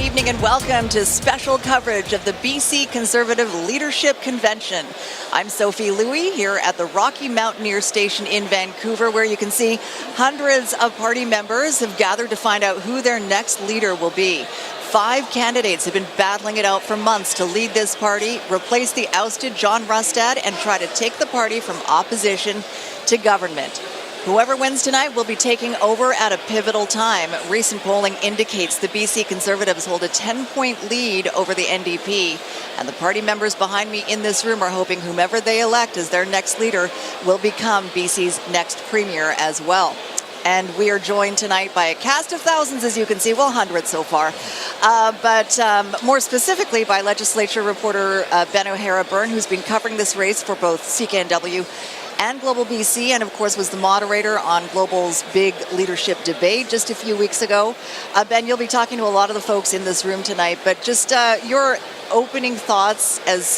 good evening and welcome to special coverage of the BC Conservative Leadership Convention. I'm Sophie Louie here at the Rocky Mountaineer Station in Vancouver, where you can see hundreds of party members have gathered to find out who their next leader will be. 5 candidates have been battling it out for months to lead this party, replace the ousted John Rustad, and try to take the party from opposition to government. Whoever wins tonight will be taking over at a pivotal time. Recent polling indicates the BC Conservatives hold a 10-point lead over the NDP. And the party members behind me in this room are hoping whomever they elect as their next leader will become BC's next premier as well. And we are joined tonight by a cast of thousands, as you can see, well, hundreds so far, but more specifically by legislature reporter Ben O'Hara-Byrne, who's been covering this race for both CKNW and Global BC, and of course was the moderator on Global's big leadership debate just a few weeks ago. Ben, you'll be talking to a lot of the folks in this room tonight, but just your opening thoughts as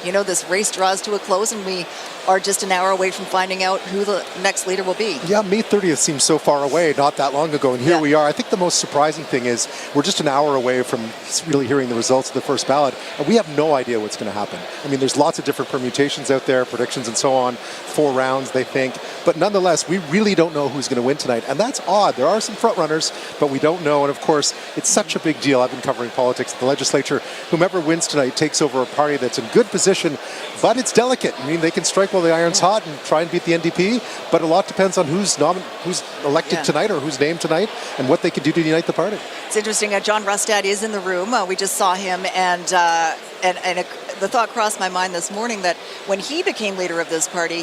this race draws to a close and we are just an hour away from finding out who the next leader will be. Yeah, May 30th seems so far away, not that long ago, and here we are. I think the most surprising thing is we're just an hour away from really hearing the results of the first ballot, and we have no idea what's going to happen. I mean, there's lots of different permutations out there, predictions and so on, 4 rounds, they think, but nonetheless, we really don't know who's going to win tonight, and that's odd. There are some front runners, but we don't know, and of course, it's such a big deal. I've been covering politics at the legislature. Whomever wins tonight takes over a party that's in good position, but it's delicate. I mean, they can strike while the iron's hot and try and beat the NDP, but a lot depends on who's elected tonight or who's named tonight and what they can do to unite the party. It's interesting. John Rustad is in the room. We just saw him, and the thought crossed my mind this morning that when he became leader of this party,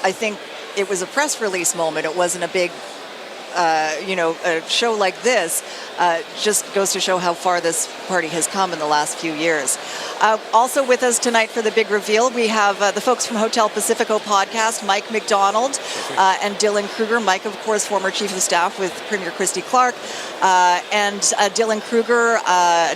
I think it was a press release moment. It wasn't a big a show like this. Just goes to show how far this party has come in the last few years. Also with us tonight for the big reveal, we have the folks from Hotel Pacifico podcast, Mike McDonald and Dylan Kruger. Mike, of course, former chief of staff with Premier Christy Clark, and Dylan Kruger,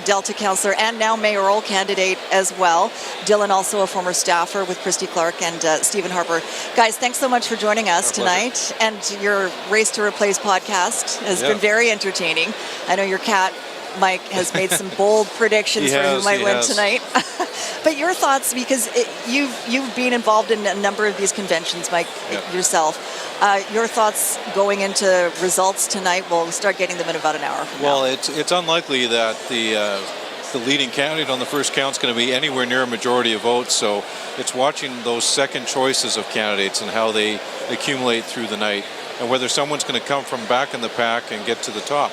Delta councillor and now mayoral candidate as well. Dylan also a former staffer with Christy Clark and Stephen Harper. Guys, thanks so much for joining us tonight. And your Race to Replace podcast has been very entertaining. I know your cat, Mike, has made some bold predictions for who might win tonight. But your thoughts, because you've been involved in a number of these conventions, Mike, yourself. Your thoughts going into results tonight? We'll start getting them in about an hour from now. Well, it's unlikely that the leading candidate on the first count is going to be anywhere near a majority of votes. So it's watching those second choices of candidates and how they accumulate through the night, and whether someone's going to come from back in the pack and get to the top,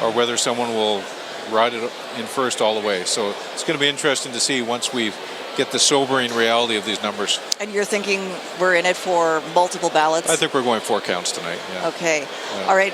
or whether someone will ride it in first all the way. So it's going to be interesting to see once we get the sobering reality of these numbers. And you're thinking we're in it for multiple ballots? I think we're going 4 counts tonight. Yeah. Okay. Yeah. All right.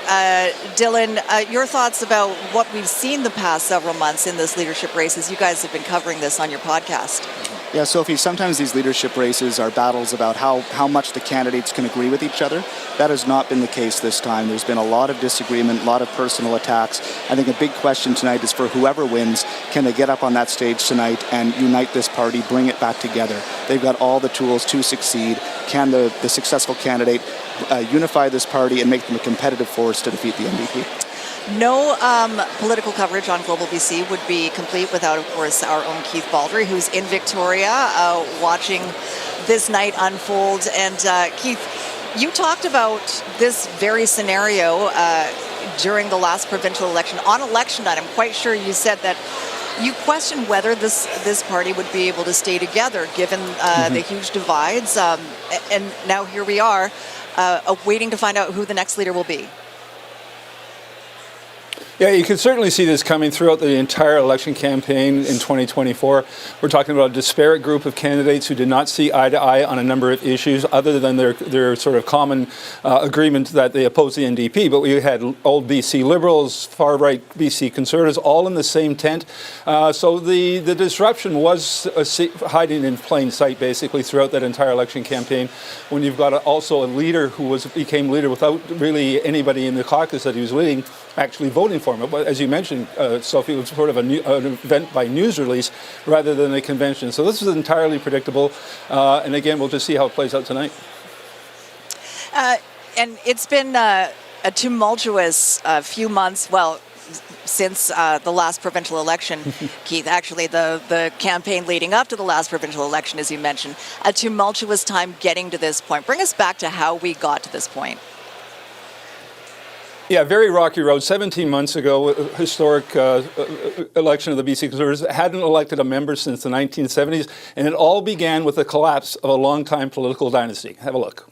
Dylan, your thoughts about what we've seen the past several months in this leadership race, as you guys have been covering this on your podcast. Yeah, Sophie, sometimes these leadership races are battles about how much the candidates can agree with each other. That has not been the case this time. There's been a lot of disagreement, a lot of personal attacks. I think a big question tonight is for whoever wins, can they get up on that stage tonight and unite this party, bring it back together? They've got all the tools to succeed. Can the successful candidate unify this party and make them a competitive force to defeat the NDP? No political coverage on Global BC would be complete without, of course, our own Keith Baldry, who's in Victoria watching this night unfold. And Keith, you talked about this very scenario during the last provincial election. On election night, I'm quite sure you said that you questioned whether this party would be able to stay together given the huge divides. And now here we are waiting to find out who the next leader will be. Yeah, you can certainly see this coming throughout the entire election campaign in 2024. We're talking about a disparate group of candidates who did not see eye to eye on a number of issues other than their sort of common agreement that they oppose the NDP. But we had old BC Liberals, far-right BC Conservatives, all in the same tent. So the disruption was hiding in plain sight, basically, throughout that entire election campaign. When you've got also a leader who became leader without really anybody in the caucus that he was leading actually voting for him. As you mentioned, Sophie, it was sort of an event by news release rather than a convention. So this is entirely predictable. And again, we'll just see how it plays out tonight. And it's been a tumultuous few months. Well, since the last provincial election, Keith, actually the campaign leading up to the last provincial election, as you mentioned, a tumultuous time getting to this point. Bring us back to how we got to this point. Yeah, very rocky road. 17 months ago, a historic election of the BC Conservatives hadn't elected a member since the 1970s, and it all began with the collapse of a long-time political dynasty. Have a look.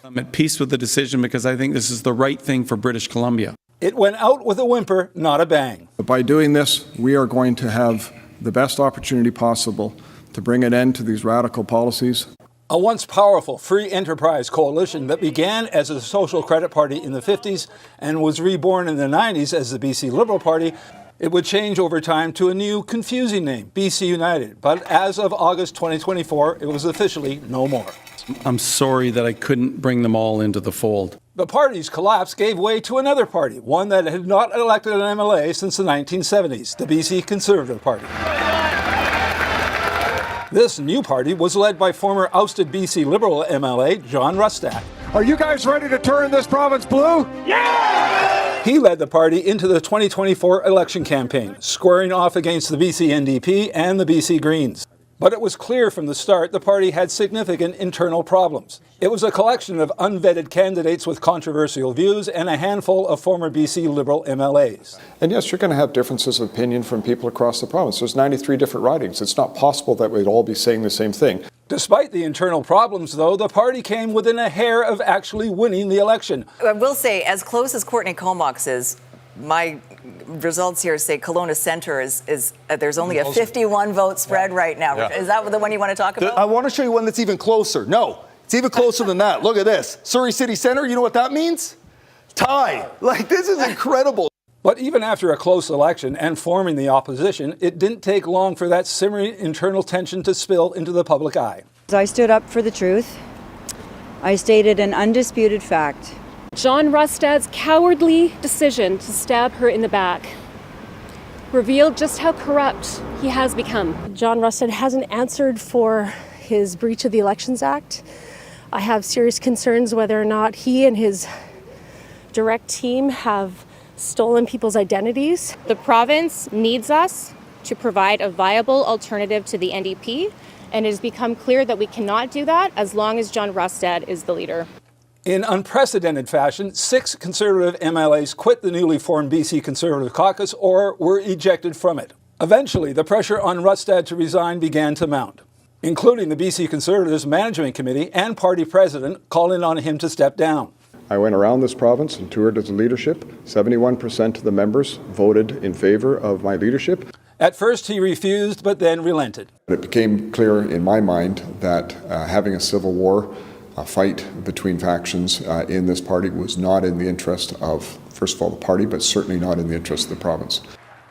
I'm at peace with the decision because I think this is the right thing for British Columbia. It went out with a whimper, not a bang. By doing this, we are going to have the best opportunity possible to bring an end to these radical policies. A once powerful free enterprise coalition that began as a social credit party in the 50s and was reborn in the 90s as the BC Liberal Party, it would change over time to a new, confusing name, BC United. But as of August 2024, it was officially no more. I'm sorry that I couldn't bring them all into the fold. The party's collapse gave way to another party, one that had not elected an MLA since the 1970s, the BC Conservative Party. This new party was led by former ousted BC Liberal MLA John Rustad. Are you guys ready to turn this province blue? Yeah! He led the party into the 2024 election campaign, squaring off against the BC NDP and the BC Greens. But it was clear from the start the party had significant internal problems. It was a collection of unvetted candidates with controversial views and a handful of former BC Liberal MLAs. And yes, you're going to have differences of opinion from people across the province. There's 93 different ridings. It's not possible that we'd all be saying the same thing. Despite the internal problems, though, the party came within a hair of actually winning the election. I will say, as close as Courtney Comox is, my results here say Kelowna Centre is there's only a 51 vote spread right now. Yeah. Is that the one you want to talk about? I want to show you one that's even closer. No, it's even closer than that. Look at this. Surrey City Centre, you know what that means? Tie. Like, this is incredible. But even after a close election and forming the opposition, it didn't take long for that simmering internal tension to spill into the public eye. I stood up for the truth. I stated an undisputed fact. John Rustad's cowardly decision to stab her in the back revealed just how corrupt he has become. John Rustad hasn't answered for his breach of the Elections Act. I have serious concerns whether or not he and his direct team have stolen people's identities. The province needs us to provide a viable alternative to the NDP, and it has become clear that we cannot do that as long as John Rustad is the leader. In unprecedented fashion, 6 Conservative MLAs quit the newly formed BC Conservative caucus or were ejected from it. Eventually, the pressure on Rustad to resign began to mount, including the BC Conservatives Management Committee and party president calling on him to step down. I went around this province and toured as a leadership. 71% of the members voted in favor of my leadership. At first, he refused, but then relented. It became clear in my mind that having a civil war, a fight between factions in this party was not in the interest of, first of all, the party, but certainly not in the interest of the province.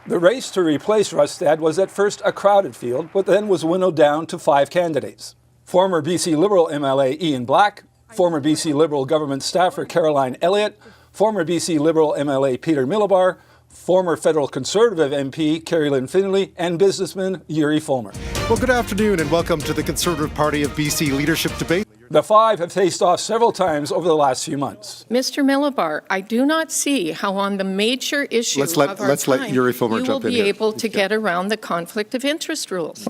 The race to replace Rustad was at first a crowded field, but then was winnowed down to 5 candidates. Former BC Liberal MLA Ian Black, former BC Liberal government staffer Kerry-Lynne Elliott, former BC Liberal MLA Peter Millibar, former federal Conservative MP Kerry-Lynne Findlay, and businessman Yuri Fulmer. Well, good afternoon and welcome to the Conservative Party of BC Leadership Debate. The 5 have faced off several times over the last few months. Mr. Millibar, I do not see how on the major issue let's let Yuri Fulmer you will jump in be here. able to get around the conflict of interest rules.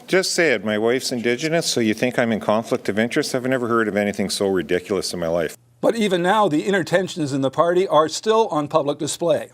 Just say it. My wife's Indigenous, so you think I'm in conflict of interest? I've never heard of anything so ridiculous in my life. But even now, the inner tensions in the party are still on public display.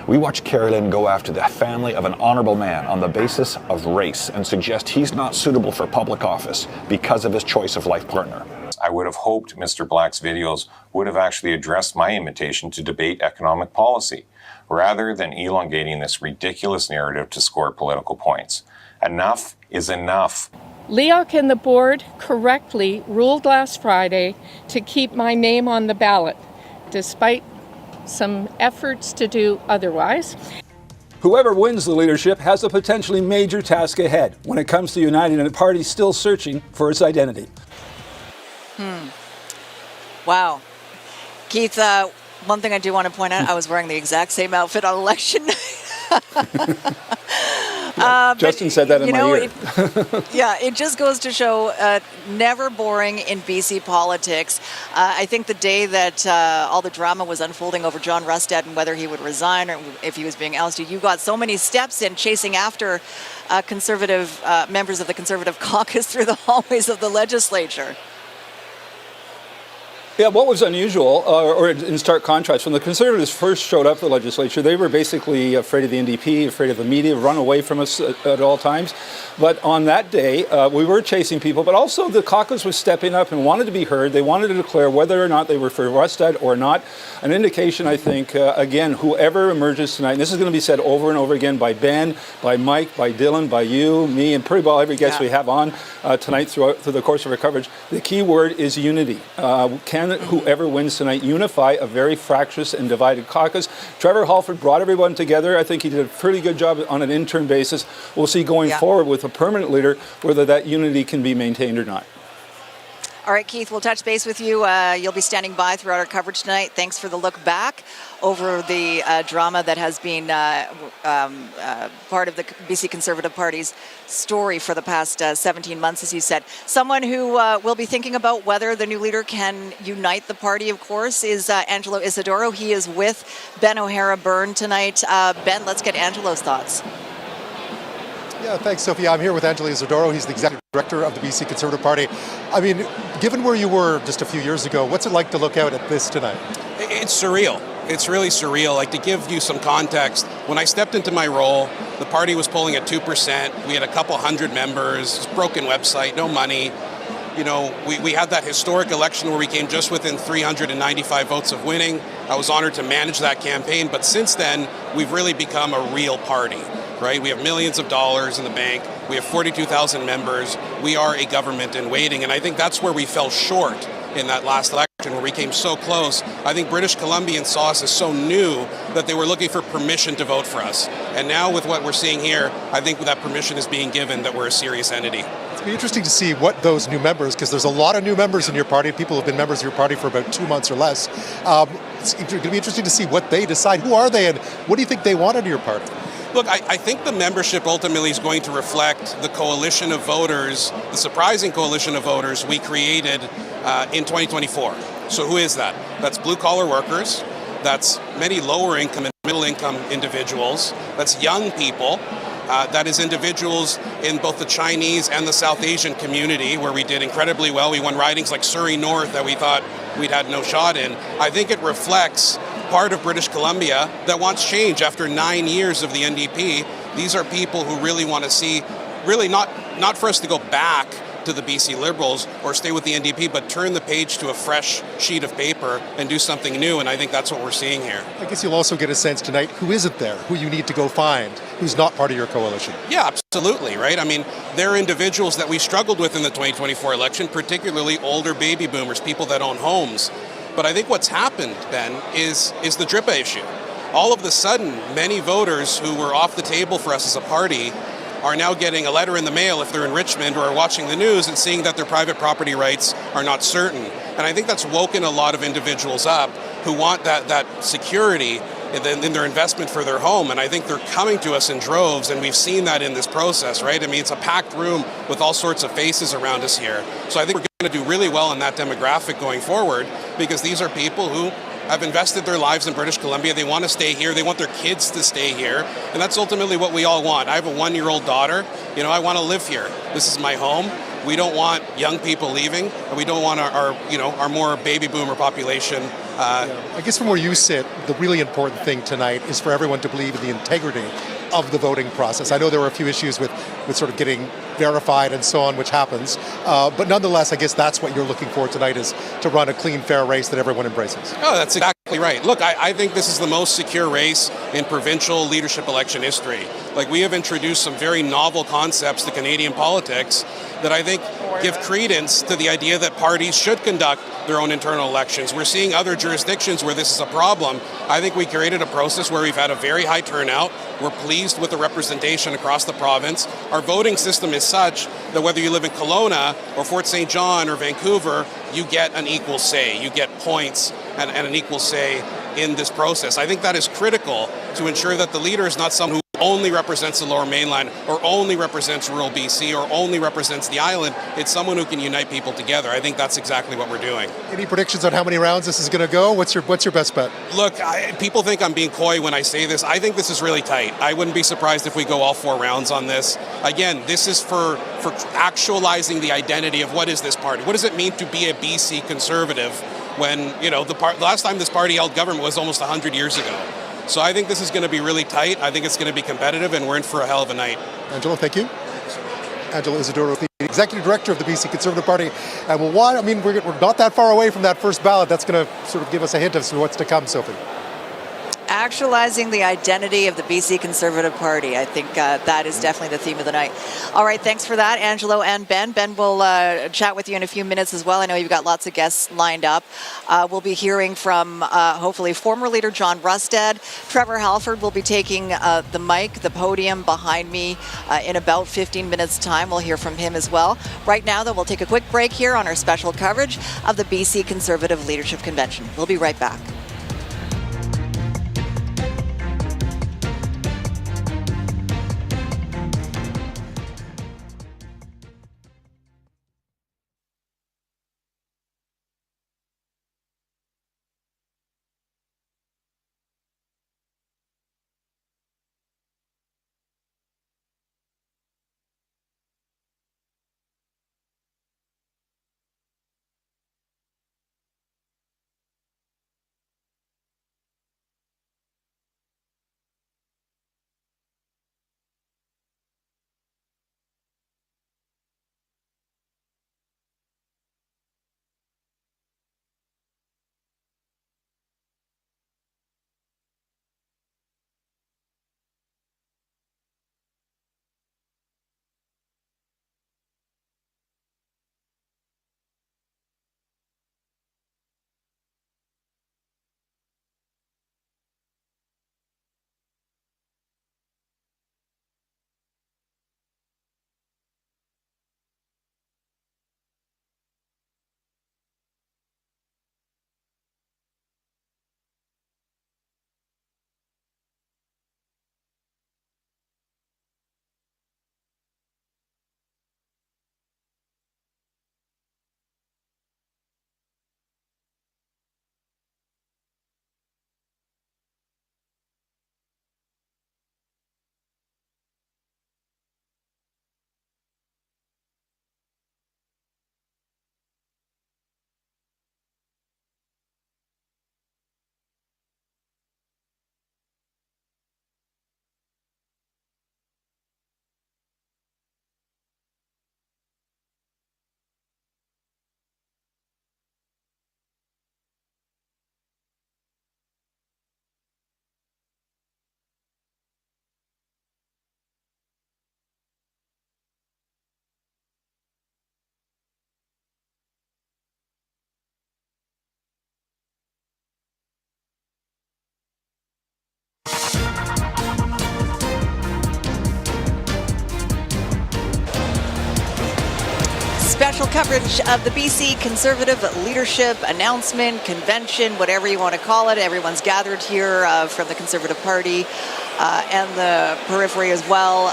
We watched Kerry-Lynne go after the family of an honourable man on the basis of race and suggest he's not suitable for public office because of his choice of life partner. I would have hoped Mr. Black's videos would have actually addressed my invitation to debate economic policy, rather than elongating this ridiculous narrative to score political points. Enough is enough. Leok and the board correctly ruled last Friday to keep my name on the ballot, despite some efforts to do otherwise. Whoever wins the leadership has a potentially major task ahead when it comes to uniting a party still searching for its identity. Wow. Keith, one thing I do want to point out, I was wearing the exact same outfit on election night. Justin said that in my ear. It just goes to show never boring in BC politics. I think the day that all the drama was unfolding over John Rustad and whether he would resign or if he was being ousted, you got so many steps in chasing after conservative members of the Conservative caucus through the hallways of the legislature. Yeah, what was unusual, or in stark contrast, when the Conservatives first showed up to the legislature, they were basically afraid of the NDP, afraid of the media, run away from us at all times. But on that day, we were chasing people, but also the caucus was stepping up and wanted to be heard. They wanted to declare whether or not they were for Rustad or not. An indication, I think, again, whoever emerges tonight, and this is going to be said over and over again by Ben, by Mike, by Dylan, by you, me, and pretty well every guest we have on tonight through the course of our coverage. The key word is unity. Whoever wins tonight unify a very fractious and divided caucus. Trevor Halford brought everyone together. I think he did a pretty good job on an interim basis. We'll see going forward with a permanent leader whether that unity can be maintained or not. All right, Keith, we'll touch base with you. You'll be standing by throughout our coverage tonight. Thanks for the look back over the drama that has been part of the BC Conservative Party's story for the past 17 months, as you said. Someone who will be thinking about whether the new leader can unite the party, of course, is Angelo Isidoro. He is with Ben O'Hara-Byrne tonight. Ben, let's get Angelo's thoughts. Yeah, thanks, Sophie. I'm here with Angelo Isidoro. He's the executive director of the BC Conservative Party. I mean, given where you were just a few years ago, what's it like to look out at this tonight? It's surreal. It's really surreal. Like, to give you some context, when I stepped into my role, the party was polling at 2%. We had a couple hundred members, broken website, no money. You know, we had that historic election where we came just within 395 votes of winning. I was honored to manage that campaign, but since then, we've really become a real party. Right? We have millions of dollars in the bank. We have 42,000 members. We are a government in waiting. And I think that's where we fell short in that last election, where we came so close. I think British Columbians saw us as so new that they were looking for permission to vote for us. And now with what we're seeing here, I think that permission is being given, that we're a serious entity. It'll be interesting to see what those new members, because there's a lot of new members in your party. People have been members of your party for about 2 months or less. It's going to be interesting to see what they decide. Who are they and what do you think they want out of your party? Look, I think the membership ultimately is going to reflect the coalition of voters, the surprising coalition of voters we created in 2024. So who is that? That's blue-collar workers. That's many lower-income and middle-income individuals. That's young people. That is individuals in both the Chinese and the South Asian community, where we did incredibly well. We won ridings like Surrey North that we thought we'd had no shot in. I think it reflects part of British Columbia that wants change after 9 years of the NDP. These are people who really want to see, really not for us to go back to the BC Liberals or stay with the NDP, but turn the page to a fresh sheet of paper and do something new, and I think that's what we're seeing here. I guess you'll also get a sense tonight, who isn't there, who you need to go find, who's not part of your coalition. Yeah, absolutely, right? I mean, there are individuals that we struggled with in the 2024 election, particularly older baby boomers, people that own homes. But I think what's happened, Ben, is the DRIPA issue. All of a sudden, many voters who were off the table for us as a party are now getting a letter in the mail if they're in Richmond or are watching the news and seeing that their private property rights are not certain. And I think that's woken a lot of individuals up who want that security in their investment for their home. And I think they're coming to us in droves, and we've seen that in this process, right? I mean, it's a packed room with all sorts of faces around us here. So I think we're going to do really well in that demographic going forward, because these are people who have invested their lives in British Columbia. They want to stay here. They want their kids to stay here. And that's ultimately what we all want. I have a 1-year-old daughter. You know, I want to live here. This is my home. We don't want young people leaving, and we don't want our more baby boomer population. I guess from where you sit, the really important thing tonight is for everyone to believe in the integrity of the voting process. I know there were a few issues with sort of getting verified and so on, which happens. But nonetheless, I guess that's what you're looking for tonight, is to run a clean, fair race that everyone embraces. Oh, that's exactly right. Look, I think this is the most secure race in provincial leadership election history. Like, we have introduced some very novel concepts to Canadian politics that I think give credence to the idea that parties should conduct their own internal elections. We're seeing other jurisdictions where this is a problem. I think we created a process where we've had a very high turnout. We're pleased with the representation across the province. Our voting system is such that whether you live in Kelowna or Fort St. John or Vancouver, you get an equal say. You get points and an equal say in this process. I think that is critical to ensure that the leader is not someone who only represents the Lower Mainland or only represents rural BC or only represents the island. It's someone who can unite people together. I think that's exactly what we're doing. Any predictions on how many rounds this is going to go? What's your best bet? Look, people think I'm being coy when I say this. I think this is really tight. I wouldn't be surprised if we go all 4 rounds on this. Again, this is for actualizing the identity of what is this party? What does it mean to be a BC Conservative when, the last time this party held government was almost 100 years ago? So I think this is going to be really tight. I think it's going to be competitive, and we're in for a hell of a night. Angelo, thank you. Angelo Isidoro, the Executive Director of the BC Conservative Party. And we're not that far away from that first ballot. That's going to sort of give us a hint of what's to come, Sophie. Actualizing the identity of the BC Conservative Party. I think that is definitely the theme of the night. All right, thanks for that, Angelo and Ben. Ben will chat with you in a few minutes as well. I know you've got lots of guests lined up. We'll be hearing from, hopefully, former leader John Rustad. Trevor Halford will be taking the podium behind me in about 15 minutes' time. We'll hear from him as well. Right now, though, we'll take a quick break here on our special coverage of the BC Conservative Leadership Convention. We'll be right back. Special coverage of the BC Conservative Leadership Announcement, Convention, whatever you want to call it. Everyone's gathered here from the Conservative Party and the periphery as well,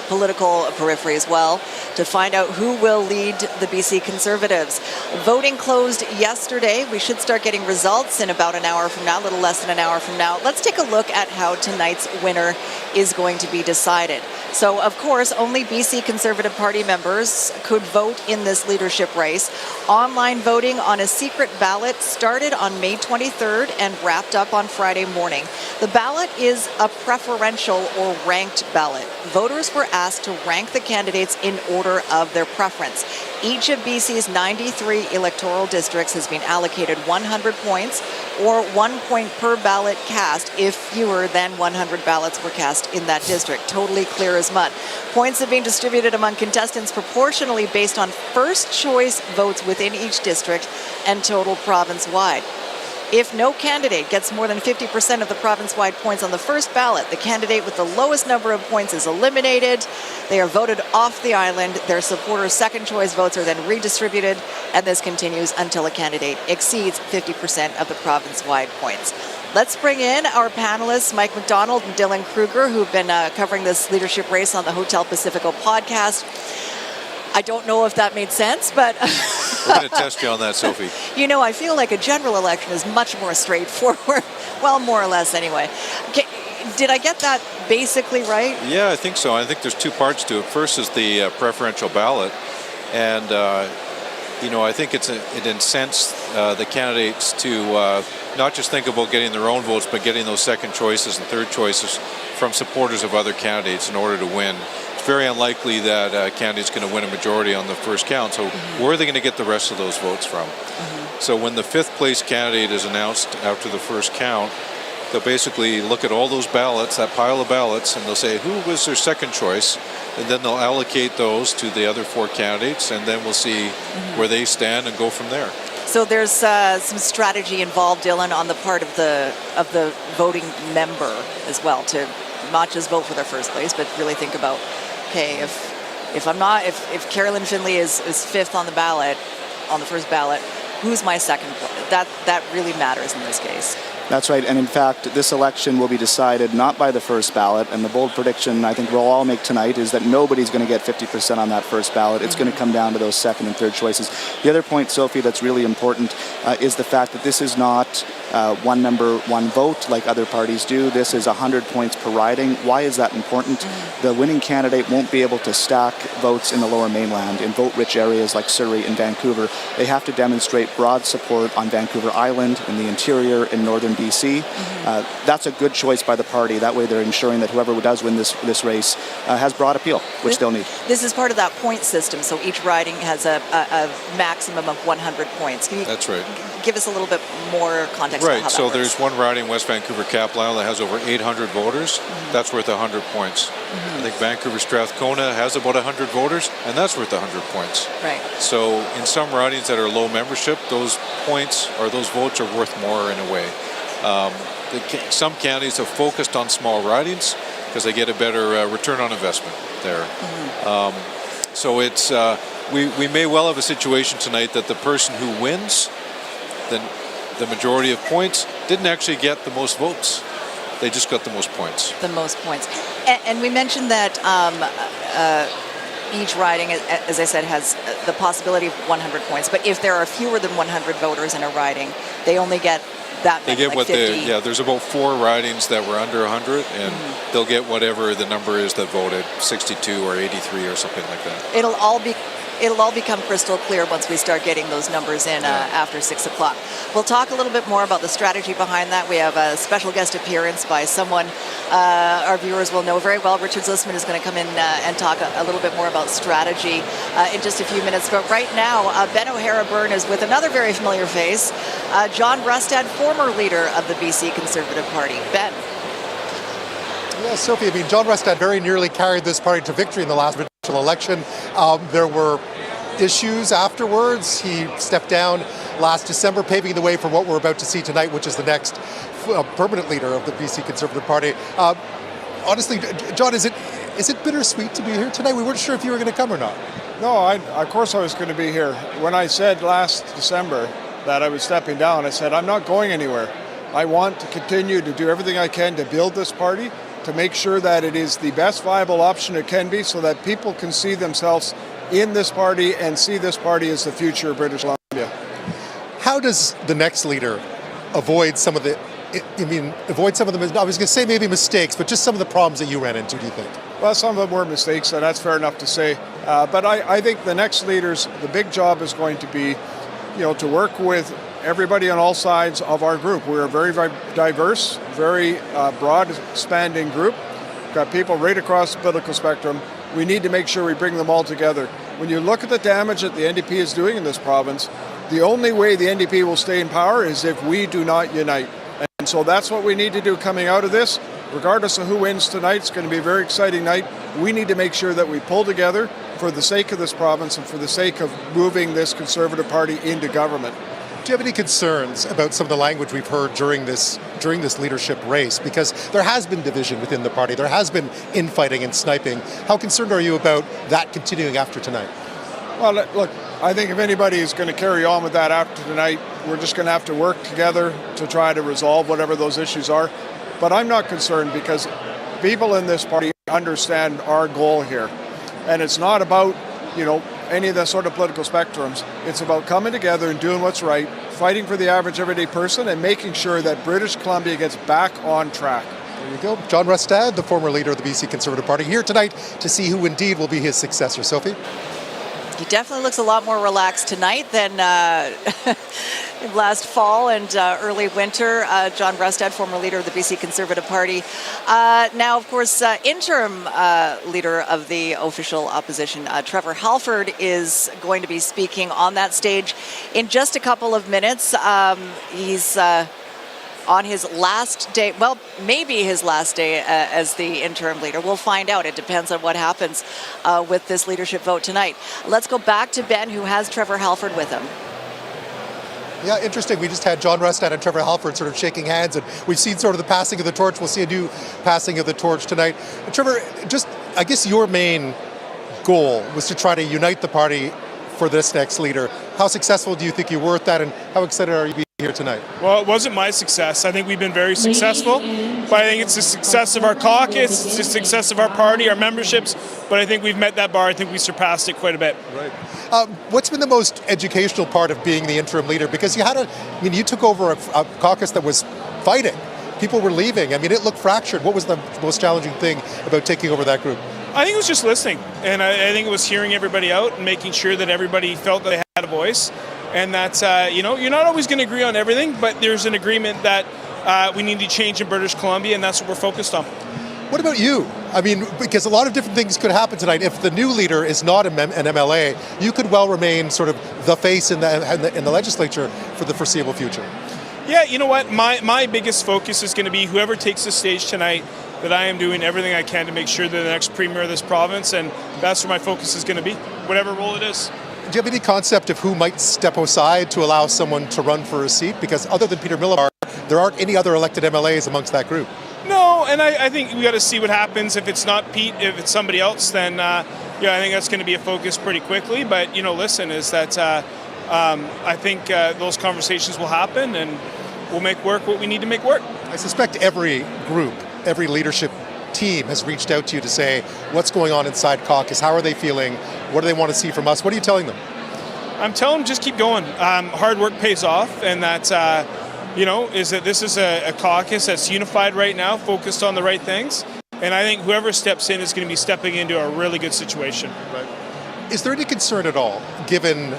political periphery as well, to find out who will lead the BC Conservatives. Voting closed yesterday. We should start getting results in about an hour from now, a little less than an hour from now. Let's take a look at how tonight's winner is going to be decided. So, of course, only BC Conservative Party members could vote in this leadership race. Online voting on a secret ballot started on May 23rd and wrapped up on Friday morning. The ballot is a preferential or ranked ballot. Voters were asked to rank the candidates in order of their preference. Each of BC's 93 electoral districts has been allocated 100 points, or 1 point per ballot cast if fewer than 100 ballots were cast in that district. Totally clear as mud. Points have been distributed among contestants proportionally based on first choice votes within each district and total province-wide. If no candidate gets more than 50% of the province-wide points on the first ballot, the candidate with the lowest number of points is eliminated. They are voted off the island. Their supporters' second choice votes are then redistributed, and this continues until a candidate exceeds 50% of the province-wide points. Let's bring in our panelists, Mike McDonald and Dylan Kruger, who've been covering this leadership race on the Hotel Pacifico podcast. I don't know if that made sense, but we're going to test you on that, Sophie. You know, I feel like a general election is much more straightforward. Well, more or less anyway. Did I get that basically right? Yeah, I think so. I think there's two parts to it. First is the preferential ballot. And, I think it incents the candidates to not just think about getting their own votes, but getting those second choices and third choices from supporters of other candidates in order to win. It's very unlikely that a candidate's going to win a majority on the first count. So where are they going to get the rest of those votes from? So when the fifth place candidate is announced after the first count, they'll basically look at all those ballots, that pile of ballots, and they'll say who was their second choice, and then they'll allocate those to the other four candidates, and then we'll see where they stand and go from there. So there's some strategy involved, Dylan, on the part of the voting member as well, to not just vote for their first place, but really think about, okay, if Kerry-Lynne Findlay is fifth on the ballot, on the first ballot, who's my second? That really matters in this case. That's right, and in fact, this election will be decided not by the first ballot, and the bold prediction I think we'll all make tonight is that nobody's going to get 50% on that first ballot. It's going to come down to those second and third choices. The other point, Sophie, that's really important is the fact that this is not one member, one vote like other parties do. This is 100 points per riding. Why is that important? The winning candidate won't be able to stack votes in the Lower Mainland, in vote-rich areas like Surrey and Vancouver. They have to demonstrate broad support on Vancouver Island, in the interior, in northern BC. That's a good choice by the party. That way they're ensuring that whoever does win this race has broad appeal, which they'll need. This is part of that point system, so each riding has a maximum of 100 points. Can you That's right. give us a little bit more context on how Right, that so works? there's one riding, West Vancouver Capital Island, that has over 800 voters. That's worth 100 points. I think Vancouver Strathcona has about 100 voters, and that's worth 100 points. Right. So in some ridings that are low membership, those points or those votes are worth more in a way. Some candidates have focused on small ridings because they get a better return on investment there. So it's we may well have a situation tonight that the person who wins the majority of points didn't actually get the most votes. They just got the most points. The most points. And we mentioned that each riding, as I said, has the possibility of 100 points. But if there are fewer than 100 voters in a riding, they only get that many, they get like what 50. there's about 4 ridings that were under 100, and they'll get whatever the number is that voted, 62 or 83 or something like that. It'll all become crystal clear once we start getting those numbers in after 6 o'clock. We'll talk a little bit more about the strategy behind that. We have a special guest appearance by someone our viewers will know very well. Richard Zussman is going to come in and talk a little bit more about strategy in just a few minutes. But right now, Ben O'Hara-Byrne is with another very familiar face, John Rustad, former leader of the BC Conservative Party. Ben. Yeah, Sophie, I mean, John Rustad very nearly carried this party to victory in the last provincial election. There were issues afterwards. He stepped down last December, paving the way for what we're about to see tonight, which is the next permanent leader of the BC Conservative Party. Honestly, John, is it bittersweet to be here tonight? We weren't sure if you were going to come or not. No, of course I was going to be here. When I said last December that I was stepping down, I said I'm not going anywhere. I want to continue to do everything I can to build this party, to make sure that it is the best viable option it can be so that people can see themselves in this party and see this party as the future of British Columbia. How does the next leader avoid some of the, I was going to say maybe mistakes, but just some of the problems that you ran into, do you think? Well, some of them were mistakes, and that's fair enough to say. But I think the next leaders, the big job is going to be, to work with everybody on all sides of our group. We're a very diverse, very broad, expanding group. We've got people right across the political spectrum. We need to make sure we bring them all together. When you look at the damage that the NDP is doing in this province, the only way the NDP will stay in power is if we do not unite. And so that's what we need to do coming out of this. Regardless of who wins tonight, it's going to be a very exciting night. We need to make sure that we pull together for the sake of this province and for the sake of moving this Conservative Party into government. Do you have any concerns about some of the language we've heard during this leadership race? Because there has been division within the party. There has been infighting and sniping. How concerned are you about that continuing after tonight? Well, look, I think if anybody is going to carry on with that after tonight, we're just going to have to work together to try to resolve whatever those issues are. But I'm not concerned because people in this party understand our goal here. And it's not about, any of the sort of political spectrums. It's about coming together and doing what's right, fighting for the average everyday person, and making sure that British Columbia gets back on track. There you go. John Rustad, the former leader of the BC Conservative Party, here tonight to see who indeed will be his successor. Sophie? He definitely looks a lot more relaxed tonight than last fall and early winter. John Rustad, former leader of the BC Conservative Party. Now, of course, interim leader of the official opposition, Trevor Halford, is going to be speaking on that stage in just a couple of minutes. He's on his last day, well, maybe his last day as the interim leader. We'll find out. It depends on what happens with this leadership vote tonight. Let's go back to Ben, who has Trevor Halford with him. Yeah, interesting. We just had John Rustad and Trevor Halford sort of shaking hands, and we've seen sort of the passing of the torch. We'll see a new passing of the torch tonight. Trevor, I guess your main goal was to try to unite the party for this next leader. How successful do you think you were at that, and how excited are you being here tonight? Well, it wasn't my success. I think we've been very successful, but I think it's the success of our caucus, it's the success of our party, our memberships, but I think we've met that bar. I think we surpassed it quite a bit. Right. What's been the most educational part of being the interim leader? Because you took over a caucus that was fighting. People were leaving. I mean, it looked fractured. What was the most challenging thing about taking over that group? I think it was just listening, and I think it was hearing everybody out and making sure that everybody felt that they had a voice, and that you're not always going to agree on everything, but there's an agreement that we need to change in British Columbia, and that's what we're focused on. What about you? I mean, because a lot of different things could happen tonight. If the new leader is not an MLA, you could well remain sort of the face in the legislature for the foreseeable future. Yeah, you know what? My biggest focus is going to be whoever takes the stage tonight, that I am doing everything I can to make sure they're the next premier of this province, and that's where my focus is going to be, whatever role it is. Do you have any concept of who might step aside to allow someone to run for a seat? Because other than Peter Miller, there aren't any other elected MLAs amongst that group. No, and I think we got to see what happens. If it's not Pete, if it's somebody else, then I think that's going to be a focus pretty quickly. But listen, is that I think those conversations will happen, and we'll make work what we need to make work. I suspect every group, every leadership team has reached out to you to say, what's going on inside caucus? How are they feeling? What do they want to see from us? What are you telling them? I'm telling them just keep going. Hard work pays off, and that's, is that this is a caucus that's unified right now, focused on the right things. And I think whoever steps in is going to be stepping into a really good situation. Right. Is there any concern at all, given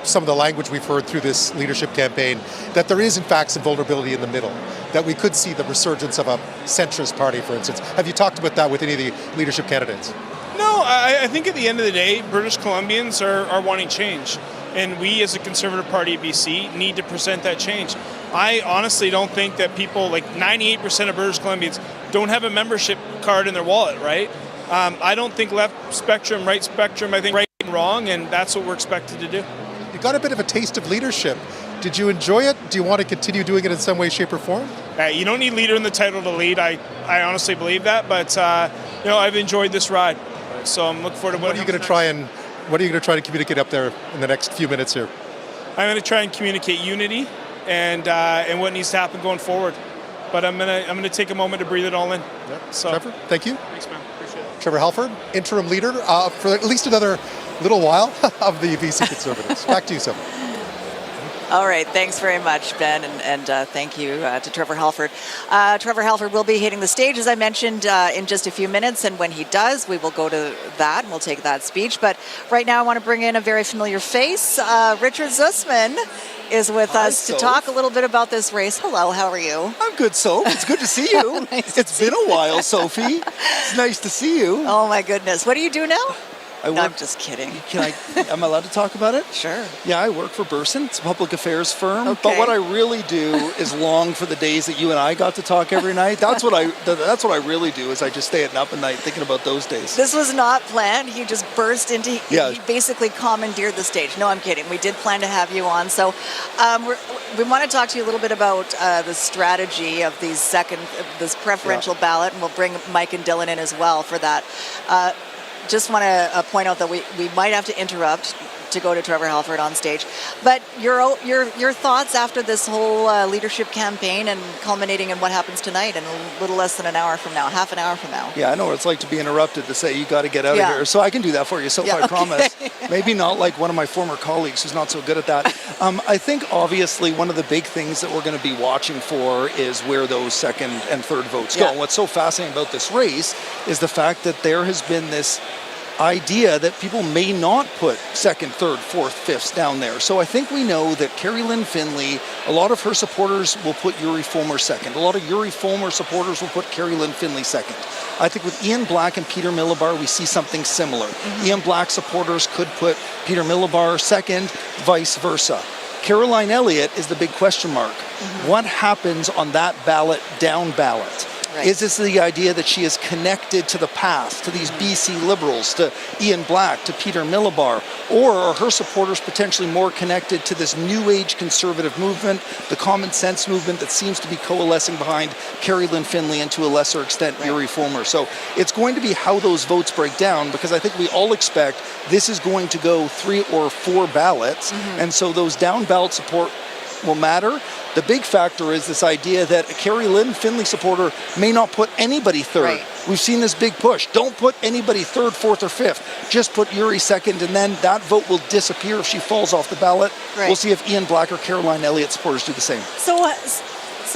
some of the language we've heard through this leadership campaign, that there is in fact some vulnerability in the middle, that we could see the resurgence of a centrist party, for instance? Have you talked about that with any of the leadership candidates? No, I think at the end of the day, British Columbians are wanting change. And we as a Conservative Party of BC need to present that change. I honestly don't think that people, like 98% of British Columbians, don't have a membership card in their wallet, right? I don't think left spectrum, right spectrum, I think right and wrong, and that's what we're expected to do. You got a bit of a taste of leadership. Did you enjoy it? Do you want to continue doing it in some way, shape, or form? You don't need leader in the title to lead. I honestly believe that, but I've enjoyed this ride, so I'm looking forward to what are you going to try and communicate up there in the next few minutes here? I'm going to try and communicate unity and what needs to happen going forward. But I'm going to take a moment to breathe it all in. Yeah. So, Trevor, thank you. Thanks, man. Appreciate it. Trevor Halford, interim leader for at least another little while of the BC Conservatives. Back to you, Sophie. All right, thanks very much, Ben, and thank you to Trevor Halford. Trevor Halford will be hitting the stage, as I mentioned, in just a few minutes, and when he does, we will go to that, and we'll take that speech. But right now, I want to bring in a very familiar face. Richard Zussman is with us to talk a little bit about this race. Hello, how are you? I'm good, Soph. It's good to see you. It's been a while, Sophie. It's nice to see you. Oh, my goodness. What do you do now? I'm just kidding. Am I allowed to talk about it? Sure. Yeah, I work for Burson. It's a public affairs firm. Okay. But what I really do is long for the days that you and I got to talk every night. That's what I really do, is I just stay up at night thinking about those days. This was not planned. You just burst into, yeah. He basically commandeered the stage. No, I'm kidding. We did plan to have you on. So we want to talk to you a little bit about the strategy of this preferential ballot, and we'll bring Mike and Dylan in as well for that. Just want to point out that we might have to interrupt to go to Trevor Halford on stage. But your thoughts after this whole leadership campaign and culminating in what happens tonight in a little less than an hour from now, half an hour from now? Yeah, I know what it's like to be interrupted to say you got to get out Yeah. of here. So I can do that for you, so Yeah, I promise. okay. Maybe not like one of my former colleagues who's not so good at that. I think obviously one of the big things that we're going to be watching for is where those second and third votes go. Yeah. And what's so fascinating about this race is the fact that there has been this idea that people may not put second, third, fourth, fifths down there. So I think we know that Kerry-Lynne Findlay, a lot of her supporters will put Yuri Fulmer second. A lot of Yuri Fulmer supporters will put Kerry-Lynne Findlay second. I think with Ian Black and Peter Millibar, we see something similar. Ian Black supporters could put Peter Millibar second, vice versa. Caroline Elliott is the big question mark. What happens on that ballot, down ballot? Right. Is this the idea that she is connected to the past, to these BC Liberals, to Ian Black, to Peter Millibar? Or are her supporters potentially more connected to this new age conservative movement, the common sense movement that seems to be coalescing behind Kerry-Lynne Findlay and to a lesser extent Yuri Fulmer? So it's going to be how those votes break down, because I think we all expect this is going to go 3 or 4 ballots. And so those down ballot support will matter. The big factor is this idea that a Kerry-Lynne Findlay supporter may not put anybody third. Right. We've seen this big push. Don't put anybody third, fourth, or fifth. Just put Yuri second, and then that vote will disappear if she falls off the ballot. Right. We'll see if Ian Black or Caroline Elliott supporters do the same. So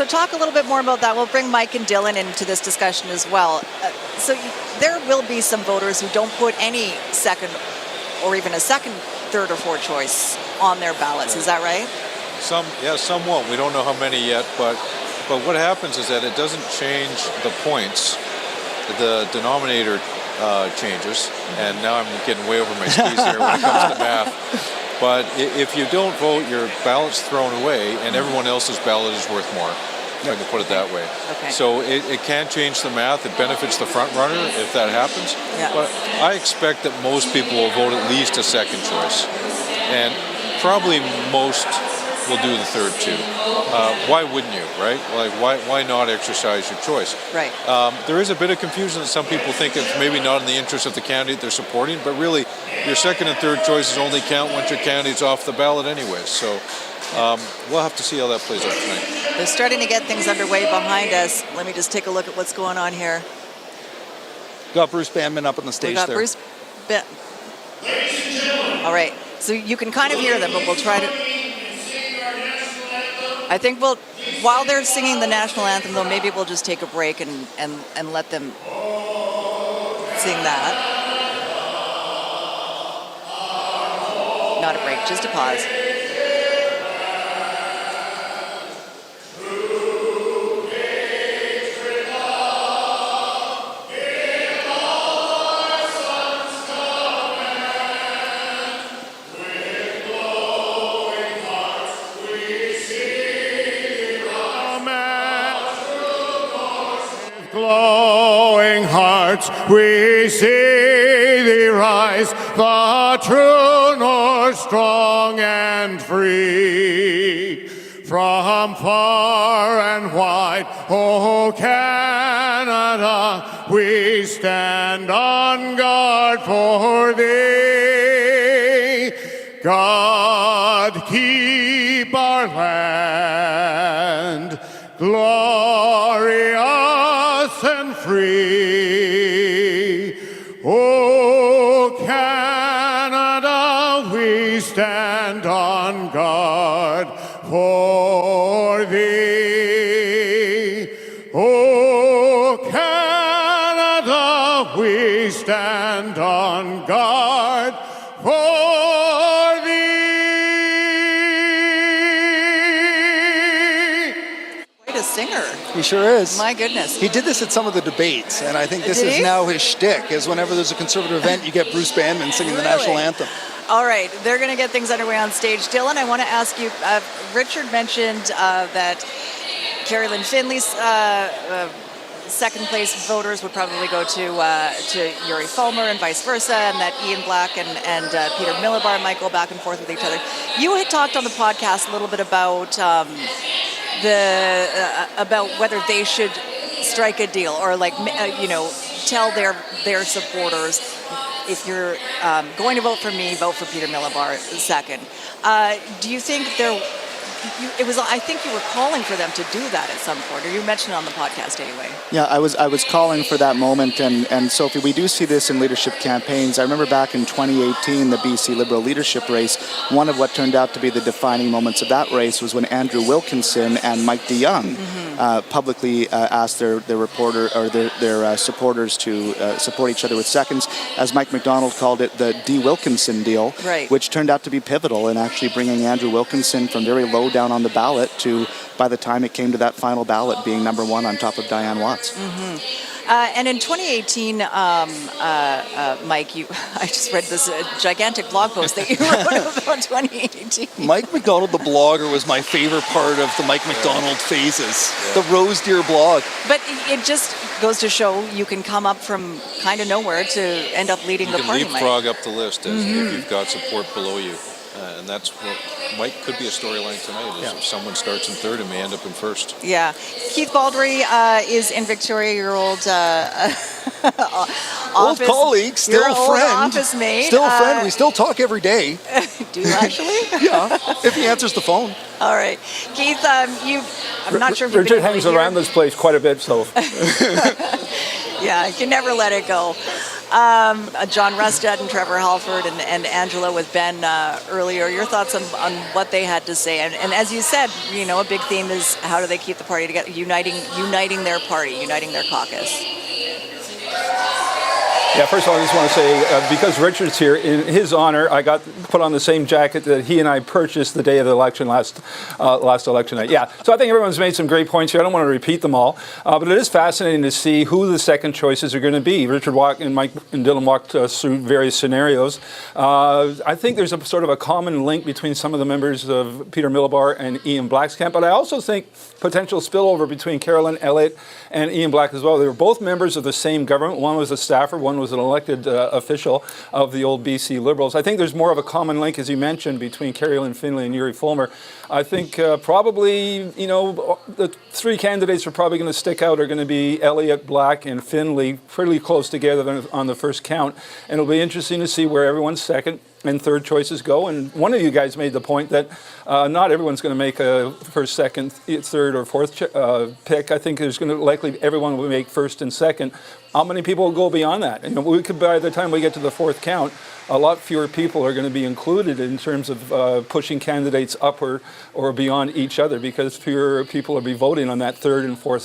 talk a little bit more about that. We'll bring Mike and Dylan into this discussion as well. So there will be some voters who don't put any second or even a second, third, or fourth choice on their ballots. Is that right? Some won't. We don't know how many yet, but what happens is that it doesn't change the points. The denominator changes, and now I'm getting way over my skis here when it comes to math. But if you don't vote, your ballot's thrown away, and everyone else's ballot is worth more. If I can put it that way. Okay. So it can change the math. It benefits the front runner if that happens. Yeah. But I expect that most people will vote at least a second choice, and probably most will do the third too. Why wouldn't you, right? Like, why not exercise your choice? Right. There is a bit of confusion that some people think it's maybe not in the interest of the candidate they're supporting, but really, your second and third choices only count once your candidate's off the ballot anyway. So we'll have to see how that plays out tonight. They're starting to get things underway behind us. Let me just take a look at what's going on here. Got Bruce Bandman up on the stage We got there. Bruce. All right. So you can kind of hear them, but we'll try to. I think while they're singing the national anthem, though, maybe we'll just take a break and let them sing that. Not a break, just a pause. Glowing hearts, we see thee rise, the true north, strong and free. From far and wide, O Canada, we stand on guard for thee. God keep our land glorious and free. O Canada, we stand on guard for thee. O Canada, we stand on guard for thee. Quite a singer. He sure is. My goodness. He did this at some of the debates, and I think this Did is he? now his shtick, is whenever there's a conservative event, you get Bruce Bandman singing the national anthem. All right, they're going to get things underway on stage. Dylan, I want to ask you, Richard mentioned that Kerry-Lynne Findlay's second place voters would probably go to Yuri Fulmer and vice versa, and that Ian Black and Peter Millibar might go back and forth with each other. You had talked on the podcast a little bit about about whether they should strike a deal or tell their supporters if you're going to vote for me, vote for Peter Millibar second. Do you think I think you were calling for them to do that at some point, or you mentioned it on the podcast anyway. Yeah, I was calling for that moment, and Sophie, we do see this in leadership campaigns. I remember back in 2018, the BC Liberal leadership race, one of what turned out to be the defining moments of that race was when Andrew Wilkinson and Mike DeYoung publicly asked their reporter or their supporters to support each other with seconds, as Mike McDonald called it, the D. Wilkinson deal, right, which turned out to be pivotal in actually bringing Andrew Wilkinson from very low down on the ballot to, by the time it came to that final ballot, being number one on top of Diane Watts. And in 2018, Mike, I just read this gigantic blog post that you wrote about 2018. Mike McDonald, the blogger, was my favorite part of the Mike McDonald phases. The Rose Deer blog. But it just goes to show you can come up from kind of nowhere to end up leading the party, You can leapfrog up the list if you've got support below you. And that's what might could be a storyline tonight. Is if someone starts in third and may end up in first. Yeah, Keith Baldry is in Victoria, your old old colleague, still your old friend, office mate. Still a friend. We still talk every day. Do you actually? Yeah, if he answers the phone. All right, Keith. I'm not sure if Richard hangs around this place quite a bit, so. Yeah, you can never let it go. John Rustad and Trevor Halford and Angela with Ben earlier. Your thoughts on what they had to say, and as you said, a big theme is how do they keep the party together, uniting their party, uniting their caucus. Yeah, first of all, I just want to say, because Richard's here, in his honor, I got put on the same jacket that he and I purchased the day of the election last election night. Yeah, so I think everyone's made some great points here. I don't want to repeat them all, but it is fascinating to see who the second choices are going to be. Richard and Mike and Dylan walked us through various scenarios. I think there's a sort of a common link between some of the members of Peter Millibar and Ian Black's camp, but I also think potential spillover between Kerry-Lynne, Elliott, and Ian Black as well. They were both members of the same government. One was a staffer, one was an elected official of the old BC Liberals. I think there's more of a common link, as you mentioned, between Kerry-Lynne Findlay and Yuri Fulmer. I think probably, the three candidates are probably going to stick out are going to be Elliott, Black, and Findlay, pretty close together on the first count. And it'll be interesting to see where everyone's second and third choices go. And one of you guys made the point that not everyone's going to make a first, second, third, or fourth pick. I think there's going to likely everyone will make first and second. How many people will go beyond that? We could, by the time we get to the fourth count, a lot fewer people are going to be included in terms of pushing candidates up or beyond each other, because fewer people will be voting on that third and fourth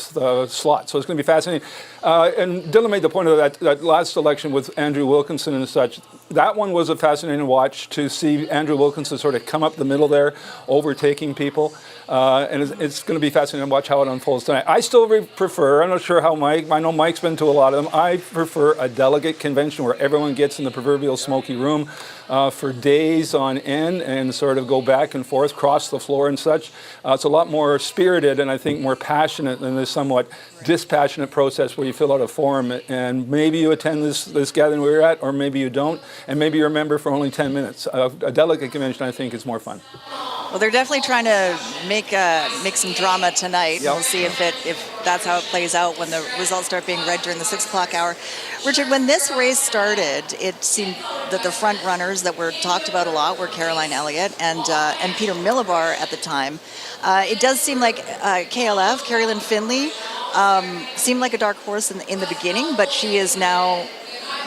slot. So it's going to be fascinating. And Dylan made the point of that last election with Andrew Wilkinson and such. That one was a fascinating watch to see Andrew Wilkinson sort of come up the middle there, overtaking people. And it's going to be fascinating to watch how it unfolds tonight. I still prefer, I'm not sure how I know Mike's been to a lot of them, I prefer a delegate convention where everyone gets in the proverbial smoky room for days on end and sort of go back and forth, cross the floor and such. It's a lot more spirited and I think more passionate than this somewhat dispassionate process where you fill out a form and maybe you attend this gathering we're at, or maybe you don't, and maybe you're a member for only 10 minutes. A delegate convention, I think, is more fun. Well, they're definitely trying to make some drama tonight. Yep. We'll see if that's how it plays out when the results start being read during the 6 o'clock hour. Richard, when this race started, it seemed that the front runners that were talked about a lot were Kerry-Lynne Elliott and Peter Millibar at the time. It does seem like KLF, Kerry-Lynne Findlay, seemed like a dark horse in the beginning, but she is now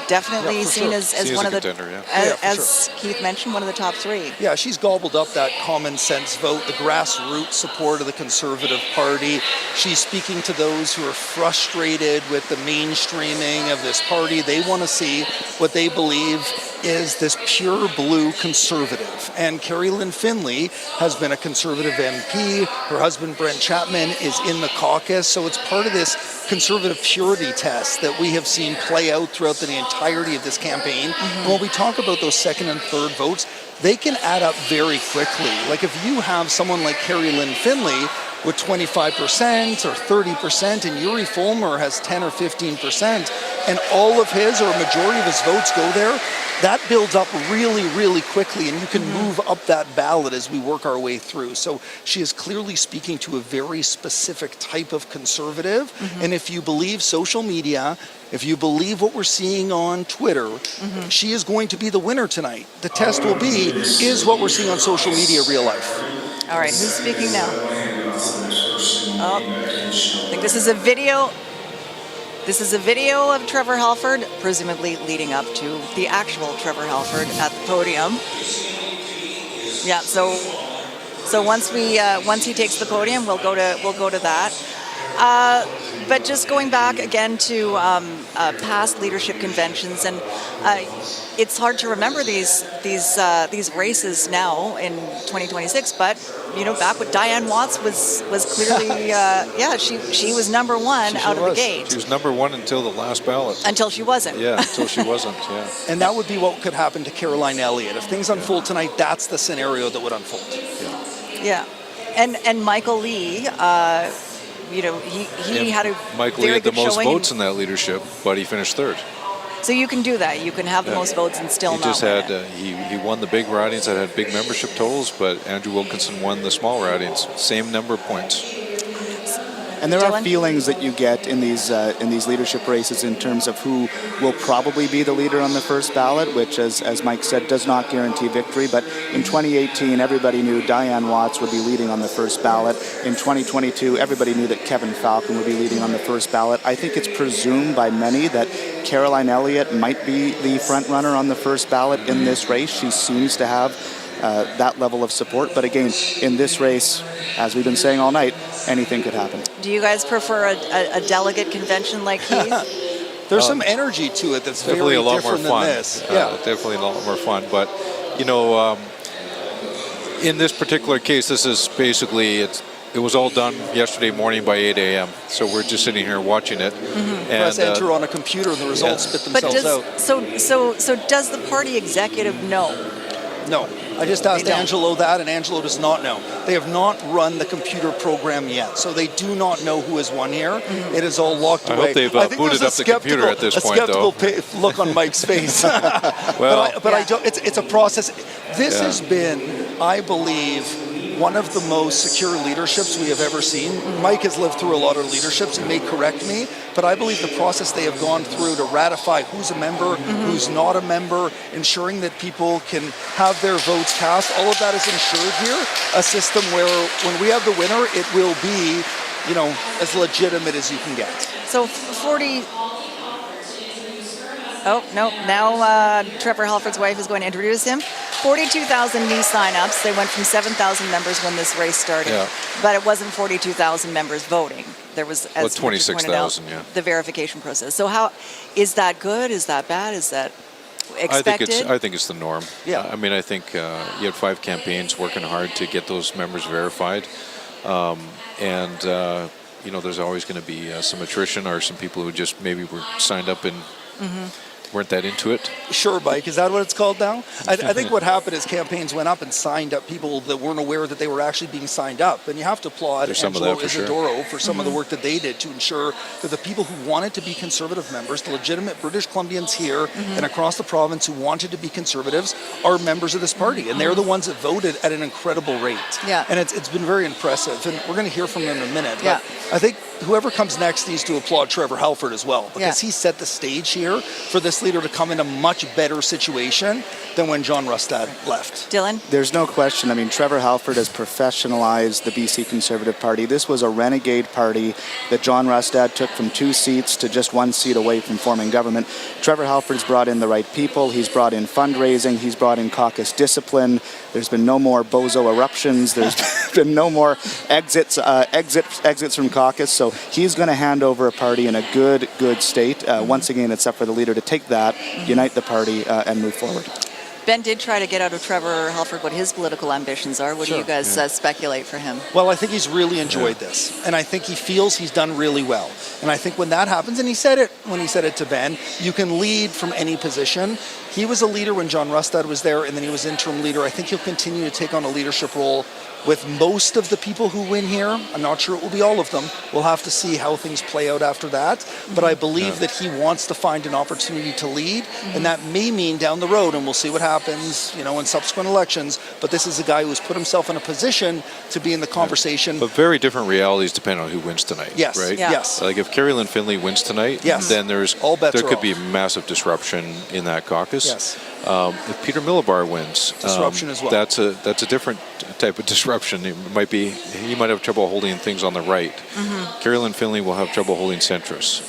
definitely seen as one of the contender, as Keith mentioned, one of the top three. Yeah, she's gobbled up that common sense vote, the grassroots support of the Conservative Party. She's speaking to those who are frustrated with the mainstreaming of this party. They want to see what they believe is this pure blue Conservative. And Kerry-Lynne Findlay has been a Conservative MP. Her husband, Brent Chapman, is in the caucus. So it's part of this Conservative purity test that we have seen play out throughout the entirety of this campaign. And when we talk about those second and third votes, they can add up very quickly. Like if you have someone like Kerry-Lynne Findlay with 25% or 30%, and Yuri Fulmer has 10 or 15%, and all of his or a majority of his votes go there, that builds up really, really quickly, and you can move up that ballot as we work our way through. So she is clearly speaking to a very specific type of conservative, and if you believe social media, if you believe what we're seeing on Twitter, she is going to be the winner tonight. The test will be, is what we're seeing on social media real life? All right, who's speaking now? Oh, I think this is a video. This is a video of Trevor Halford, presumably leading up to the actual Trevor Halford at the podium. Yeah, so once he takes the podium, we'll go to that. But just going back again to past leadership conventions, and it's hard to remember these races now in 2026. But back when Diane Watts was clearly she was number one out of the gate. She was number one until the last ballot. Until she wasn't. Yeah, until she wasn't. Yeah. And that would be what could happen to Kerry-Lynne Elliott if things unfold tonight. That's the scenario that would unfold. Yeah, and Michael Lee. He had a Michael very had the good most showing. votes in that leadership, but he finished third. So you can do that. You can have the most votes and still He not just win had it. he won the big ridings that had big membership totals, but Andrew Wilkinson won the small ridings, same number of points. And there are feelings that you get in these leadership races in terms of who will probably be the leader on the first ballot, which, as Mike said, does not guarantee victory. But in 2018, everybody knew Diane Watts would be leading on the first ballot. In 2022, everybody knew that Kevin Falcon would be leading on the first ballot. I think it's presumed by many that Kerry-Lynne Elliott might be the front runner on the first ballot in this race. She seems to have that level of support. But again, in this race, as we've been saying all night, anything could happen. Do you guys prefer a delegate convention like Heath? There's some energy to it that's definitely very a lot different more fun. than this. Yeah, definitely a lot more fun. But in this particular case, this is basically it was all done yesterday morning by 8 a.m. So we're just sitting here watching it. And, press enter on a computer and the results spit themselves out. So does the party executive know? No. I just asked Angelo that, and Angelo does not know. They have not run the computer program yet, so they do not know who has won here. It is all locked away. I hope they've booted up the computer at this point, though. A skeptical look on Mike's face. Well, but I don't. It's a process. This has been, I believe, one of the most secure leaderships we have ever seen. Mike has lived through a lot of leaderships. He may correct me, but I believe the process they have gone through to ratify who's a member, who's not a member, ensuring that people can have their votes cast, all of that is ensured here. A system where when we have the winner, it will be, as legitimate as you can get. So 40... Oh, no, now Trevor Halford's wife is going to introduce him. 42,000 new sign-ups. They went from 7,000 members when this race started, but it wasn't 42,000 members voting. There was, as 26,000, yeah. The verification process. So how is that good? Is that bad? Is that expected? I think it's the norm. Yeah. I mean, I think you had 5 campaigns working hard to get those members verified, and there's always going to be some attrition or some people who just maybe were signed up and weren't that into it. Sure, Mike. Is that what it's called now? I think what happened is campaigns went up and signed up people that weren't aware that they were actually being signed up. And you have to applaud Angelo Isidoro for some of the work that they did to ensure that the people who wanted to be conservative members, the legitimate British Columbians here and across the province who wanted to be conservatives, are members of this party. And they're the ones that voted at an incredible rate. Yeah. And it's been very impressive. And we're going to hear from them in a minute. But I think whoever comes next needs to applaud Trevor Halford as well, because he set the stage here for this leader to come in a much better situation than when John Rustad left. Dylan? There's no question. I mean, Trevor Halford has professionalized the BC Conservative Party. This was a renegade party that John Rustad took from 2 seats to just 1 seat away from forming government. Trevor Halford's brought in the right people. He's brought in fundraising. He's brought in caucus discipline. There's been no more bozo eruptions. There's been no more exits from caucus. So he's going to hand over a party in a good state. Once again, it's up for the leader to take that, unite the party, and move forward. Ben did try to get out of Trevor Halford what his political ambitions are. What do you guys speculate for him? Well, I think he's really enjoyed this, and I think he feels he's done really well. And I think when that happens, and he said it when he said it to Ben, you can lead from any position. He was a leader when John Rustad was there, and then he was interim leader. I think he'll continue to take on a leadership role with most of the people who win here. I'm not sure it will be all of them. We'll have to see how things play out after that. But I believe that he wants to find an opportunity to lead, and that may mean down the road, and we'll see what happens, in subsequent elections. But this is a guy who's put himself in a position to be in the conversation. But very different realities depending on who wins tonight. Yes, right? yeah. Yes. Like if Kerry-Lynne Findlay wins tonight, then there could be massive disruption in that caucus. Yes. If Peter Millibar wins, disruption as well. That's a different type of disruption. He might have trouble holding things on the right. Kerry-Lynne Findlay will have trouble holding centrists.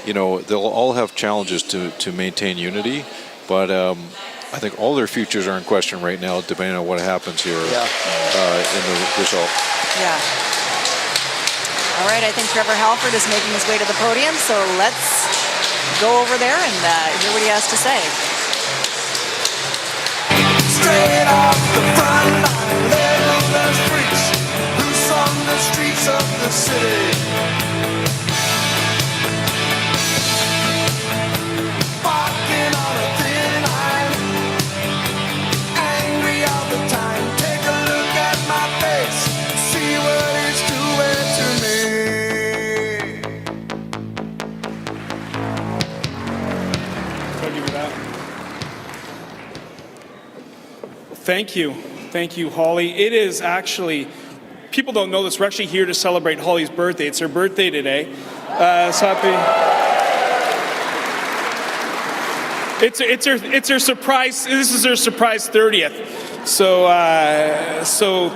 They'll all have challenges to maintain unity, but I think all their futures are in question right now, depending on what happens here in the result. Yeah. All right, I think Trevor Halford is making his way to the podium, so let's go over there and hear what he has to say. Straight off the front line, level the streets, loose on the streets of the city. Walking on a thin line, angry all the time. Take a look at my face, see what it's doing to me. I'll give you that. Thank you, Holly. It is actually, people don't know this, we're actually here to celebrate Holly's birthday. It's her birthday today. So happy. It's her surprise, this is her surprise 30th. So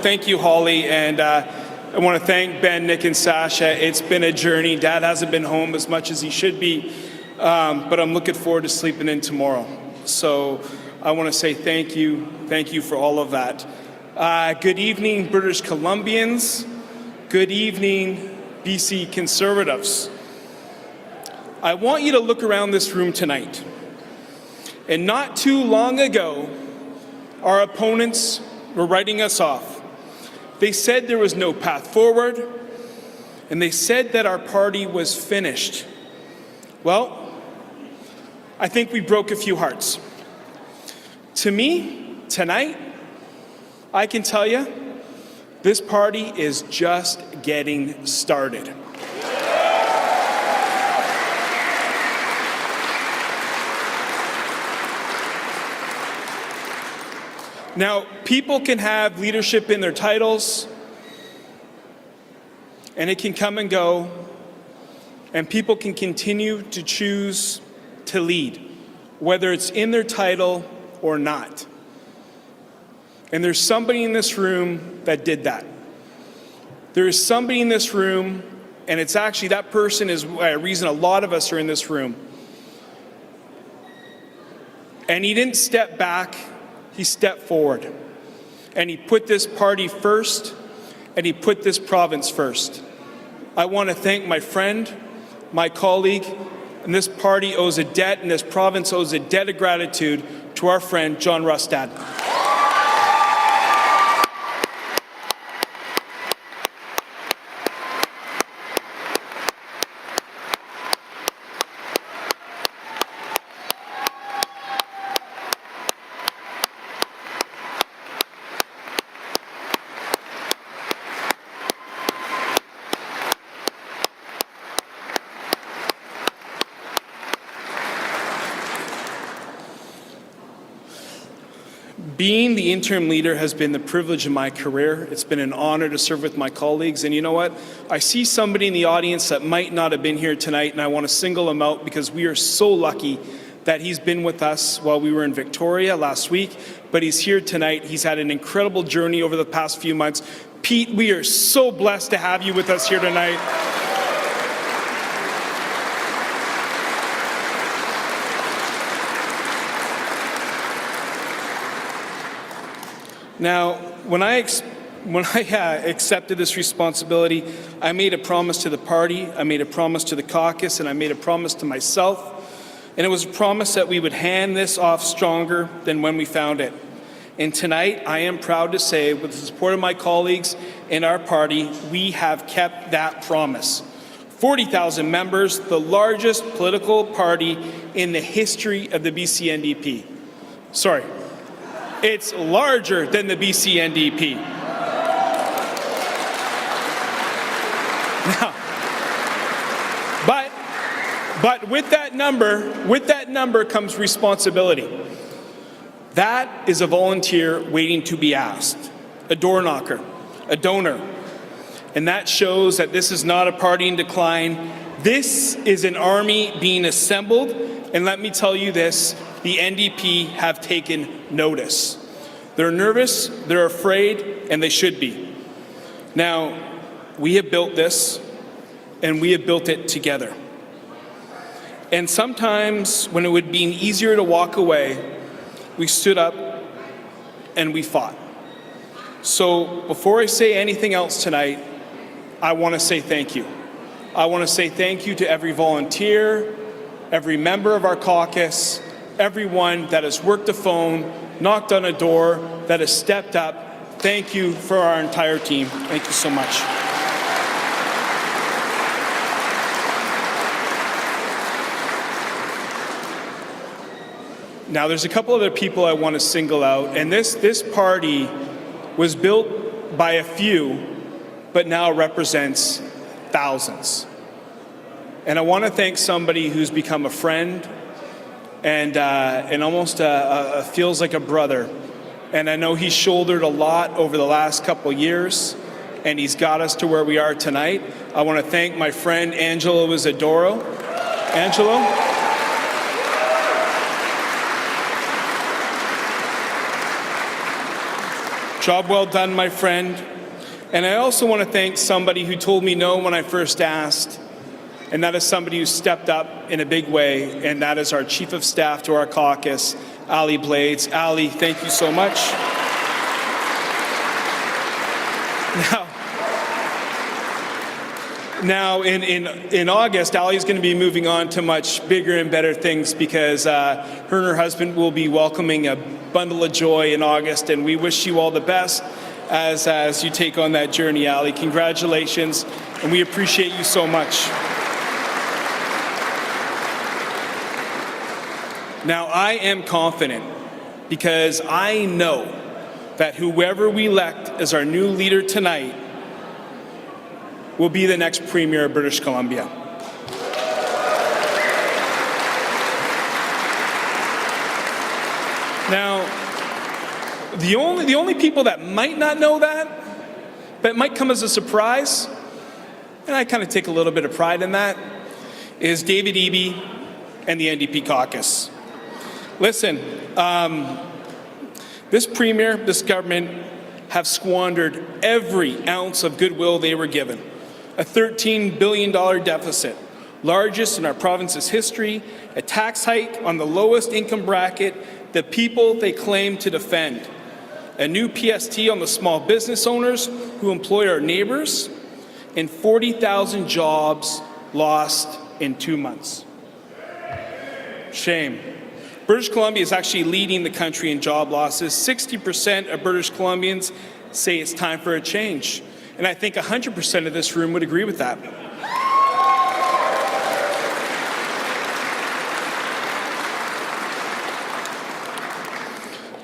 thank you, Holly. And I want to thank Ben, Nick, and Sasha. It's been a journey. Dad hasn't been home as much as he should be, but I'm looking forward to sleeping in tomorrow. So I want to say thank you for all of that. Good evening, British Columbians. Good evening, BC Conservatives. I want you to look around this room tonight. And not too long ago, our opponents were writing us off. They said there was no path forward, and they said that our party was finished. Well, I think we broke a few hearts. To me, tonight, I can tell you, this party is just getting started. Now, people can have leadership in their titles, and it can come and go, and people can continue to choose to lead, whether it's in their title or not. And there's somebody in this room that did that. There is somebody in this room, and it's actually that person is a reason a lot of us are in this room. And he didn't step back, he stepped forward. And he put this party first, and he put this province first. I want to thank my friend, my colleague, and this party owes a debt, and this province owes a debt of gratitude to our friend, John Rustad. Being the interim leader has been the privilege of my career. It's been an honor to serve with my colleagues. And you know what? I see somebody in the audience that might not have been here tonight, and I want to single him out because we are so lucky that he's been with us while we were in Victoria last week, but he's here tonight. He's had an incredible journey over the past few months. Pete, we are so blessed to have you with us here tonight. Now, when I accepted this responsibility, I made a promise to the party, I made a promise to the caucus, and I made a promise to myself. And it was a promise that we would hand this off stronger than when we found it. And tonight, I am proud to say, with the support of my colleagues and our party, we have kept that promise. 40,000 members, the largest political party in the history of the BC NDP. Sorry, it's larger than the BC NDP. Now, but with that number comes responsibility. That is a volunteer waiting to be asked, a door knocker, a donor. And that shows that this is not a party in decline. This is an army being assembled. And let me tell you this, the NDP have taken notice. They're nervous, they're afraid, and they should be. Now, we have built this, and we have built it together. And sometimes when it would be easier to walk away, we stood up and we fought. So before I say anything else tonight, I want to say thank you. I want to say thank you to every volunteer, every member of our caucus, everyone that has worked the phone, knocked on a door, that has stepped up. Thank you for our entire team. Thank you so much. Now, there's a couple other people I want to single out, and this party was built by a few, but now represents thousands. And I want to thank somebody who's become a friend and almost feels like a brother. And I know he's shouldered a lot over the last couple years, and he's got us to where we are tonight. I want to thank my friend Angelo Isidoro. Angelo? Job well done, my friend. And I also want to thank somebody who told me no when I first asked, and that is somebody who stepped up in a big way, and that is our Chief of Staff to our caucus, Ali Blades. Ali, thank you so much. Now in August, Ali is going to be moving on to much bigger and better things because her and her husband will be welcoming a bundle of joy in August, and we wish you all the best as you take on that journey, Ali. Congratulations, and we appreciate you so much. Now, I am confident because I know that whoever we elect as our new leader tonight will be the next Premier of British Columbia. Now, the only people that might not know that might come as a surprise, and I kind of take a little bit of pride in that, is David Eby and the NDP caucus. Listen, this Premier, this government, have squandered every ounce of goodwill they were given. A $13 billion deficit, largest in our province's history, a tax hike on the lowest income bracket, the people they claim to defend, a new PST on the small business owners who employ our neighbors, and 40,000 jobs lost in 2 months. Shame. British Columbia is actually leading the country in job losses. 60% of British Columbians say it's time for a change. And I think 100% of this room would agree with that.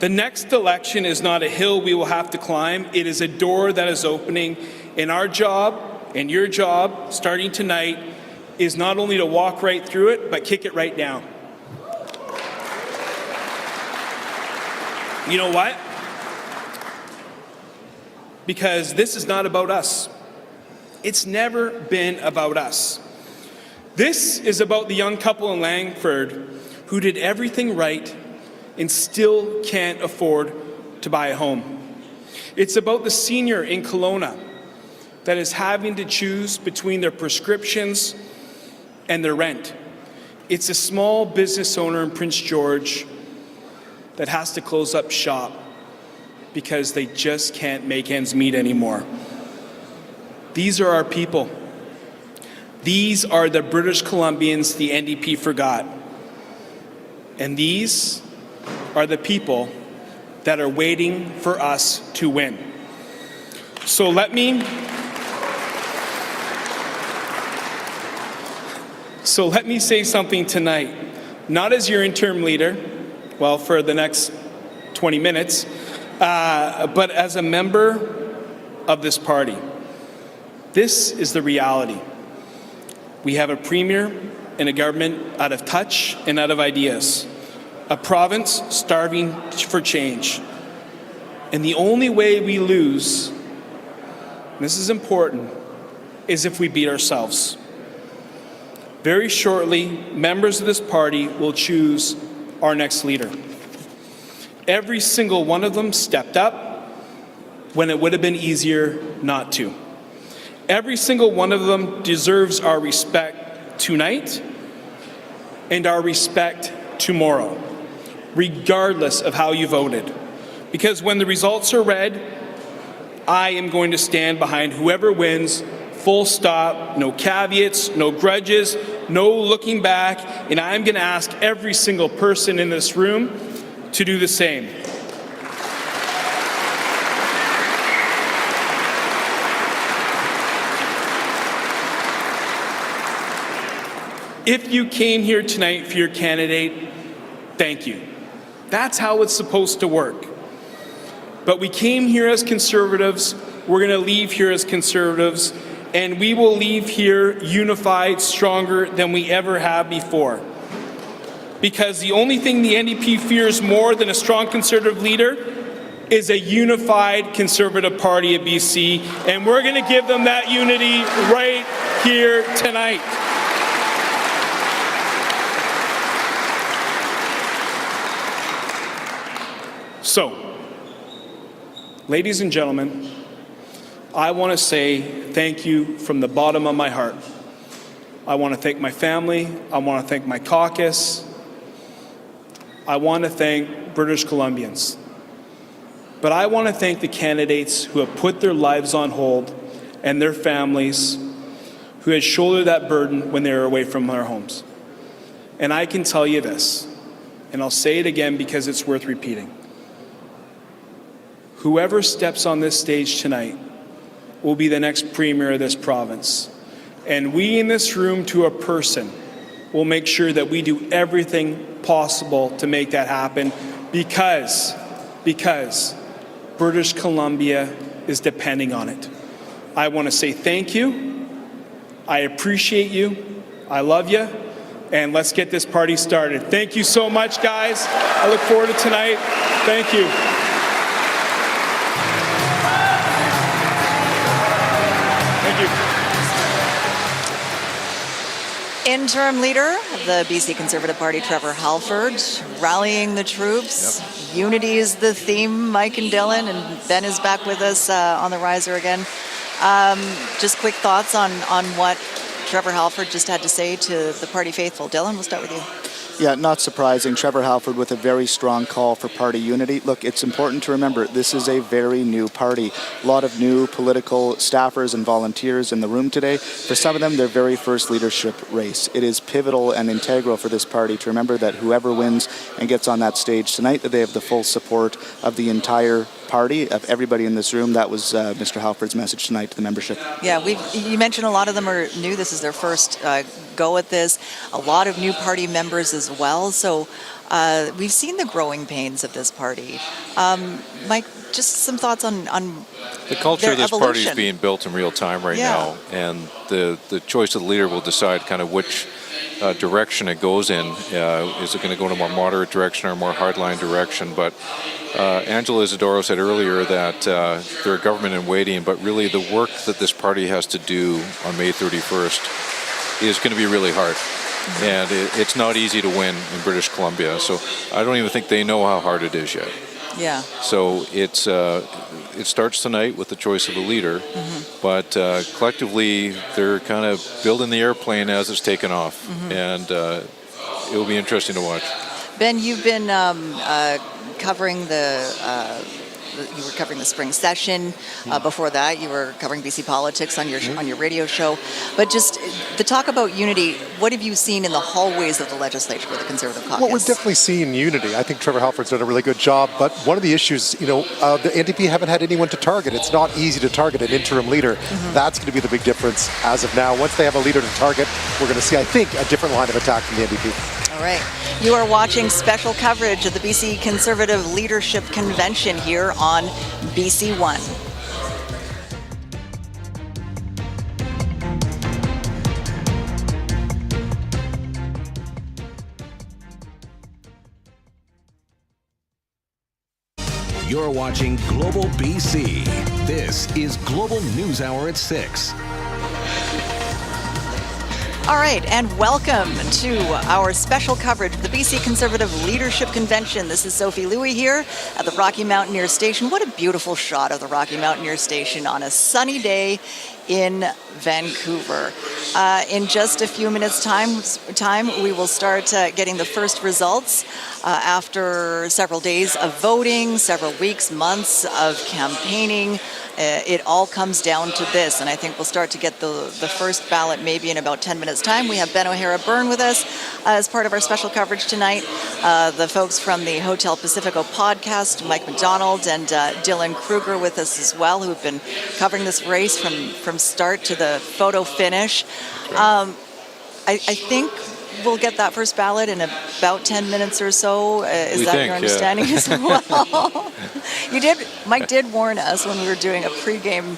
The next election is not a hill we will have to climb. It is a door that is opening. And our job, and your job, starting tonight, is not only to walk right through it, but kick it right down. You know what? Because this is not about us. It's never been about us. This is about the young couple in Langford who did everything right and still can't afford to buy a home. It's about the senior in Kelowna that is having to choose between their prescriptions and their rent. It's a small business owner in Prince George that has to close up shop because they just can't make ends meet anymore. These are our people. These are the British Columbians the NDP forgot. And these are the people that are waiting for us to win. So let me So let me say something tonight, not as your interim leader, well, for the next 20 minutes, but as a member of this party. This is the reality. We have a premier and a government out of touch and out of ideas, a province starving for change. And the only way we lose, and this is important, is if we beat ourselves. Very shortly, members of this party will choose our next leader. Every single one of them stepped up when it would have been easier not to. Every single one of them deserves our respect tonight and our respect tomorrow, regardless of how you voted. Because when the results are read, I am going to stand behind whoever wins, full stop, no caveats, no grudges, no looking back, and I'm going to ask every single person in this room to do the same. If you came here tonight for your candidate, thank you. That's how it's supposed to work. But we came here as Conservatives, we're going to leave here as Conservatives, and we will leave here unified, stronger than we ever have before. Because the only thing the NDP fears more than a strong Conservative leader is a unified Conservative Party of BC, and we're going to give them that unity right here tonight. So, ladies and gentlemen, I want to say thank you from the bottom of my heart. I want to thank my family. I want to thank my caucus. I want to thank British Columbians. But I want to thank the candidates who have put their lives on hold and their families who had shouldered that burden when they were away from their homes. And I can tell you this, and I'll say it again because it's worth repeating. Whoever steps on this stage tonight will be the next premier of this province. And we in this room, to a person, will make sure that we do everything possible to make that happen because British Columbia is depending on it. I want to say thank you. I appreciate you. I love you. And let's get this party started. Thank you so much, guys. I look forward to tonight. Thank you. Interim leader of the BC Conservative Party, Trevor Halford, rallying the troops. Yep. Unity is the theme. Mike and Dylan, and Ben is back with us on the riser again. Just quick thoughts on what Trevor Halford just had to say to the party faithful. Dylan, we'll start with you. Yeah, not surprising. Trevor Halford with a very strong call for party unity. Look, it's important to remember this is a very new party. A lot of new political staffers and volunteers in the room today. For some of them, their very first leadership race. It is pivotal and integral for this party to remember that whoever wins and gets on that stage tonight, that they have the full support of the entire party, of everybody in this room. That was Mr. Halford's message tonight to the membership. Yeah, you mentioned a lot of them are new. This is their first go at this. A lot of new party members as well. So we've seen the growing pains of this party. Mike, just some thoughts on the culture of this evolution. party is being built in real time right now, and the choice of the leader will decide kind of which direction it goes in. Is it going to go in a more moderate direction or a more hardline direction? But Angela Isidoro said earlier that they're a government in waiting, but really the work that this party has to do on May 31st is going to be really hard. And it's not easy to win in British Columbia. So I don't even think they know how hard it is yet. Yeah. So it starts tonight with the choice of a leader, but collectively they're kind of building the airplane as it's taken off, and it will be interesting to watch. Ben, you've been covering the you were covering the spring session. Before that, you were covering BC politics on your radio show. But just the talk about unity, what have you seen in the hallways of the legislature with the Conservative caucus? Well, we're definitely seeing unity. I think Trevor Halford's done a really good job. But one of the issues, the NDP haven't had anyone to target. It's not easy to target an interim leader. That's going to be the big difference as of now. Once they have a leader to target, we're going to see, I think, a different line of attack from the NDP. All right. You are watching special coverage of the BC Conservative Leadership Convention here on BC One. You're watching Global BC. This is Global News Hour at 6. All right, and welcome to our special coverage of the BC Conservative Leadership Convention. This is Sophie Louie here at the Rocky Mountaineer Station. What a beautiful shot of the Rocky Mountaineer Station on a sunny day in Vancouver. In just a few minutes' time, we will start getting the first results after several days of voting, several weeks, months of campaigning. It all comes down to this, and I think we'll start to get the first ballot maybe in about 10 minutes' time. We have Ben O'Hara-Byrne with us as part of our special coverage tonight. The folks from the Hotel Pacifico podcast, Mike McDonald and Dylan Kruger with us as well, who've been covering this race from start to the photo finish. I think we'll get that first ballot in about 10 minutes or so. Is that your understanding as well? Mike did warn us when we were doing a pregame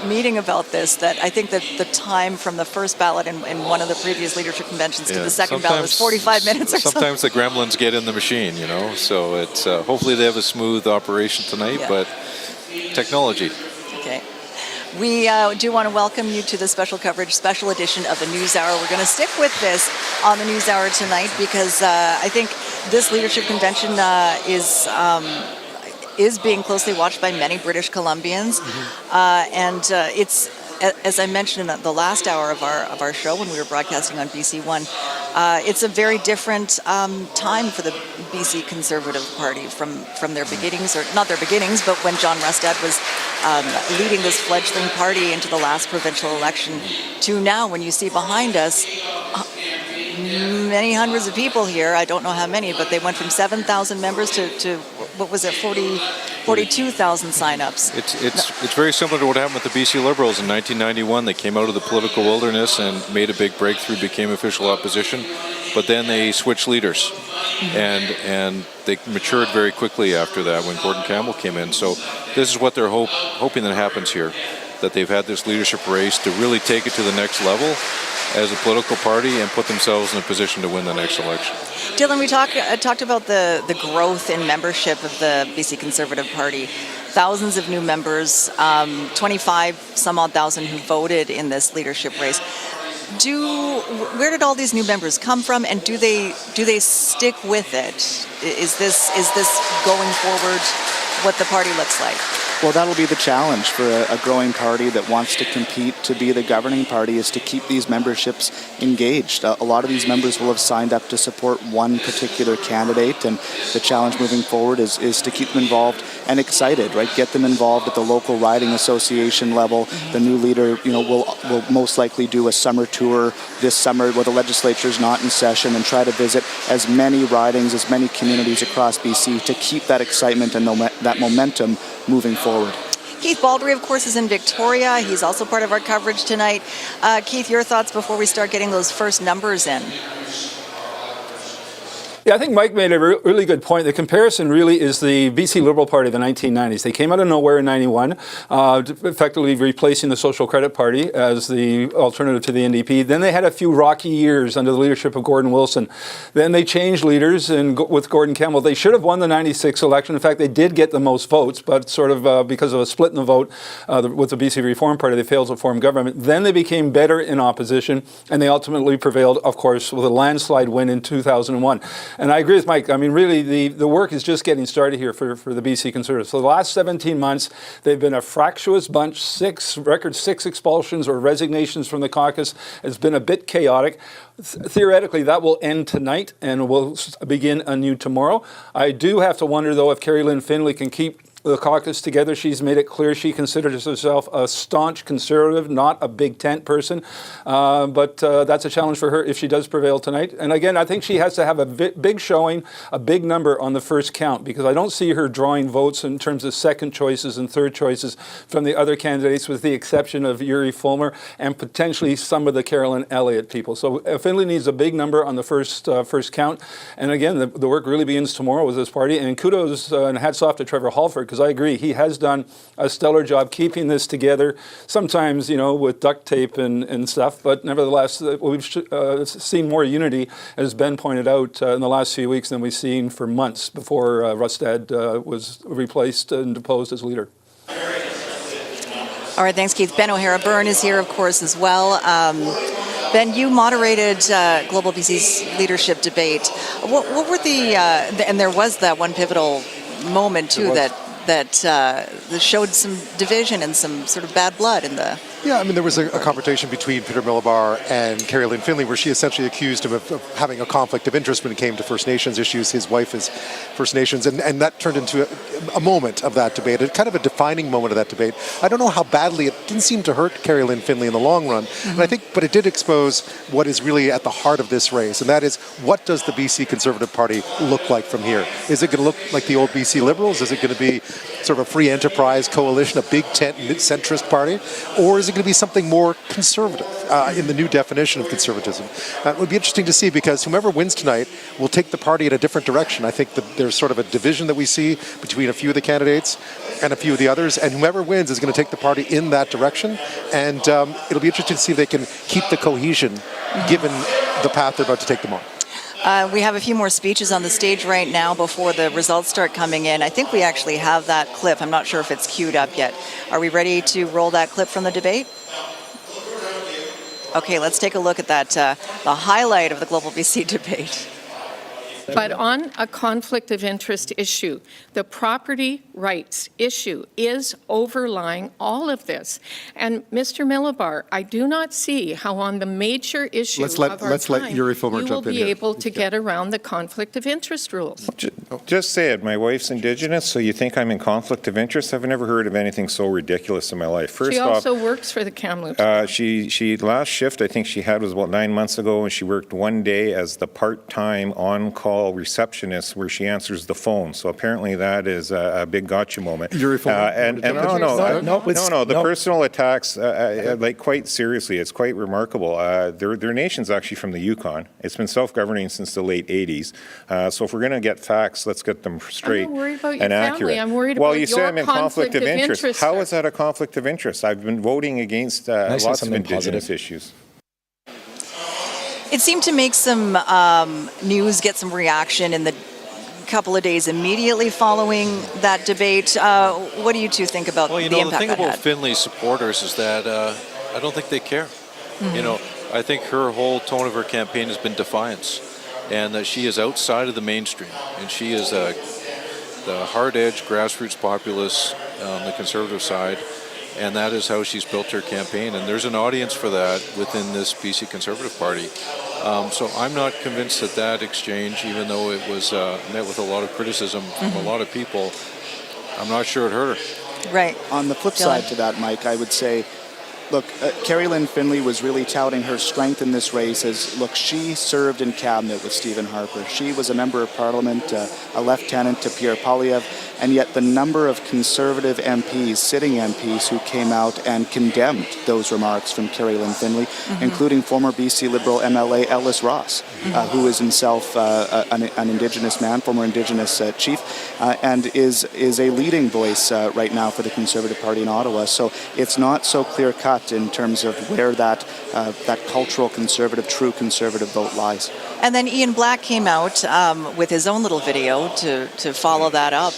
meeting about this, that I think that the time from the first ballot in one of the previous leadership conventions to the second ballot was 45 minutes or so. Sometimes the gremlins get in the machine, so it's hopefully they have a smooth operation tonight, but technology. Okay. We do want to welcome you to the special coverage, special edition of the News Hour. We're going to stick with this on the News Hour tonight because I think this leadership convention is being closely watched by many British Columbians, and it's, as I mentioned in the last hour of our show when we were broadcasting on BC One, it's a very different time for the BC Conservative Party from their beginnings, or not their beginnings, but when John Rustad was leading this fledgling party into the last provincial election, to now when you see behind us many hundreds of people here. I don't know how many, but they went from 7,000 members to what was it, 42,000 signups. It's very similar to what happened with the BC Liberals in 1991. They came out of the political wilderness and made a big breakthrough, became official opposition, but then they switched leaders, and they matured very quickly after that when Gordon Campbell came in. So this is what they're hoping that happens here, that they've had this leadership race to really take it to the next level as a political party and put themselves in a position to win the next election. Dylan, we talked about the growth in membership of the BC Conservative Party. Thousands of new members, 25 some odd thousand who voted in this leadership race. Where did all these new members come from, and do they stick with it? Is this going forward what the party looks like? Well, that'll be the challenge for a growing party that wants to compete to be the governing party, is to keep these memberships engaged. A lot of these members will have signed up to support one particular candidate, and the challenge moving forward is to keep them involved and excited, right? Get them involved at the local riding association level. The new leader, will most likely do a summer tour this summer where the legislature is not in session, and try to visit as many ridings, as many communities across BC to keep that excitement and that momentum moving forward. Keith Baldry, of course, is in Victoria. He's also part of our coverage tonight. Keith, your thoughts before we start getting those first numbers in? Yeah, I think Mike made a really good point. The comparison really is the BC Liberal Party of the 1990s. They came out of nowhere in 91, effectively replacing the Social Credit Party as the alternative to the NDP. Then they had a few rocky years under the leadership of Gordon Wilson. Then they changed leaders, and with Gordon Campbell, they should have won the 96 election. In fact, they did get the most votes, but sort of because of a split in the vote with the BC Reform Party, they failed to form government. Then they became better in opposition, and they ultimately prevailed, of course, with a landslide win in 2001. And I agree with Mike. I mean, really, the work is just getting started here for the BC Conservatives. For the last 17 months, they've been a fractious bunch, six expulsions or resignations from the caucus. It's been a bit chaotic. Theoretically, that will end tonight and will begin anew tomorrow. I do have to wonder, though, if Kerry-Lynne Findlay can keep the caucus together. She's made it clear she considers herself a staunch conservative, not a big tent person. But that's a challenge for her if she does prevail tonight. And again, I think she has to have a big showing, a big number on the first count, because I don't see her drawing votes in terms of second choices and third choices from the other candidates, with the exception of Yuri Fulmer and potentially some of the Kerry-Lynne Elliott people. So Findlay needs a big number on the first count. And again, the work really begins tomorrow with this party. And kudos and hats off to Trevor Halford, because I agree, he has done a stellar job keeping this together, sometimes, with duct tape and stuff, but nevertheless, we've seen more unity, as Ben pointed out, in the last few weeks than we've seen for months before Rustad was replaced and deposed as leader. All right, thanks, Keith. Ben O'Hara-Byrne is here, of course, as well. Ben, you moderated Global BC's leadership debate. What were and there was that one pivotal moment, too, that showed some division and some sort of bad blood in the... Yeah, I mean, there was a confrontation between Peter Millibar and Kerry-Lynne Findlay, where she essentially accused him of having a conflict of interest when it came to First Nations issues. His wife is First Nations, and that turned into a moment of that debate, kind of a defining moment of that debate. I don't know how badly it didn't seem to hurt Kerry-Lynne Findlay in the long run, and I think, but it did expose what is really at the heart of this race, and that is, what does the BC Conservative Party look like from here? Is it going to look like the old BC Liberals? Is it going to be sort of a free enterprise coalition, a big tent centrist party, or is it going to be something more conservative in the new definition of conservatism? It would be interesting to see, because whomever wins tonight will take the party in a different direction. I think that there's sort of a division that we see between a few of the candidates and a few of the others, and whoever wins is going to take the party in that direction, and it'll be interesting to see if they can keep the cohesion given the path they're about to take them on. We have a few more speeches on the stage right now before the results start coming in. I think we actually have that clip. I'm not sure if it's queued up yet. Are we ready to roll that clip from the debate? Okay, let's take a look at that, the highlight of the Global BC debate. But on a conflict of interest issue, the property rights issue is overlying all of this. And Mr. Millibar, I do not see how on the major issue of our time Yuri Fulmer you will be able to get around the conflict of interest rules. Just say it. My wife's Indigenous, so you think I'm in conflict of interest? I've never heard of anything so ridiculous in my life. First she off, also works for the Kamloops. She last shift I think she had was about 9 months ago, and she worked one day as the part-time on-call receptionist where she answers the phone. So apparently that is a big gotcha moment. Yuri Fulmer. The personal attacks, like quite seriously, it's quite remarkable. Their nation's actually from the Yukon. It's been self-governing since the late 80s. So if we're going to get facts, let's get them straight I'm not worried about your and family. accurate. I'm worried well, about you say I'm in conflict of interest. How is that a conflict of interest? I've been voting against lots of Indigenous issues. It seemed to make some news, get some reaction in the couple of days immediately following that debate. What do you two think about the impact the thing that about had? Findlay's supporters is that I don't think they care. Mm-hmm. I think her whole tone of her campaign has been defiance, and that she is outside of the mainstream, and she is the hard-edged grassroots populace on the Conservative side, and that is how she's built her campaign, and there's an audience for that within this BC Conservative Party. So I'm not convinced that exchange, even though it was met with a lot of criticism from a lot of people, I'm not sure it hurt her. Right. On the flip side to that, Mike, I would say, look, Kerry-Lynne Findlay was really touting her strength in this race as, look, she served in cabinet with Stephen Harper. She was a member of parliament, a lieutenant to Pierre Poilievre, and yet the number of Conservative MPs, sitting MPs, who came out and condemned those remarks from Kerry-Lynne Findlay, including former BC Liberal MLA Ellis Ross, who is himself an Indigenous man, former Indigenous chief, and is a leading voice right now for the Conservative Party in Ottawa. So it's not so clear-cut in terms of where that cultural Conservative, true Conservative vote lies. And then Ian Black came out with his own little video to follow that up.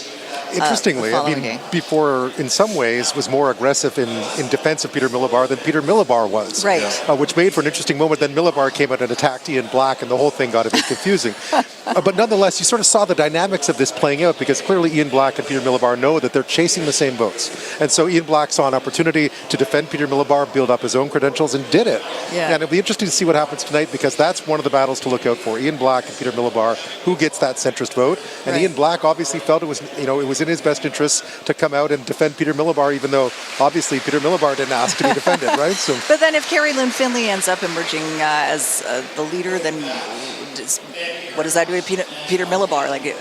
Interestingly, I mean, before, in some ways, was more aggressive in defense of Peter Millibar than Peter Millibar was. Right. Which made for an interesting moment. Then Millibar came out and attacked Ian Black, and the whole thing got a bit confusing. But nonetheless, you sort of saw the dynamics of this playing out, because clearly Ian Black and Peter Millibar know that they're chasing the same votes. And so Ian Black saw an opportunity to defend Peter Millibar, build up his own credentials, and did it. Yeah. And it'll be interesting to see what happens tonight, because that's one of the battles to look out for. Ian Black and Peter Millibar, who gets that centrist vote. And Ian Black obviously felt it was in his best interest to come out and defend Peter Millibar, even though obviously Peter Millibar didn't ask to be defended, right? So, but then if Kerry-Lynne Findlay ends up emerging as the leader, then what does that do to Peter Millibar? Like,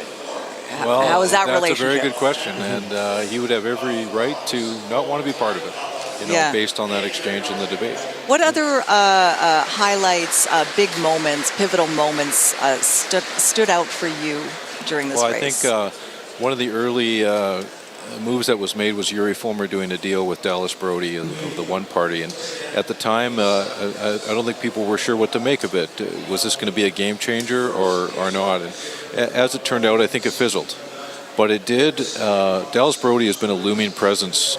how is that relationship? That's a very good question, and he would have every right to not want to be part of it. Based on that exchange in the debate. What other highlights, big moments, pivotal moments stood out for you during this race? I think one of the early moves that was made was Yuri Fulmer doing a deal with Dallas Brody of the One Party. And at the time, I don't think people were sure what to make of it. Was this going to be a game changer or not? And as it turned out, I think it fizzled. But it did. Dallas Brody has been a looming presence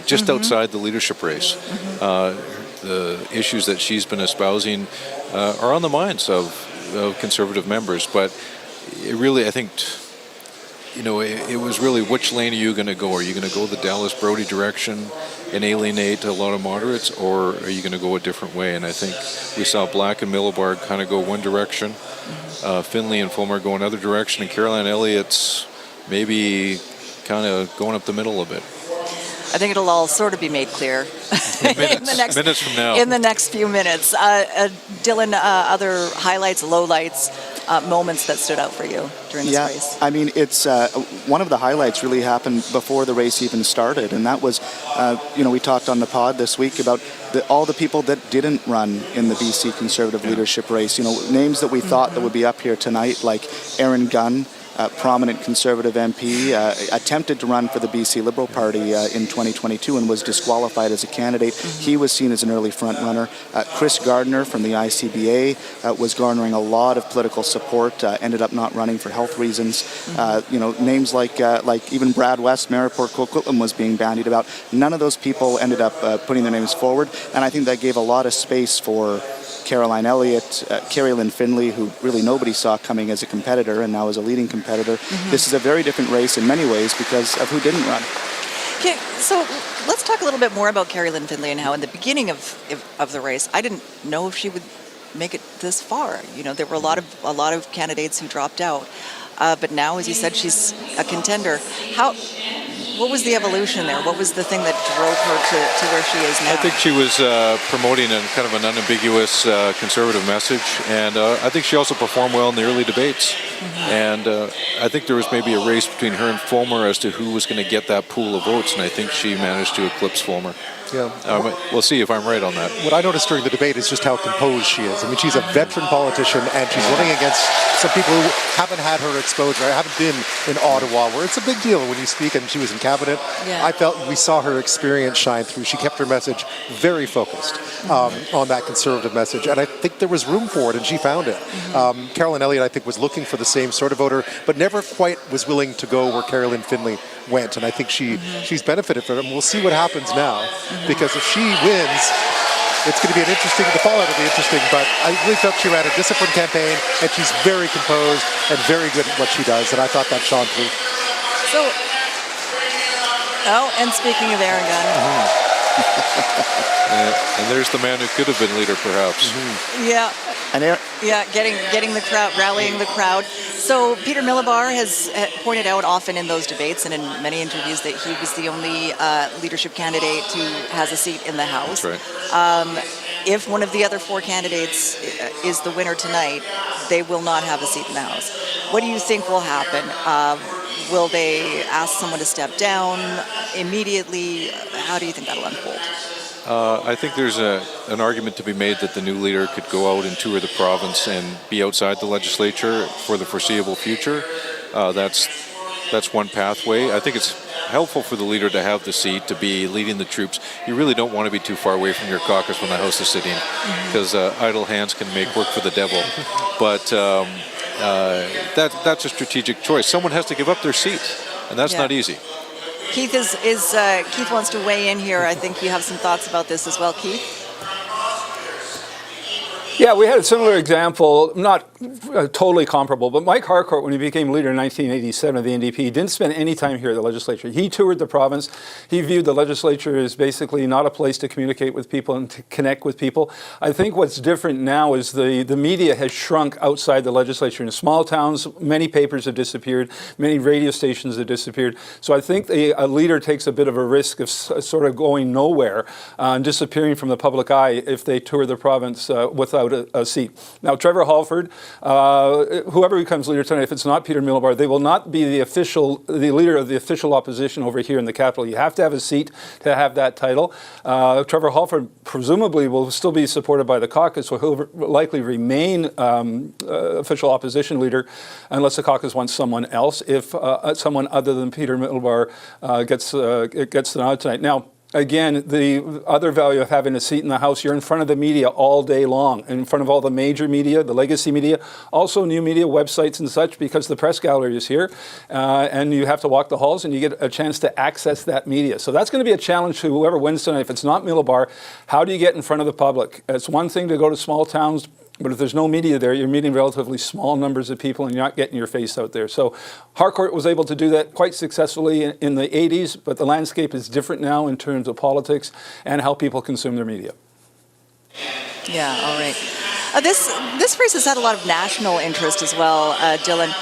just outside the leadership race. The issues that she's been espousing are on the minds of Conservative members. But it really, I think, it was really, which lane are you going to go? Are you going to go the Dallas Brody direction and alienate a lot of moderates, or are you going to go a different way? And I think we saw Black and Millibar kind of go one direction, Findlay and Fulmer go another direction, and Caroline Elliott's maybe kind of going up the middle a bit. I think it'll all sort of be made clear minutes from now. In the next few minutes. Dylan, other highlights, lowlights, moments that stood out for you during this race? I mean, it's one of the highlights really happened before the race even started, and that was, we talked on the pod this week about all the people that didn't run in the BC Conservative leadership race. Names that we thought that would be up here tonight, like Aaron Gunn, prominent Conservative MP, attempted to run for the BC Liberal Party in 2022 and was disqualified as a candidate. He was seen as an early front runner. Chris Gardner from the ICBA was garnering a lot of political support, ended up not running for health reasons. Names like even Brad West, Mayor of Port Coquitlam, was being bandied about. None of those people ended up putting their names forward, and I think that gave a lot of space for Caroline Elliott, Kerry-Lynne Findlay, who really nobody saw coming as a competitor and now is a leading competitor. This is a very different race in many ways because of who didn't run. Okay, so let's talk a little bit more about Kerry-Lynne Findlay and how in the beginning of the race, I didn't know if she would make it this far. There were a lot of candidates who dropped out. But now, as you said, she's a contender. What was the evolution there? What was the thing that drove her to where she is now? I think she was promoting kind of an unambiguous Conservative message, and I think she also performed well in the early debates. And I think there was maybe a race between her and Fulmer as to who was going to get that pool of votes, and I think she managed to eclipse Fulmer. Yeah. We'll see if I'm right on that. What I noticed during the debate is just how composed she is. I mean, she's a veteran politician, and she's running against some people who haven't had her exposure, haven't been in Ottawa, where it's a big deal when you speak, and she was in cabinet. Yeah. I felt we saw her experience shine through. She kept her message very focused on that Conservative message, and I think there was room for it, and she found it. Caroline Elliott, I think, was looking for the same sort of voter, but never quite was willing to go where Kerry-Lynne Findlay went, and I think she's benefited from it. We'll see what happens now, because if she wins, it's going to be the fallout will be interesting, but I really felt she ran a disciplined campaign, and she's very composed and very good at what she does, and I thought that shone through. And speaking of Aaron Gunn. And there's the man who could have been leader, perhaps. Yeah. Getting the crowd, rallying the crowd. So Peter Millibar has pointed out often in those debates and in many interviews that he was the only leadership candidate who has a seat in the House. That's right. If one of the other four candidates is the winner tonight, they will not have a seat in the House. What do you think will happen? Will they ask someone to step down immediately? How do you think that'll unfold? I think there's an argument to be made that the new leader could go out and tour the province and be outside the legislature for the foreseeable future. That's one pathway. I think it's helpful for the leader to have the seat, to be leading the troops. You really don't want to be too far away from your caucus when the House is sitting, because idle hands can make work for the devil. But that's a strategic choice. Someone has to give up their seat, and that's not easy. Keith Keith wants to weigh in here. I think you have some thoughts about this as well, Keith. Yeah, we had a similar example, not totally comparable, but Mike Harcourt, when he became leader in 1987 of the NDP, didn't spend any time here at the legislature. He toured the province. He viewed the legislature as basically not a place to communicate with people and to connect with people. I think what's different now is the media has shrunk outside the legislature. In small towns, many papers have disappeared, many radio stations have disappeared. So I think a leader takes a bit of a risk of sort of going nowhere and disappearing from the public eye if they tour the province without a seat. Now, Trevor Halford, whoever becomes leader tonight, if it's not Peter Miliband, they will not be the leader of the official opposition over here in the capital. You have to have a seat to have that title. Trevor Halford presumably will still be supported by the caucus, so he'll likely remain official opposition leader unless the caucus wants someone else, if someone other than Peter Miliband gets the nod tonight. Now, again, the other value of having a seat in the House, you're in front of the media all day long, in front of all the major media, the legacy media, also new media, websites and such, because the press gallery is here, and you have to walk the halls and you get a chance to access that media. So that's going to be a challenge to whoever wins tonight. If it's not Miliband, how do you get in front of the public? It's one thing to go to small towns, but if there's no media there, you're meeting relatively small numbers of people and you're not getting your face out there. So Harcourt was able to do that quite successfully in the 80s, but the landscape is different now in terms of politics and how people consume their media. Yeah, all right. This race has had a lot of national interest as well, Dylan.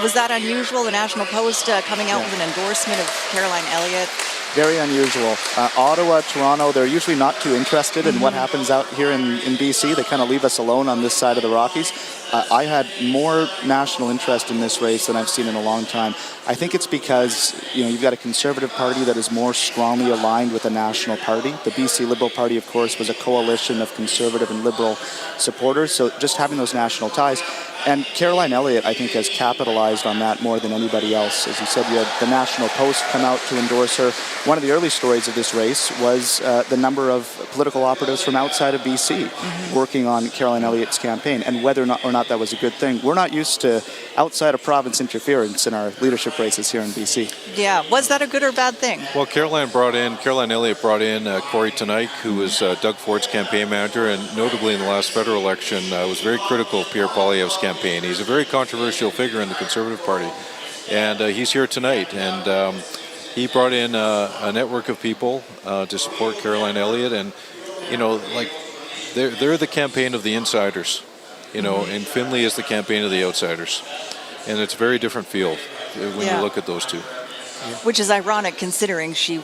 Was that unusual, the National Post coming out with an endorsement of Kerry-Lynne Elliott? Very unusual. Ottawa, Toronto, they're usually not too interested in what happens out here in BC. They kind of leave us alone on this side of the Rockies. I had more national interest in this race than I've seen in a long time. I think it's because you've got a Conservative Party that is more strongly aligned with the National Party. The BC Liberal Party, of course, was a coalition of Conservative and Liberal supporters, so just having those national ties. And Kerry-Lynne Elliott, I think, has capitalized on that more than anybody else. As you said, you had the National Post come out to endorse her. One of the early stories of this race was the number of political operatives from outside of BC working on Kerry-Lynne Elliott's campaign, and whether or not that was a good thing. We're not used to outside of province interference in our leadership races here in BC. Yeah, was that a good or bad thing? Well, Kerry-Lynne Elliott brought in Corey Teneycke, who was Doug Ford's campaign manager, and notably in the last federal election was very critical of Pierre Poilievre's campaign. He's a very controversial figure in the Conservative Party, and he's here tonight. And he brought in a network of people to support Kerry-Lynne Elliott, and they're the campaign of the insiders, and Findlay is the campaign of the outsiders, and it's a very different field when you look at those two. Which is ironic considering she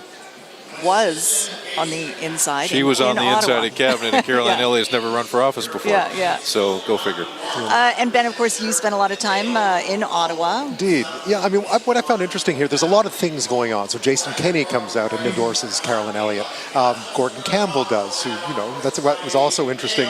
was on the inside. She was on the Ottawa. inside of cabinet, and Kerry-Lynne Elliott's never run for office before. Yeah. So go figure. And Ben, of course, you spent a lot of time in Ottawa. Indeed. Yeah, I mean, what I found interesting here, there's a lot of things going on. So Jason Kenney comes out and endorses Kerry-Lynne Elliott. Gordon Campbell does, who, that's what was also interesting.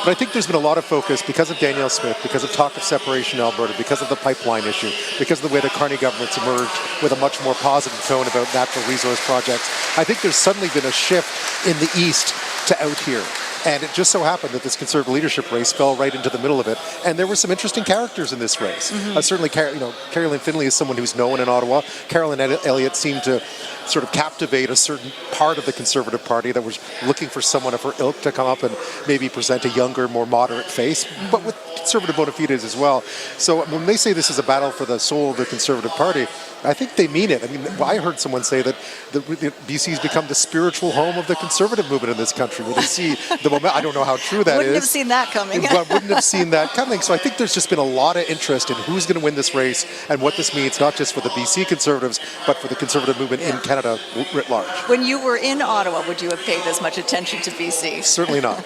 But I think there's been a lot of focus because of Danielle Smith, because of talk of separation in Alberta, because of the pipeline issue, because of the way the Carney government's emerged with a much more positive tone about natural resource projects. I think there's suddenly been a shift in the East to out here. And it just so happened that this Conservative leadership race fell right into the middle of it. And there were some interesting characters in this race. Certainly, Kerry-Lynne Findlay is someone who's known in Ottawa. Kerry-Lynne Elliott seemed to sort of captivate a certain part of the Conservative Party that was looking for someone of her ilk to come up and maybe present a younger, more moderate face, but with Conservative bona fides as well. So when they say this is a battle for the soul of the Conservative Party, I think they mean it. I mean, I heard someone say that the BC's become the spiritual home of the Conservative movement in this country. Where they see the moment. I don't know how true that Wouldn't is. have seen that coming. But wouldn't have seen that coming. So I think there's just been a lot of interest in who's going to win this race and what this means, not just for the BC Conservatives, but for the Conservative movement in Canada writ large. When you were in Ottawa, would you have paid as much attention to BC? Certainly not.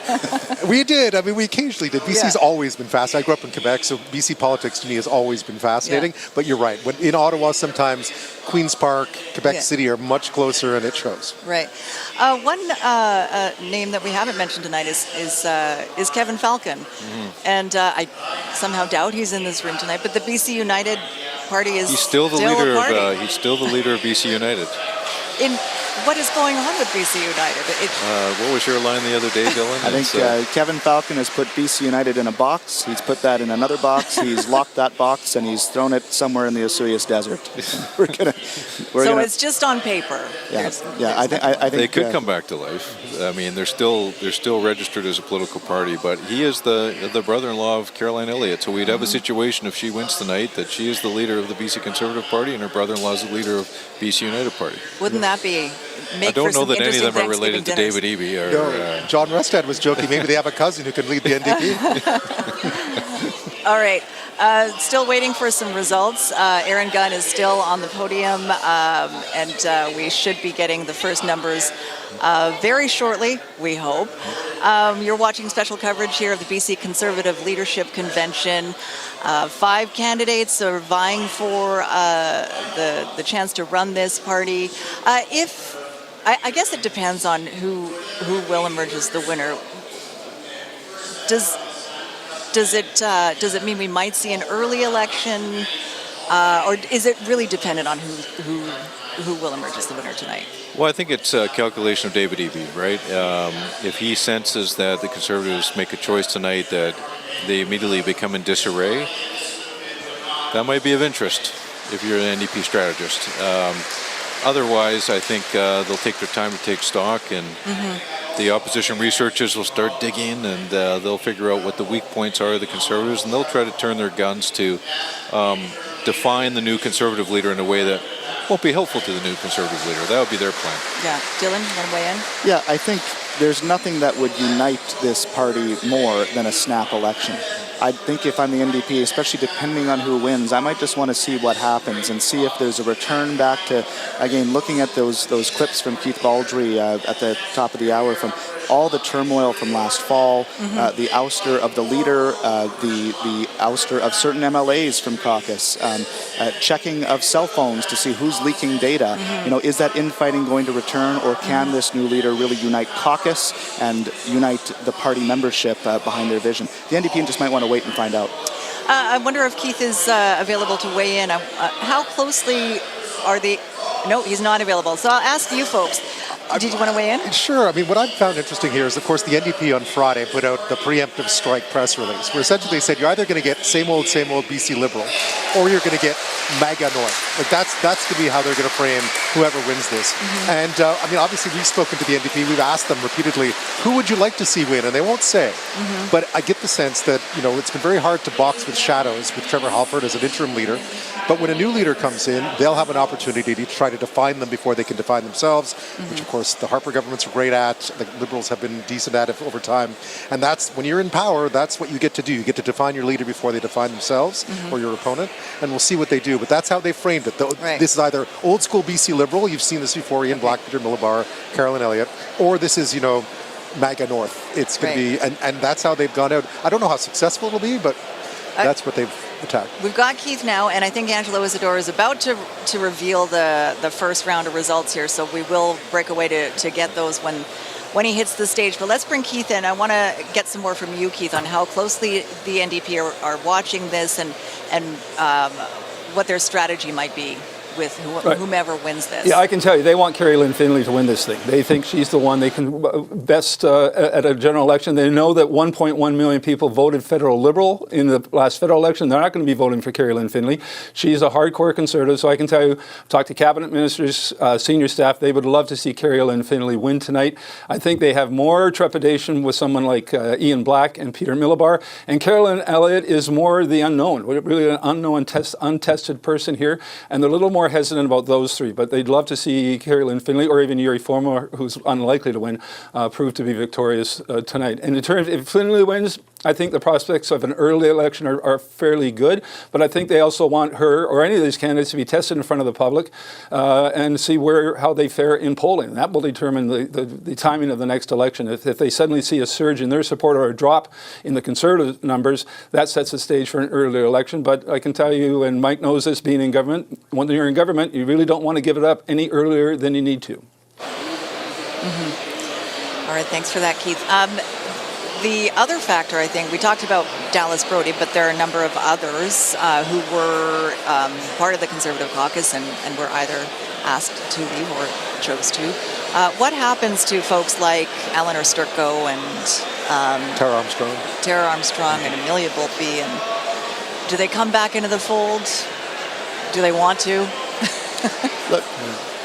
We did. I mean, we occasionally did. BC's always been fascinating. I grew up in Quebec, so BC politics to me has always been fascinating. But you're right. When in Ottawa, sometimes Queen's Park, Quebec City are much closer, and it shows. Right. One name that we haven't mentioned tonight is Kevin Falcon, and I somehow doubt he's in this room tonight. But the BC United Party is He's still the leader a party. of BC United. what is going on with BC United? What was your line the other day, Dylan? I think Kevin Falcon has put BC United in a box. He's put that in another box. He's locked that box and he's thrown it somewhere in the Osoyoos Desert. So it's just on paper. Yeah, I think they could come back to life. I mean, they're still registered as a political party, but he is the brother-in-law of Kerry-Lynne Elliott. So we'd have a situation if she wins tonight that she is the leader of the BC Conservative Party and her brother-in-law is the leader of BC United Party. Wouldn't that be? I don't know that any of them are related to David Eby. No, John Rustad was joking. Maybe they have a cousin who can lead the NDP. All right. Still waiting for some results. Aaron Gunn is still on the podium, and we should be getting the first numbers very shortly, we hope. You're watching special coverage here of the BC Conservative Leadership Convention. 5 candidates are vying for the chance to run this party. I guess it depends on who will emerge as the winner. Does it mean we might see an early election, or is it really dependent on who will emerge as the winner tonight? Well, I think it's a calculation of David Eby, right? If he senses that the Conservatives make a choice tonight that they immediately become in disarray, that might be of interest if you're an NDP strategist. Otherwise, I think they'll take their time to take stock, and the opposition researchers will start digging, and they'll figure out what the weak points are of the Conservatives, and they'll try to turn their guns to define the new Conservative leader in a way that won't be helpful to the new Conservative leader. That would be their plan. Yeah. Dylan, you want to weigh in? Yeah, I think there's nothing that would unite this party more than a snap election. I think if I'm the NDP, especially depending on who wins, I might just want to see what happens and see if there's a return back to, again, looking at those clips from Keith Baldry at the top of the hour from all the turmoil from last fall, the ouster of the leader, the ouster of certain MLAs from caucus, checking of cell phones to see who's leaking data. You know, is that infighting going to return, or can this new leader really unite caucus and unite the party membership behind their vision? The NDP just might want to wait and find out. I wonder if Keith is available to weigh in. How closely are the... No, he's not available. So I'll ask you folks. Did you want to weigh in? Sure. I mean, what I've found interesting here is, of course, the NDP on Friday put out the preemptive strike press release, where essentially they said you're either going to get same old BC Liberal, or you're going to get MAGA North. Like that's going to be how they're going to frame whoever wins this. And I mean, obviously, we've spoken to the NDP. We've asked them repeatedly, who would you like to see win? And they won't say. But I get the sense that, you know, it's been very hard to box with shadows with Trevor Halford as an interim leader. But when a new leader comes in, they'll have an opportunity to try to define them before they can define themselves, which, of course, the Harper governments are great at. The Liberals have been decent at it over time. And that's, when you're in power, that's what you get to do. You get to define your leader before they define themselves or your opponent. And we'll see what they do. But that's how they framed it. This is either old school BC Liberal, you've seen this before, Ian Black, Peter Millibar, Kerry-Lynne Elliott, or this is, you know, MAGA North. It's going to be, and that's how they've gone out. I don't know how successful it'll be, but that's what they've attacked. We've got Keith now, and I think Angelo Isidore is about to reveal the first round of results here, so we will break away to get those when he hits the stage. But let's bring Keith in. I want to get some more from you, Keith, on how closely the NDP are watching this and what their strategy might be with whomever wins this. Yeah, I can tell you, they want Kerry-Lynne Findlay to win this thing. They think she's the one they can best at a general election. They know that 1.1 million people voted federal Liberal in the last federal election. They're not going to be voting for Kerry-Lynne Findlay. She's a hardcore Conservative, so I can tell you, talk to cabinet ministers, senior staff, they would love to see Kerry-Lynne Findlay win tonight. I think they have more trepidation with someone like Ian Black and Peter Millibar, and Kerry-Lynne Elliott is more the unknown, really an unknown, untested person here, and they're a little more hesitant about those three, but they'd love to see Kerry-Lynne Findlay or even Yuri Former, who's unlikely to win, prove to be victorious tonight. And in terms, if Findlay wins, I think the prospects of an early election are fairly good, but I think they also want her or any of these candidates to be tested in front of the public and see how they fare in polling. That will determine the timing of the next election. If they suddenly see a surge in their support or a drop in the Conservative numbers, that sets the stage for an early election. But I can tell you, and Mike knows this, being in government, when you're in government, you really don't want to give it up any earlier than you need to. All right, thanks for that, Keith. The other factor, I think, we talked about Dallas Brody, but there are a number of others who were part of the Conservative caucus and were either asked to leave or chose to. What happens to folks like Eleanor Sturtko and Tara Armstrong and Amelia Boltby? And do they come back into the fold? Do they want to? Look,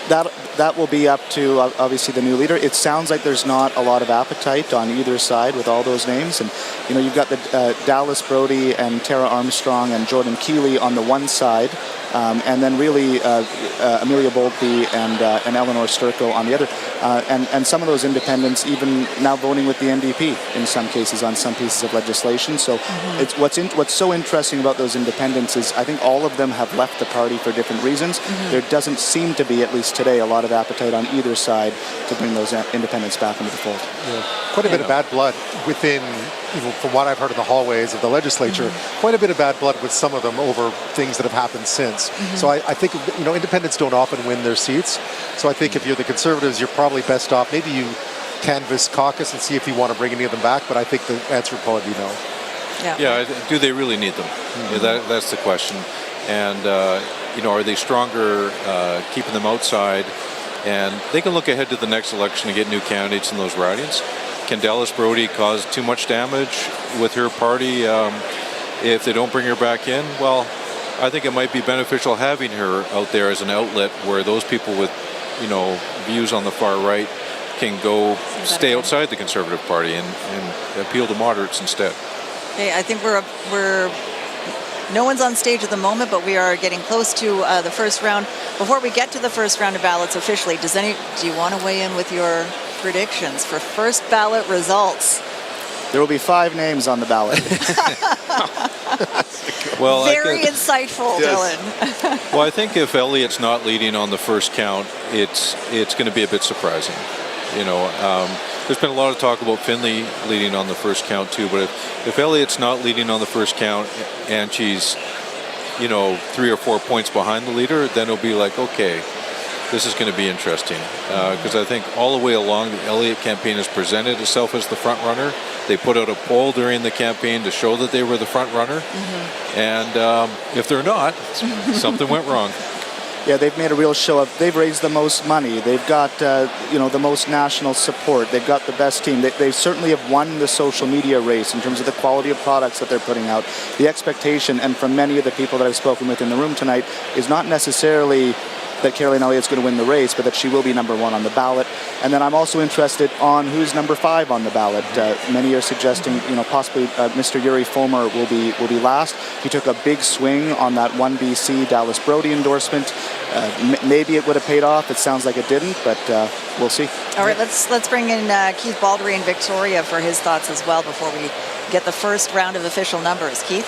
that will be up to obviously the new leader. It sounds like there's not a lot of appetite on either side with all those names, and you've got the Dallas Brody and Tara Armstrong and Jordan Keeley on the one side, and then really Amelia Boltby and Eleanor Sturtko on the other, and some of those independents even now voting with the NDP in some cases on some pieces of legislation. So it's what's so interesting about those independents is I think all of them have left the party for different reasons. There doesn't seem to be, at least today, a lot of appetite on either side to bring those independents back into the fold. Quite a bit of bad blood within, from what I've heard in the hallways of the legislature, quite a bit of bad blood with some of them over things that have happened since. So I think, independents don't often win their seats. So I think if you're the Conservatives, you're probably best off. Maybe you canvass caucus and see if you want to bring any of them back, but I think the answer would probably be no. Yeah, do they really need them? That's the question. And, are they stronger keeping them outside? And they can look ahead to the next election and get new candidates in those ridings. Can Dallas Brody cause too much damage with her party if they don't bring her back in? Well, I think it might be beneficial having her out there as an outlet where those people with, views on the far right can go stay outside the Conservative Party and appeal to moderates instead. Okay, I think we're no one's on stage at the moment, but we are getting close to the first round. Before we get to the first round of ballots officially, do you want to weigh in with your predictions for first ballot results? There will be 5 names on the ballot. Well, very insightful, Dylan. Well, I think if Elliott's not leading on the first count, it's going to be a bit surprising. There's been a lot of talk about Findlay leading on the first count too, but if Elliott's not leading on the first count and she's 3 or 4 points behind the leader, then it'll be like, okay, this is going to be interesting. Because I think all the way along, the Elliott campaign has presented itself as the front runner. They put out a poll during the campaign to show that they were the front runner. And if they're not, something went wrong. Yeah, they've made a real show of. They've raised the most money. They've got the most national support. They've got the best team. They certainly have won the social media race in terms of the quality of products that they're putting out. The expectation, and from many of the people that I've spoken with in the room tonight, is not necessarily that Kerry-Lynne Elliott's going to win the race, but that she will be number 1 on the ballot. And then I'm also interested on who's number 5 on the ballot. Many are suggesting, possibly Mr. Yuri Fulmer will be last. He took a big swing on that 1BC Dallas Brody endorsement. Maybe it would have paid off. It sounds like it didn't, but we'll see. All right, let's bring in Keith Baldry in Victoria for his thoughts as well before we get the first round of official numbers. Keith?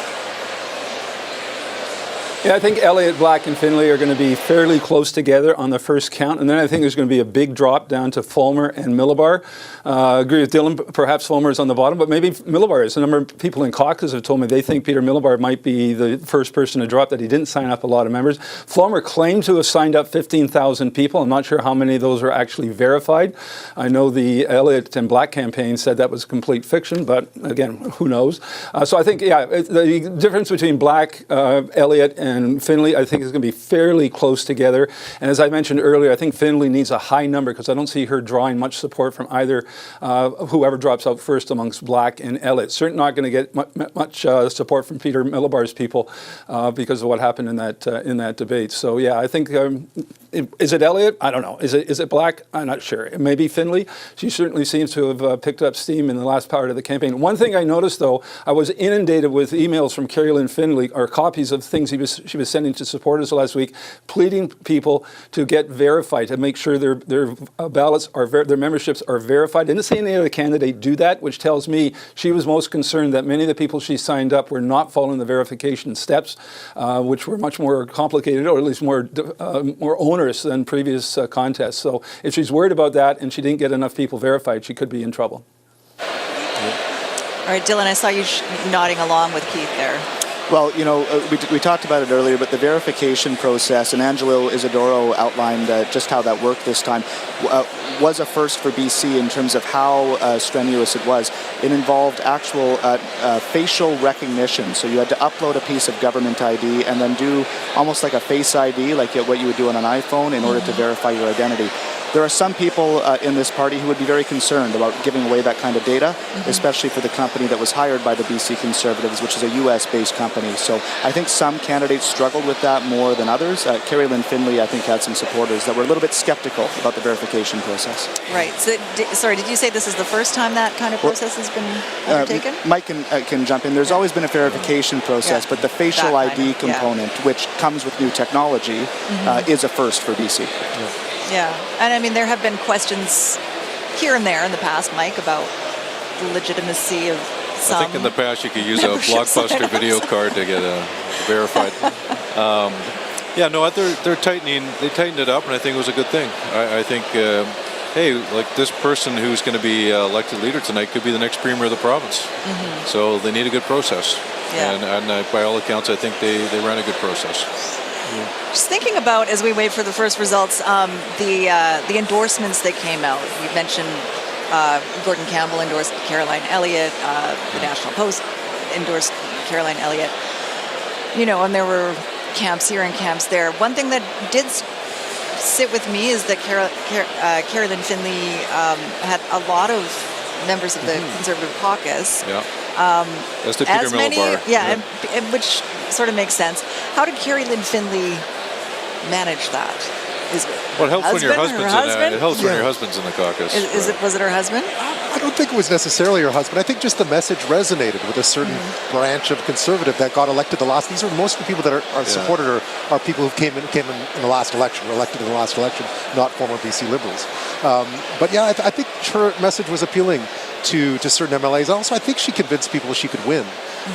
Yeah, I think Elliott, Black, and Findlay are going to be fairly close together on the first count, and then I think there's going to be a big drop down to Fulmer and Millibar. I agree with Dylan, perhaps Fulmer is on the bottom, but maybe Millibar is. A number of people in caucus have told me they think Peter Millibar might be the first person to drop, that he didn't sign up a lot of members. Fulmer claimed to have signed up 15,000 people. I'm not sure how many of those are actually verified. I know the Elliott and Black campaign said that was complete fiction, but again, who knows? So I think, the difference between Black, Elliott, and Findlay, I think, is going to be fairly close together. And as I mentioned earlier, I think Findlay needs a high number because I don't see her drawing much support from either whoever drops out first amongst Black and Elliott. Certainly not going to get much support from Peter Millibar's people because of what happened in that debate. So yeah, I think is it Elliott? I don't know. Is it Black? I'm not sure. It may be Findlay. She certainly seems to have picked up steam in the last part of the campaign. One thing I noticed, though, I was inundated with emails from Kerry-Lynne Findlay, or copies of things she was sending to supporters last week, pleading people to get verified, to make sure their ballots their memberships are verified. Didn't see any other candidate do that, which tells me she was most concerned that many of the people she signed up were not following the verification steps, which were much more complicated, or at least more onerous than previous contests. So if she's worried about that and she didn't get enough people verified, she could be in trouble. All right, Dylan, I saw you nodding along with Keith there. Well, we talked about it earlier, but the verification process, and Angelo Isidoro outlined just how that worked this time, was a first for BC in terms of how strenuous it was. It involved actual facial recognition. So you had to upload a piece of government ID and then do almost like a face ID, like what you would do on an iPhone, in order to verify your identity. There are some people in this party who would be very concerned about giving away that kind of data, especially for the company that was hired by the BC Conservatives, which is a U.S.-based company. So I think some candidates struggled with that more than others. Kerry-Lynne Findlay, I think, had some supporters that were a little bit skeptical about the verification process. Right. So, sorry, did you say this is the first time that kind of process has been undertaken? Mike can jump in. There's always been a verification process, but the facial ID component, which comes with new technology, is a first for BC. Yeah, and I mean, there have been questions here and there in the past, Mike, about the legitimacy of some. I think in the past you could use a Blockbuster video card to get verified. They're tightening. They tightened it up, and I think it was a good thing. I think, hey, like this person who's going to be elected leader tonight could be the next premier of the province. So they need a good process. Yeah. And by all accounts, I think they ran a good process. Just thinking about, as we wait for the first results, the endorsements that came out. You mentioned Gordon Campbell endorsed Kerry-Lynne Elliott, the National Post endorsed Kerry-Lynne Elliott. And there were camps here and camps there. One thing that did sit with me is that Kerry-Lynne Findlay had a lot of members of the Conservative caucus. Yeah. As did Peter Millibar. Yeah. And which sort of makes sense. How did Kerry-Lynne Findlay manage that? Well, it helps when your husband's in the caucus. Was it her husband? I don't think it was necessarily her husband. I think just the message resonated with a certain branch of Conservative that got elected the last. These are most of the people that are supported are people who came in the last election, or elected in the last election, not former BC Liberals. But yeah, I think her message was appealing to certain MLAs. Also, I think she convinced people she could win.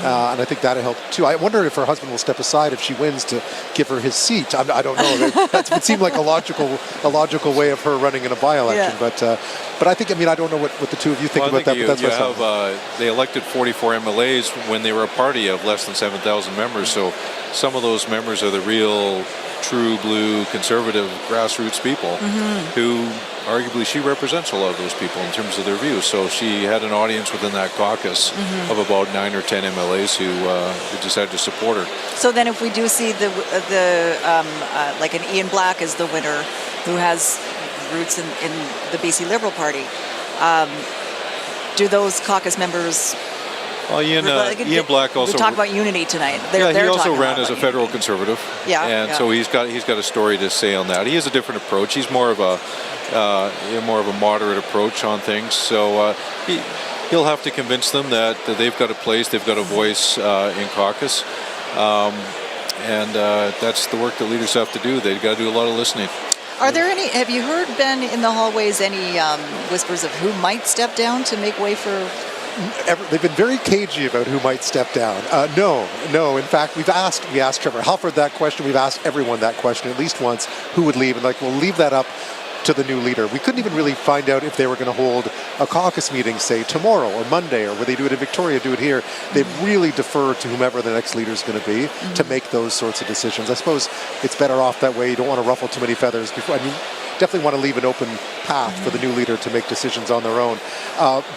And I think that helped too. I wonder if her husband will step aside if she wins to give her his seat. I don't know. That would seem like a logical way of her running in a by-election. Yeah. But I think, I don't know what the two of you think about that. But that's they elected 44 MLAs when they were a party of less than 7,000 members. So some of those members are the real, true blue conservative grassroots people who arguably she represents a lot of those people in terms of their views. So she had an audience within that caucus of about 9 or 10 MLAs who decided to support her. So then if we do see like an Ian Black as the winner who has roots in the BC Liberal Party, do those caucus members... Well, Ian Black also... We talk about unity tonight. He also ran as a federal Conservative. So he's got a story to say on that. He has a different approach. He's more of a moderate approach on things. So he'll have to convince them that they've got a place, they've got a voice in caucus. And that's the work that leaders have to do. They've got to do a lot of listening. Have you heard, Ben, in the hallways, any whispers of who might step down to make way for... They've been very cagey about who might step down. No. In fact, we asked Trevor Halford that question. We've asked everyone that question at least once, who would leave. And we'll leave that up to the new leader. We couldn't even really find out if they were going to hold a caucus meeting, say, tomorrow or Monday, or where they do it in Victoria, do it here. They've really deferred to whomever the next leader is going to be to make those sorts of decisions. I suppose it's better off that way. You don't want to ruffle too many feathers before. Definitely want to leave an open path for the new leader to make decisions on their own.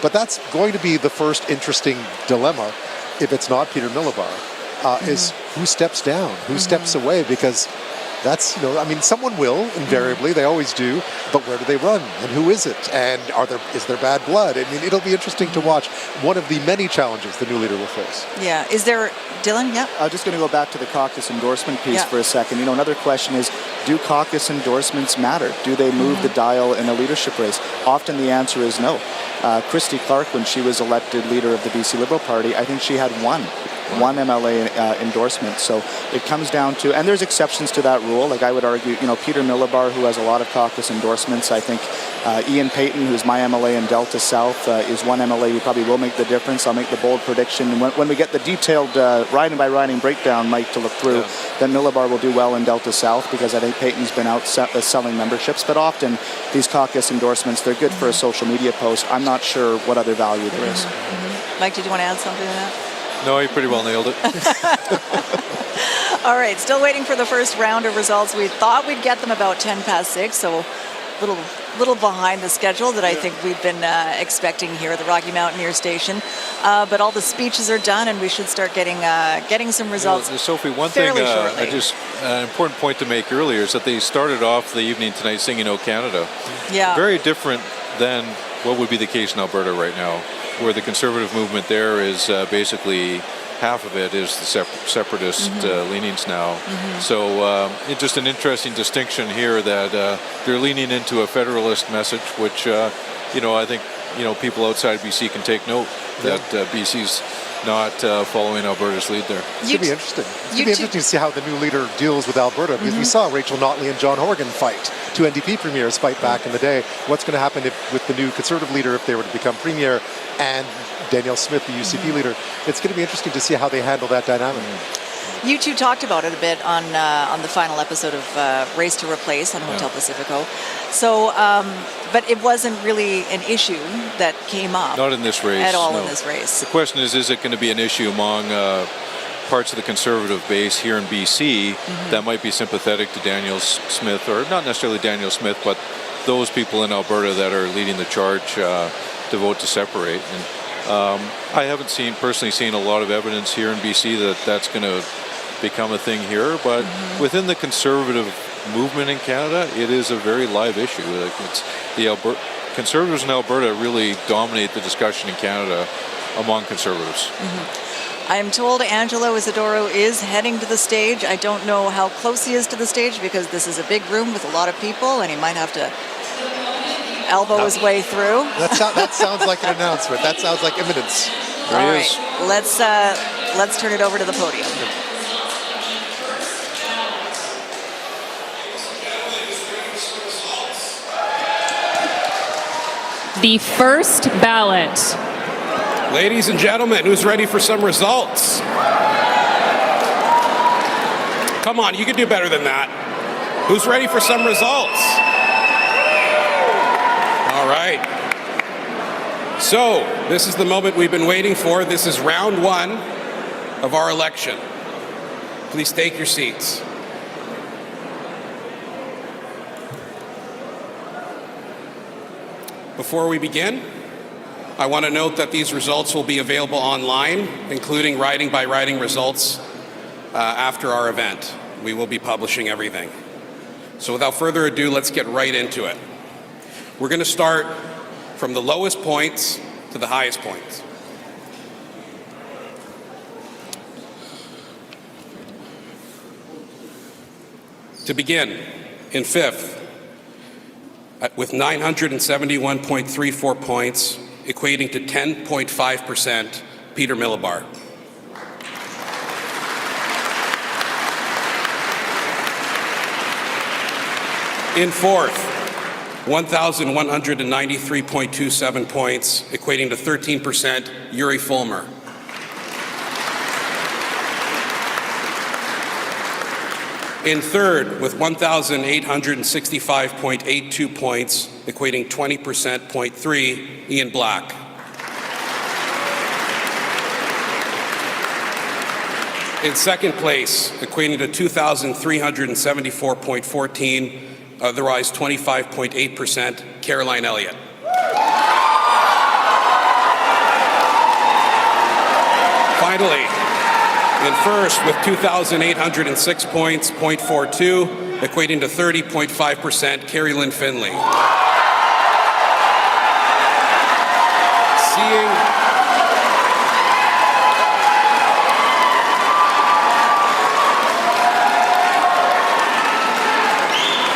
But that's going to be the first interesting dilemma, if it's not Peter Millibar, is who steps down, who steps away, because that's, someone will, invariably, they always do, but where do they run, and who is it, and is there bad blood? It'll be interesting to watch. One of the many challenges the new leader will face. Yeah, is there, Dylan, I'm just going to go back to the caucus endorsement piece for a second. Another question is, do caucus endorsements matter? Do they move the dial in a leadership race? Often the answer is no. Christy Clark, when she was elected leader of the BC Liberal Party, I think she had one MLA endorsement. So it comes down to, and there's exceptions to that rule. Like I would argue, Peter Millibar, who has a lot of caucus endorsements. I think Ian Payton, who's my MLA in Delta South, is one MLA who probably will make the difference. I'll make the bold prediction. When we get the detailed riding by riding breakdown, Mike, to look through, then Millibar will do well in Delta South, because I think Payton's been out selling memberships. But often these caucus endorsements, they're good for a social media post. I'm not sure what other value there is. Mike, did you want to add something to that? No, you pretty well nailed it. All right, still waiting for the first round of results. We thought we'd get them about 10 past 6, so little behind the schedule that I think we've been expecting here at the Rocky Mountaineer Station. But all the speeches are done, and we should start getting some results. Sophie, one thing, shortly. an important point to make earlier is that they started off the evening tonight singing "O Canada." Yeah. Very different than what would be the case in Alberta right now, where the Conservative movement there is basically half of it is the separatist leanings now. So it's just an interesting distinction here that they're leaning into a federalist message, which I think people outside BC can take note that BC's not following Alberta's lead there. It's going to be interesting. It's going to be interesting to see how the new leader deals with Alberta, because we saw Rachel Notley and John Horgan fight, two NDP premiers fight back in the day. What's going to happen with the new Conservative leader if they were to become premier, and Danielle Smith, the UCP leader? It's going to be interesting to see how they handle that dynamic. You two talked about it a bit on the final episode of Race to Replace on Hotel Pacifico. So, but it wasn't really an issue that came up. Not in this race. At all no. in this race. The question is it going to be an issue among parts of the Conservative base here in BC that might be sympathetic to Danielle Smith, or not necessarily Danielle Smith, but those people in Alberta that are leading the charge to vote to separate. And I haven't personally seen a lot of evidence here in BC that that's going to become a thing here, but within the Conservative movement in Canada, it is a very live issue. Like it's Conservatives in Alberta really dominate the discussion in Canada among Conservatives. I am told Angelo Isidoro is heading to the stage. I don't know how close he is to the stage, because this is a big room with a lot of people, and he might have to elbow his way through. That sounds like an announcement. That sounds like imminence. All right, let's turn it over to the podium. The first ballot. Ladies and gentlemen, who's ready for some results? Come on, you can do better than that. Who's ready for some results? All right. So, this is the moment we've been waiting for. This is round one of our election. Please take your seats. Before we begin, I want to note that these results will be available online, including riding by riding results after our event. We will be publishing everything. So without further ado, let's get right into it. We're going to start from the lowest points to the highest points. To begin, in fifth, with 971.34 points, equating to 10.5%, Peter Millibar. In fourth, 1,193.27 points, equating to 13%, Yuri Fulmer. In third, with 1,865.82 points, equating 20%, Ian Black. In second place, equating to 2,374.14, otherwise 25.8%, Kerry-Lynne Elliott. Finally, in first with 2,806 points, 0.42, equating to 30.5%, Kerry-Lynne Findlay.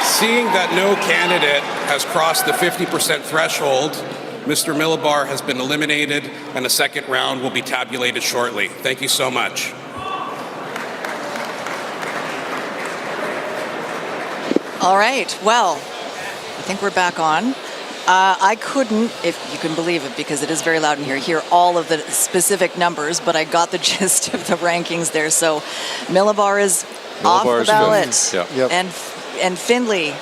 Seeing that no candidate has crossed the 50% threshold, Mr. Millibar has been eliminated, and a second round will be tabulated shortly. Thank you so much. All right, well, I think we're back on. I couldn't, if you can believe it, because it is very loud in here, hear all of the specific numbers, but I got the gist of the rankings there. So Millibar is off the ballot, Yep. and Findlay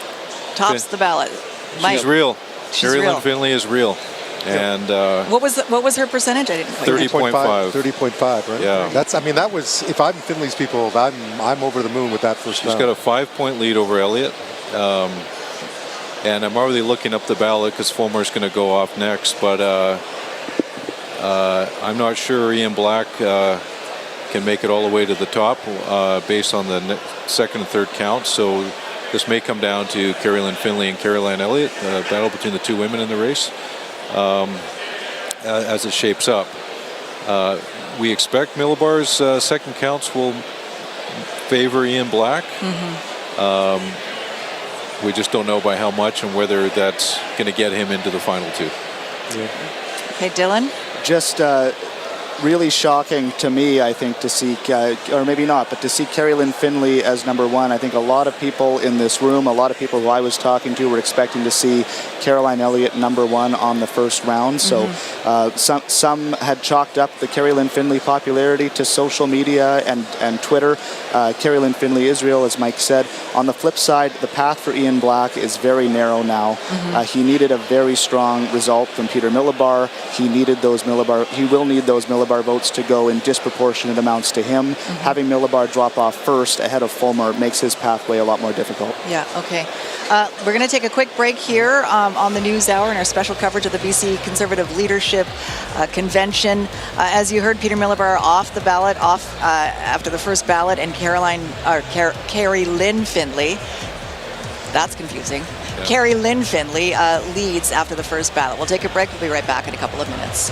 tops the ballot. She's real. Kerry-Lynne Findlay is real. And what was her percentage? I didn't quite 30.5. 30.5, right? Yeah. That was, if I'm Findlay's people, I'm over the moon with that first She's round. got a 5-point lead over Elliott. And I'm already looking up the ballot because Fulmer's going to go off next. But I'm not sure Ian Black can make it all the way to the top based on the second and third count. So this may come down to Kerry-Lynne Findlay and Kerry-Lynne Elliott, battle between the two women in the race as it shapes up. We expect Millibar's second counts will favor Ian Black. We just don't know by how much and whether that's going to get him into the final two. Okay, Dylan? Just really shocking to me, I think, to see, or maybe not, but to see Kerry-Lynne Findlay as number one. I think a lot of people in this room, a lot of people who I was talking to were expecting to see Kerry-Lynne Elliott number one on the first round. So some had chalked up the Kerry-Lynne Findlay popularity to social media and Twitter. Kerry-Lynne Findlay is real, as Mike said. On the flip side, the path for Ian Black is very narrow now. He needed a very strong result from Peter Millibar. He will need those Millibar votes to go in disproportionate amounts to him. Having Millibar drop off first ahead of Fulmer makes his pathway a lot more difficult. Yeah, okay. We're going to take a quick break here on the News Hour in our special coverage of the BC Conservative Leadership Convention. As you heard, Peter Millibar off the ballot, after the first ballot, and Kerry-Lynne Findlay. That's confusing. Yeah. Kerry-Lynne Findlay leads after the first ballot. We'll take a break. We'll be right back in a couple of minutes.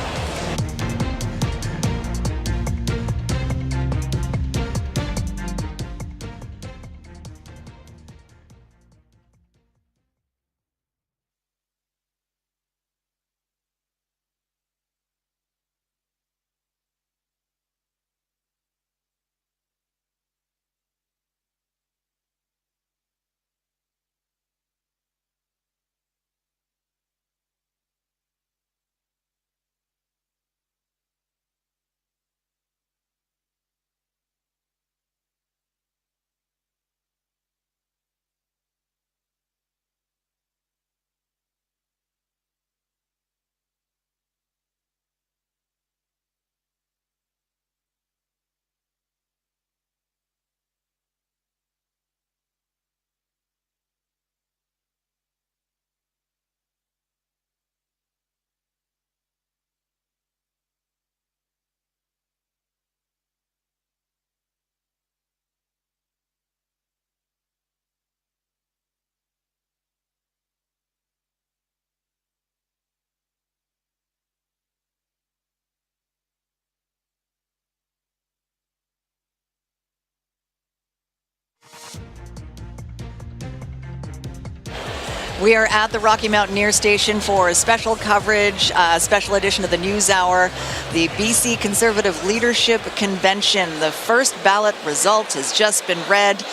We are at the Rocky Mountaineer Station for a special coverage, special edition of the News Hour, the BC Conservative Leadership Convention. The first ballot result has just been read.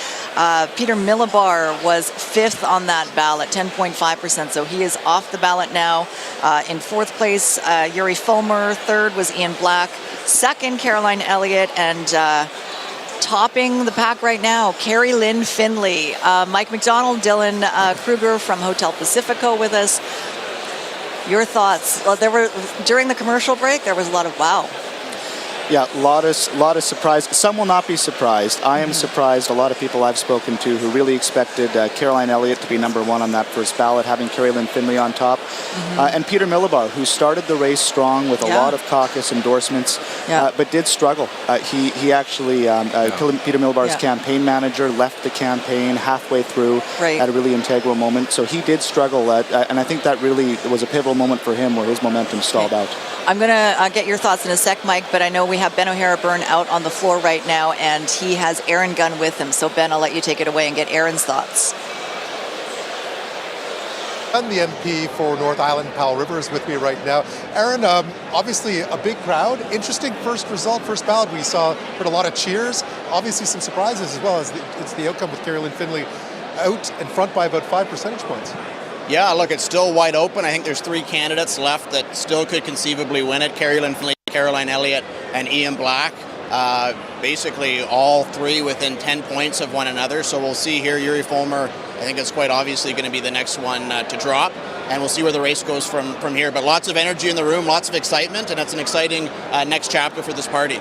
Peter Millibar was fifth on that ballot, 10.5%, so he is off the ballot now. In fourth place, Yuri Fulmer. Third was Ian Black. Second, Kerry-Lynne Elliott, and topping the pack right now, Kerry-Lynne Findlay. Mike McDonald, Dylan Kruger from Hotel Pacifico with us. Your thoughts? During the commercial break, there was a lot of wow. Yeah, a lot of surprise. Some will not be surprised. I am surprised. A lot of people I've spoken to who really expected Kerry-Lynne Elliott to be number one on that first ballot, having Kerry-Lynne Findlay on top. And Peter Millibar, who started the race strong with a lot of caucus endorsements, but did struggle. He actually, Peter Millibar's campaign manager, left the campaign halfway through at a really integral moment. So he did struggle, and I think that really was a pivotal moment for him where his momentum stalled out. I'm going to get your thoughts in a sec, Mike, but I know we have Ben O'Hara-Byrne out on the floor right now, and he has Aaron Gunn with him. So, Ben, I'll let you take it away and get Aaron's thoughts. And the MP for North Island, Powell River, is with me right now. Aaron, obviously a big crowd. Interesting first result, first ballot. We heard a lot of cheers. Obviously some surprises as well. It's the outcome with Kerry-Lynne Findlay out in front by about 5 percentage points. Yeah, look, it's still wide open. I think there's 3 candidates left that still could conceivably win it. Kerry-Lynne Findlay, Kerry-Lynne Elliott, and Ian Black. Basically all 3 within 10 points of one another. So we'll see here. Yuri Fulmer, I think it's quite obviously going to be the next one to drop. and we'll see where the race goes from here. But lots of energy in the room, lots of excitement, and it's an exciting next chapter for this party.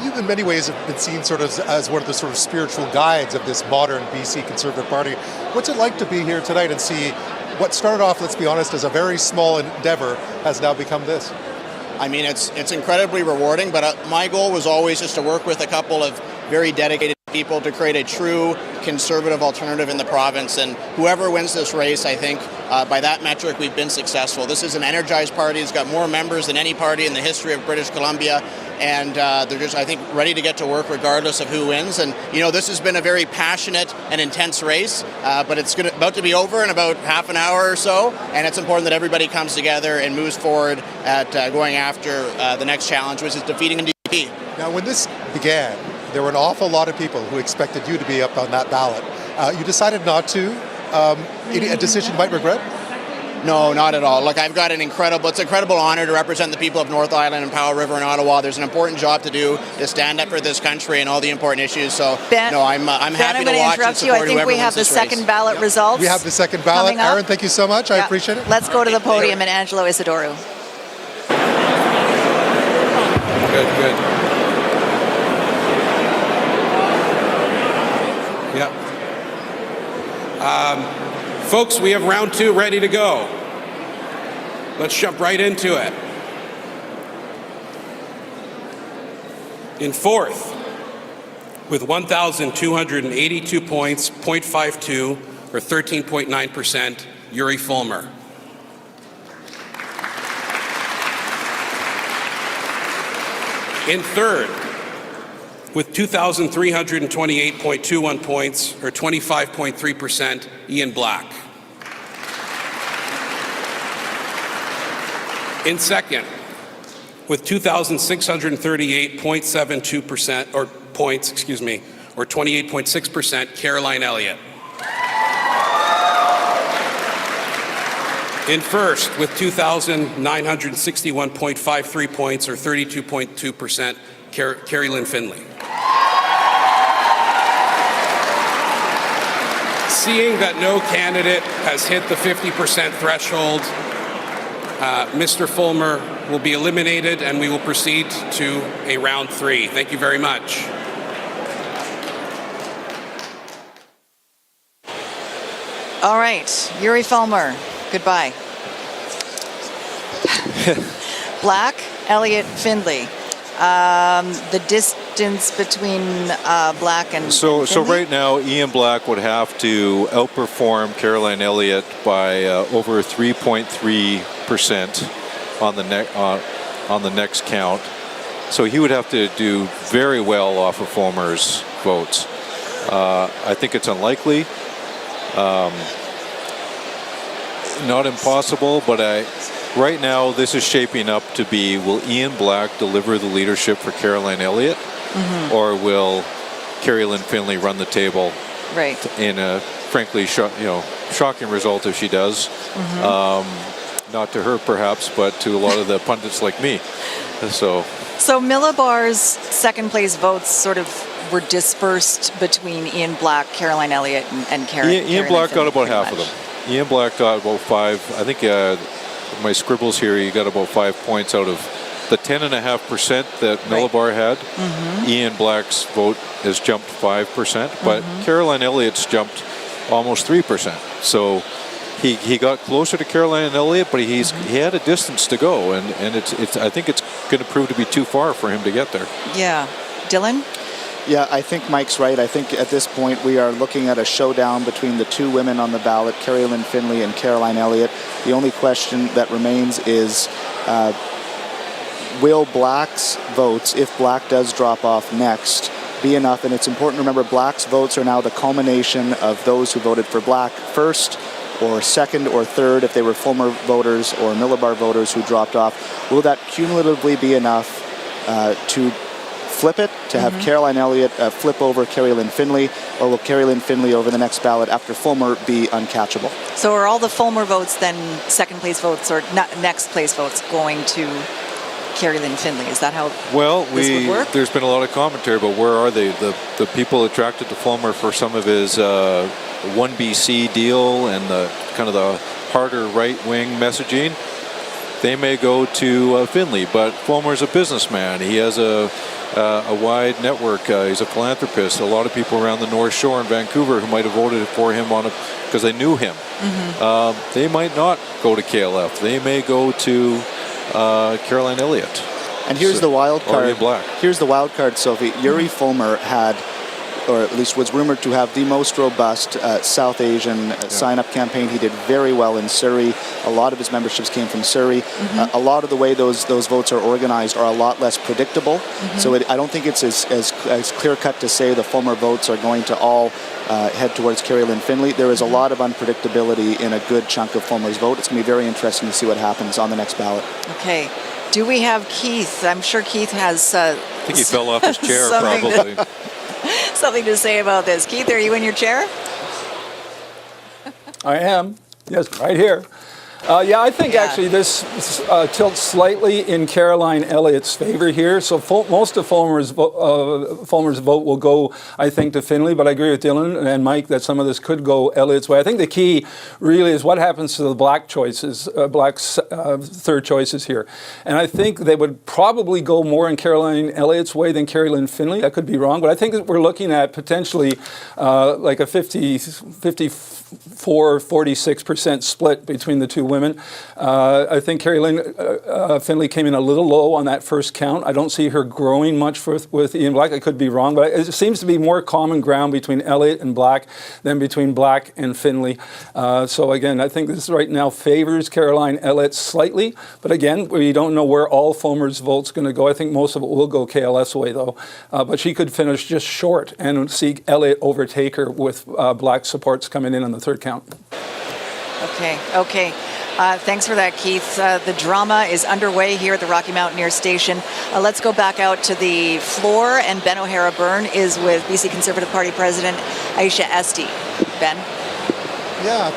You, in many ways, have been seen sort of as one of the sort of spiritual guides of this modern BC Conservative Party. What's it like to be here tonight and see what started off, let's be honest, as a very small endeavor has now become this? I mean, it's incredibly rewarding, but my goal was always just to work with a couple of very dedicated people to create a true conservative alternative in the province. And whoever wins this race, I think, by that metric, we've been successful. This is an energized party. It's got more members than any party in the history of British Columbia. And they're just, I think, ready to get to work regardless of who wins. And, you know, this has been a very passionate and intense race, but it's about to be over in about half an hour or so. And it's important that everybody comes together and moves forward at going after the next challenge, which is defeating NDP. Now, when this began, there were an awful lot of people who expected you to be up on that ballot. You decided not to. A decision you might regret? No, not at all. Look, it's an incredible honor to represent the people of North Island and Powell River and Ottawa. There's an important job to do to stand up for this country and all the important issues. So, Ben, I'm happy to watch and support I think we have the second ballot results. We have the second ballot. Aaron, thank you so much. I appreciate it. Let's go to the podium and Angelo Isidoro. Good. Yeah. Folks, we have round 2 ready to go. Let's jump right into it. In fourth, with 1,282 points, 0.52, or 13.9%, Yuri Fulmer. In third, with 2,328.21 points, or 25.3%, Ian Black. In second, with 2,638.72% or points, or 28.6%, Kerry-Lynne Elliott. In first, with 2,961.53 points, or 32.2%, Kerry-Lynne Findlay. Seeing that no candidate has hit the 50% threshold, Mr. Fulmer will be eliminated and we will proceed to a round 3. Thank you very much. All right, Yuri Fulmer, goodbye. Black, Elliott, Findlay. The distance between Black and So Findlay? right now, Ian Black would have to outperform Kerry-Lynne Elliott by over 3.3% on the next count. So he would have to do very well off of Fulmer's votes. I think it's unlikely, not impossible, but right now, this is shaping up to be, will Ian Black deliver the leadership for Kerry-Lynne Elliott, or will Kerry-Lynne Findlay run the table in a, frankly, shocking result if she does? Not to her, perhaps, but to a lot of the pundits like me. So Millibar's second place votes sort of were dispersed between Ian Black, Kerry-Lynne Elliott, and Ian Black got about half of them. Ian Black got about 5. I think my scribbles here, he got about 5 points out of the 10.5% that Millibar had. Ian Black's vote has jumped 5%, but Kerry-Lynne Elliott's jumped almost 3%. So he got closer to Kerry-Lynne Elliott, but he had a distance to go, and it's I think it's going to prove to be too far for him to get there. Yeah, Dylan. Yeah, I think Mike's right. I think at this point we are looking at a showdown between the two women on the ballot, Kerry-Lynne Findlay and Kerry-Lynne Elliott. The only question that remains is will Black's votes, if Black does drop off next, be enough? And it's important to remember Black's votes are now the culmination of those who voted for Black first or second or third if they were Fulmer voters or Millibar voters who dropped off. Will that cumulatively be enough to flip it, to have Kerry-Lynne Elliott flip over Kerry-Lynne Findlay, or will Kerry-Lynne Findlay over the next ballot after Fulmer be uncatchable? So are all the Fulmer votes then second place votes or next place votes going to Kerry-Lynne Findlay? Is that how this would work? There's been a lot of commentary, but where are they? The people attracted to Fulmer for some of his One BC deal and the kind of the harder right-wing messaging, they may go to Findlay. But Fulmer's a businessman. He has a wide network. He's a philanthropist. A lot of people around the North Shore in Vancouver who might have voted for him because they knew him. They might not go to KLF. They may go to Kerry-Lynne Elliott. And here's the wild card. Or Ian Black. Here's the wild card, Sophie. Yuri Fulmer had, or at least was rumored to have, the most robust South Asian sign-up campaign. He did very well in Surrey. A lot of his memberships came from Surrey. A lot of the way those votes are organized are a lot less predictable. So I don't think it's as clear-cut to say the Fulmer votes are going to all head towards Kerry-Lynne Findlay. There is a lot of unpredictability in a good chunk of Fulmer's vote. It's going to be very interesting to see what happens on the next ballot. Okay. Do we have Keith? I'm sure Keith has... I think he fell off his chair, probably. Something to say about this. Keith, are you in your chair? I am. Yes, right here. I think actually this tilts slightly in Kerry-Lynne Elliott's favor here. So most of Fulmer's vote will go, I think, to Findlay. But I agree with Dylan and Mike that some of this could go Elliott's way. I think the key really is what happens to the black choices, Black's third choices here. And I think they would probably go more in Kerry-Lynne Elliott's way than Kerry-Lynne Findlay. I could be wrong, but I think that we're looking at potentially like a 54-46% split between the two women. I think Kerry-Lynne Findlay came in a little low on that first count. I don't see her growing much with Ian Black. I could be wrong, but it seems to be more common ground between Elliott and Black than between Black and Findlay. So again, I think this right now favors Kerry-Lynne Elliott slightly, but again, we don't know where all Fulmer's vote's going to go. I think most of it will go KLS way though, but she could finish just short and see Elliott overtake her with Black supports coming in on the third count. Okay. Thanks for that, Keith. The drama is underway here at the Rocky Mountaineer Station. Let's go back out to the floor, and Ben O'Hara-Byrne is with BC Conservative Party President Aisha Esty. Ben? Yeah,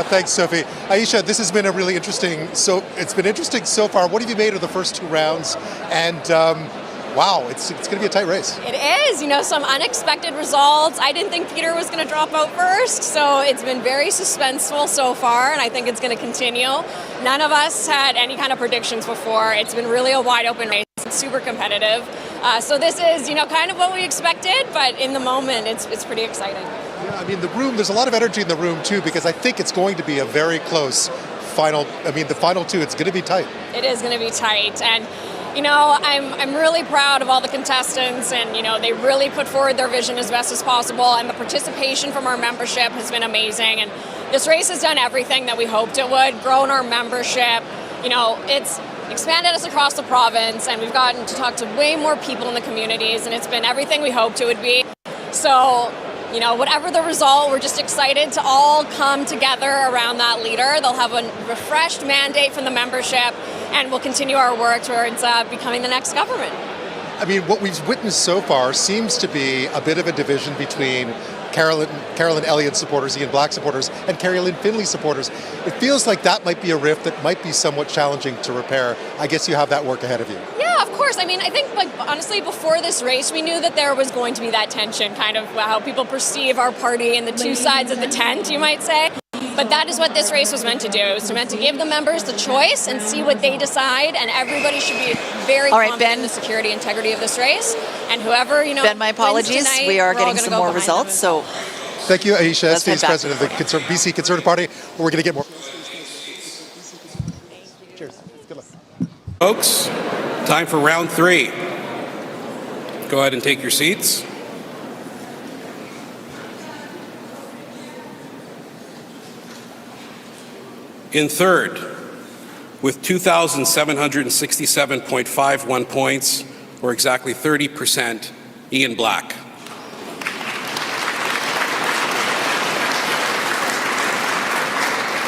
thanks, Sophie. Aisha, this has been a really interesting, it's been interesting so far. What have you made of the first two rounds? And wow, it's going to be a tight race. It is, some unexpected results. I didn't think Peter was going to drop out first, so it's been very suspenseful so far, and I think it's going to continue. None of us had any kind of predictions before. It's been really a wide open race. It's super competitive. So this is, kind of what we expected, but in the moment, it's pretty exciting. Yeah, the room, there's a lot of energy in the room, too, because I think it's going to be a very close final. The final two, it's going to be tight. It is going to be tight, and I'm really proud of all the contestants, and they really put forward their vision as best as possible, and the participation from our membership has been amazing, and this race has done everything that we hoped it would, grown our membership, it's expanded us across the province, and we've gotten to talk to way more people in the communities, and it's been everything we hoped it would be. So whatever the result, we're just excited to all come together around that leader. They'll have a refreshed mandate from the membership, and we'll continue our work towards becoming the next government. What we've witnessed so far seems to be a bit of a division between Kerry-Lynne Elliott supporters, Ian Black supporters, and Kerry-Lynne Findlay supporters. It feels like that might be a rift that might be somewhat challenging to repair. I guess you have that work ahead of you. Yeah, of course. I think, honestly, before this race, we knew that there was going to be that tension, kind of how people perceive our party and the two sides of the tent, you might say. But that is what this race was meant to do. It was meant to give the members the choice and see what they decide, and everybody should be very confident in the security and integrity of this race. And whoever, Ben, my apologies. Tonight, we are getting some more results. So, thank you, Aisha, Vice President of the BC Conservative Party. We're going to get more. Cheers. Good luck. Folks, time for round 3. Go ahead and take your seats. In third, with 2,767.51 points, or exactly 30%, Ian Black.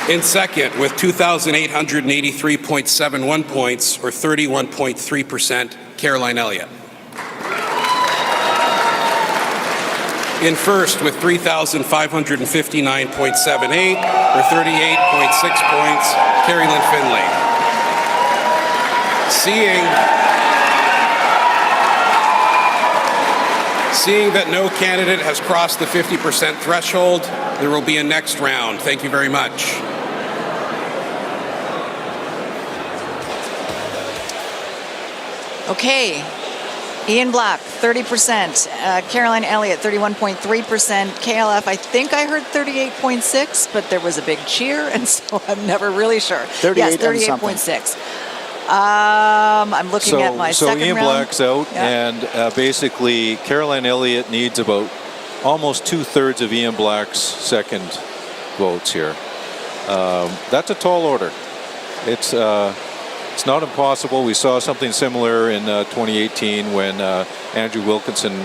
In second, with 2,883.71 points, or 31.3%, Kerry-Lynne Elliott. In first, with 3,559.78, or 38.6 points, Kerry-Lynne Findlay. Seeing that no candidate has crossed the 50% threshold, there will be a next round. Thank you very much. Okay. Ian Black, 30%. Kerry-Lynne Elliott, 31.3%. KLF, I think I heard 38.6, but there was a big cheer, and so I'm never really sure. 38 yes, and 38.6. I'm looking at my second Ian round. Black's out, Yeah. and basically Kerry-Lynne Elliott needs about almost 2/3 of Ian Black's second votes here. That's a tall order. It's not impossible. We saw something similar in 2018 when Andrew Wilkinson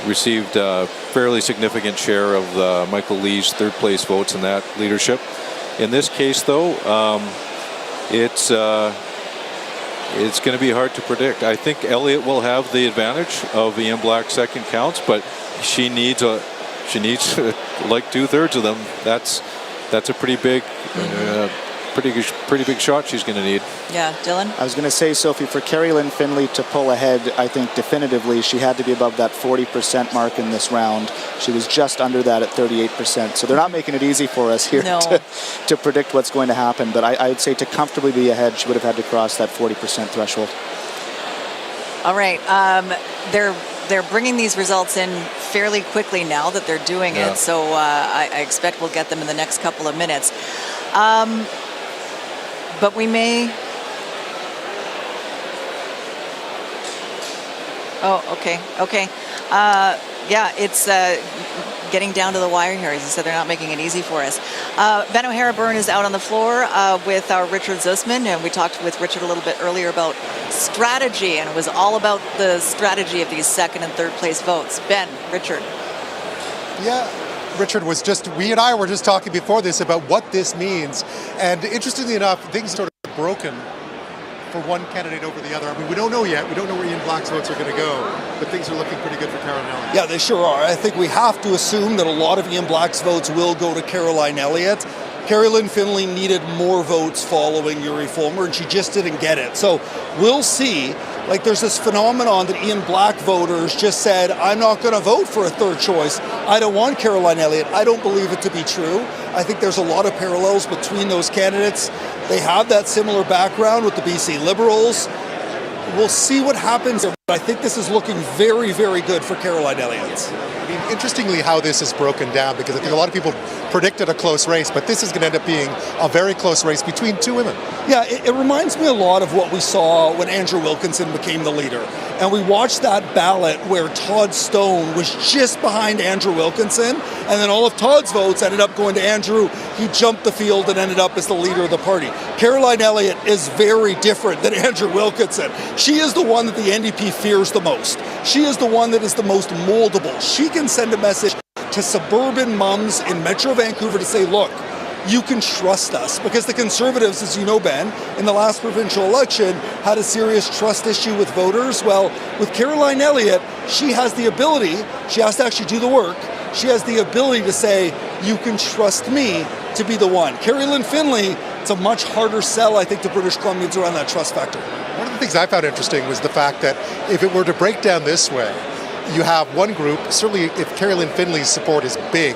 received a fairly significant share of Michael Lee's third place votes in that leadership. In this case, though, it's going to be hard to predict. I think Elliott will have the advantage of Ian Black's second counts, but she needs like 2/3 of them. That's a pretty big. Pretty big shot she's going to need. Yeah, Dylan? I was going to say, Sophie, for Kerry-Lynne Findlay to pull ahead, I think definitively she had to be above that 40% mark in this round. She was just under that at 38%. So they're not making it easy for us here to predict what's going to happen. But I'd say to comfortably be ahead, she would have had to cross that 40% threshold. All right. They're bringing these results in fairly quickly now that they're doing it. So I expect we'll get them in the next couple of minutes. But we may... Oh, okay. Yeah, it's getting down to the wire here. As you said, they're not making it easy for us. Ben O'Hara-Byrne is out on the floor with our Richard Zussman, and we talked with Richard a little bit earlier about strategy, and it was all about the strategy of these second and third place votes. Ben, Richard. Yeah. Richard we and I were just talking before this about what this means. And interestingly enough, things sort of broken for one candidate over the other. I mean, we don't know yet. We don't know where Ian Black's votes are going to go, but things are looking pretty good for Kerry-Lynne Elliott. Yeah, they sure are. I think we have to assume that a lot of Ian Black's votes will go to Kerry-Lynne Elliott. Kerry-Lynne Findlay needed more votes following Yuri Fulmer, and she just didn't get it. So we'll see. Like, there's this phenomenon that Ian Black voters just said, I'm not going to vote for a third choice. I don't want Kerry-Lynne Elliott. I don't believe it to be true. I think there's a lot of parallels between those candidates. They have that similar background with the BC Liberals. We'll see what happens. I think this is looking very, very good for Kerry-Lynne Elliott. I mean, interestingly how this is broken down, because I think a lot of people predicted a close race, but this is going to end up being a very close race between two women. Yeah, it reminds me a lot of what we saw when Andrew Wilkinson became the leader. And we watched that ballot where Todd Stone was just behind Andrew Wilkinson, and then all of Todd's votes ended up going to Andrew. He jumped the field and ended up as the leader of the party. Kerry-Lynne Elliott is very different than Andrew Wilkinson. She is the one that the NDP fears the most. She is the one that is the most moldable. She can send a message to suburban mums in Metro Vancouver to say, look, you can trust us. Because the Conservatives, as you know, Ben, in the last provincial election had a serious trust issue with voters. Well, with Kerry-Lynne Elliott, she has the ability, she has to actually do the work, she has the ability to say, you can trust me to be the one. Kerry-Lynne Findlay, it's a much harder sell, I think, to British Columbians around that trust factor. One of the things I found interesting was the fact that if it were to break down this way, you have one group, certainly if Kerry-Lynne Findlay's support is big,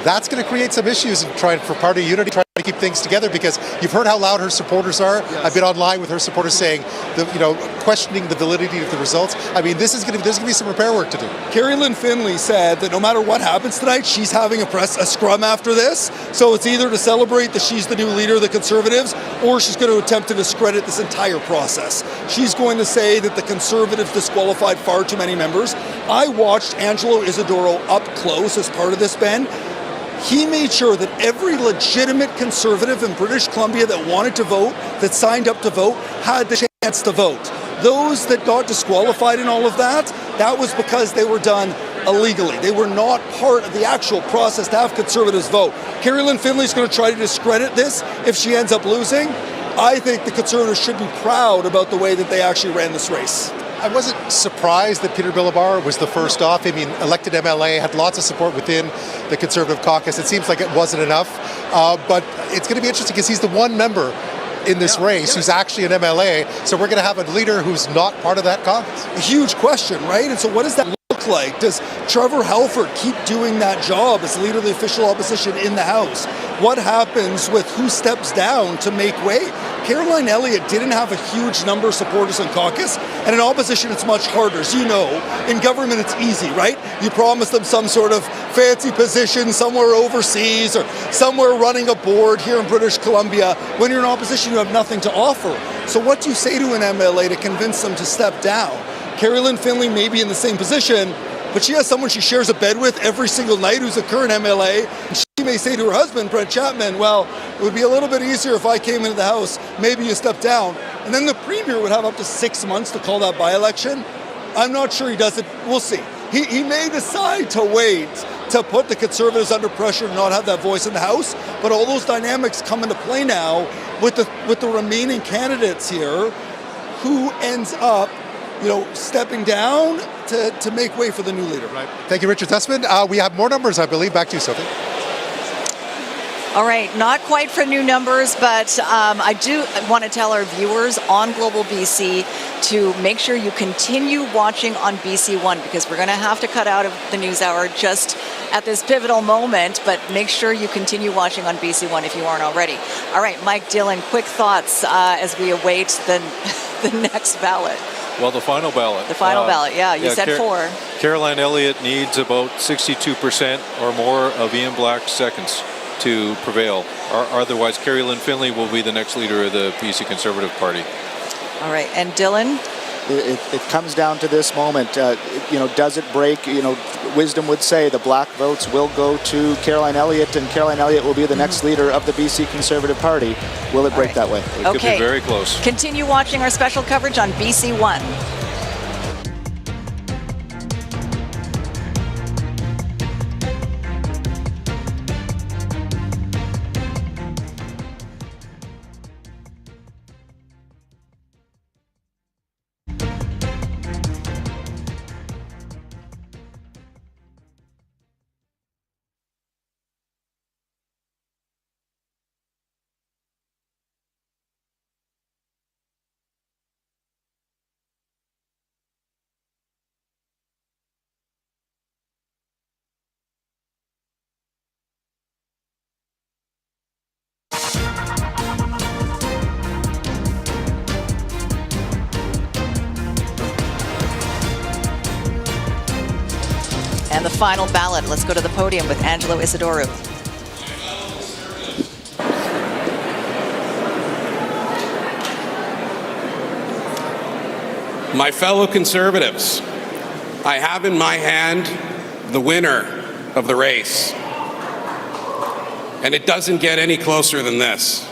that's going to create some issues in trying for party unity, trying to keep things together, because you've heard how loud her supporters are. Yes. I've been online with her supporters saying, questioning the validity of the results. I mean, there's going to be some repair work to do. Kerry-Lynne Findlay said that no matter what happens tonight, she's having a scrum after this. So it's either to celebrate that she's the new leader of the Conservatives, or she's going to attempt to discredit this entire process. She's going to say that the Conservatives disqualified far too many members. I watched Angelo Isidoro up close as part of this, Ben. He made sure that every legitimate Conservative in British Columbia that wanted to vote, that signed up to vote, had the chance to vote. Those that got disqualified in all of that, that was because they were done illegally. They were not part of the actual process to have Conservatives vote. Kerry-Lynne Findlay's going to try to discredit this if she ends up losing. I think the Conservatives should be proud about the way that they actually ran this race. I wasn't surprised that Peter Milibar was the first off. I mean, elected MLA, had lots of support within the Conservative caucus. It seems like it wasn't enough, but it's going to be interesting because he's the one member in this race who's actually an MLA, so we're going to have a leader who's not part of that caucus. A huge question, right? And so what does that look like? Does Trevor Halford keep doing that job as leader of the official opposition in the House? what happens with who steps down to make way? Kerry-Lynne Elliott didn't have a huge number of supporters in caucus, and in opposition it's much harder. As you know, in government it's easy, right? You promise them some sort of fancy position somewhere overseas or somewhere running a board here in British Columbia. When you're in opposition, you have nothing to offer. So what do you say to an MLA to convince them to step down? Kerry-Lynne Findlay may be in the same position, but she has someone she shares a bed with every single night who's a current MLA. And she may say to her husband, Brent Chapman, well, it would be a little bit easier if I came into the House. Maybe you step down. And then the Premier would have up to 6 months to call that by-election. I'm not sure he does it. We'll see. He may decide to wait to put the Conservatives under pressure and not have that voice in the House. But all those dynamics come into play now with the remaining candidates here. Who ends up stepping down to make way for the new leader. Right. Thank you, Richard Tussman. We have more numbers, I believe. Back to you, Sophie. All right, not quite for new numbers, but I do want to tell our viewers on Global BC to make sure you continue watching on BC One, because we're going to have to cut out of the news hour just at this pivotal moment, but make sure you continue watching on BC One if you aren't already. All right, Mike Dillon, quick thoughts as we await the next ballot. Well, the final ballot. The final ballot, yeah. You said 4. Kerry-Lynne Elliott needs about 62% or more of Ian Black's seconds to prevail. Otherwise, Kerry-Lynne Findlay will be the next leader of the BC Conservative Party. All right, and Dylan? It comes down to this moment. Does it break? Wisdom would say the Black votes will go to Kerry-Lynne Elliott, and Kerry-Lynne Elliott will be the next leader of the BC Conservative Party. Will it break that way? It could be very close. Continue watching our special coverage on BC One. And the final ballot. Let's go to the podium with Angelo Isidoro. My fellow Conservatives, I have in my hand the winner of the race. And it doesn't get any closer than this.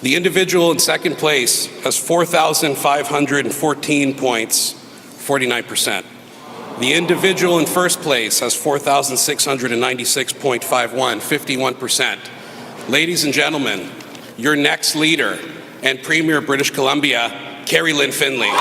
The individual in second place has 4,514 points, 49%. The individual in first place has 4,696.51, 51%. Ladies and gentlemen, your next leader and Premier of British Columbia, Kerry-Lynne Findlay.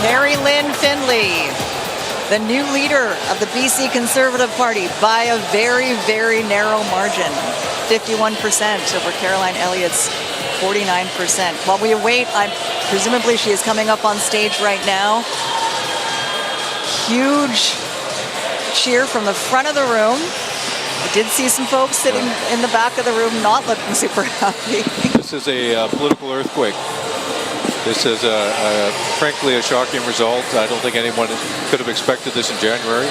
Kerry-Lynne Findlay, the new leader of the BC Conservative Party by a very, very narrow margin, 51% over Kerry-Lynne Elliott's 49%. While we await, presumably she is coming up on stage right now. Huge cheer from the front of the room. I did see some folks sitting in the back of the room not looking super happy. This is a political earthquake. This is frankly a shocking result. I don't think anyone could have expected this in January.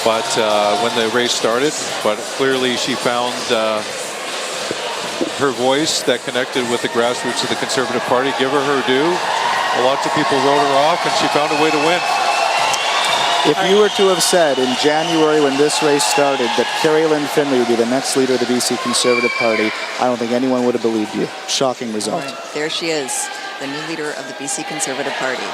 But when the race started, but clearly she found her voice that connected with the grassroots of the Conservative Party. Give her due. Lots of people wrote her off, and she found a way to win. If you were to have said in January when this race started that Kerry-Lynne Findlay would be the next leader of the BC Conservative Party, I don't think anyone would have believed you. Shocking result. Right. There she is, the new leader of the BC Conservative Party.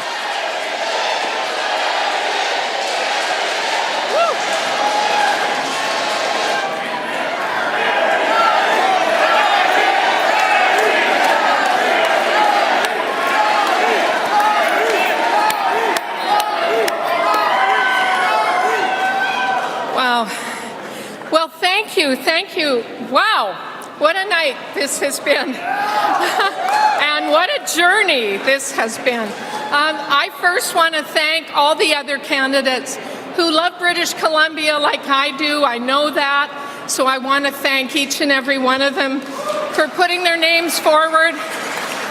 Well, thank you. Wow, what a night this has been. And what a journey this has been. I first want to thank all the other candidates who love British Columbia like I do. I know that. So I want to thank each and every one of them for putting their names forward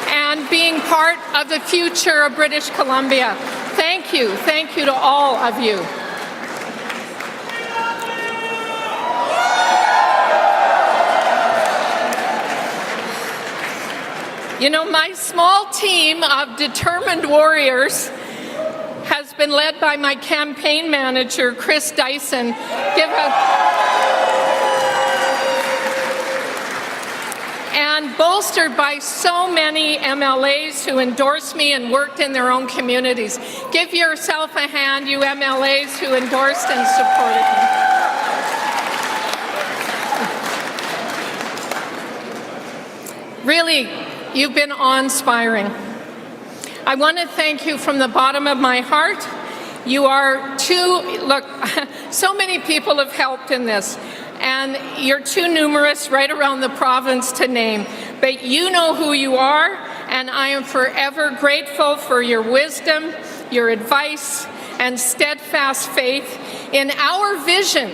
and being part of the future of British Columbia. Thank you to all of you. You know, my small team of determined warriors has been led by my campaign manager, Chris Dyson. And bolstered by so many MLAs who endorsed me and worked in their own communities. Give yourself a hand, you MLAs who endorsed and supported me. Really, you've been awe-inspiring. I want to thank you from the bottom of my heart. You are so many people have helped in this, and you're too numerous right around the province to name, but you know who you are, and I am forever grateful for your wisdom, your advice, and steadfast faith in our vision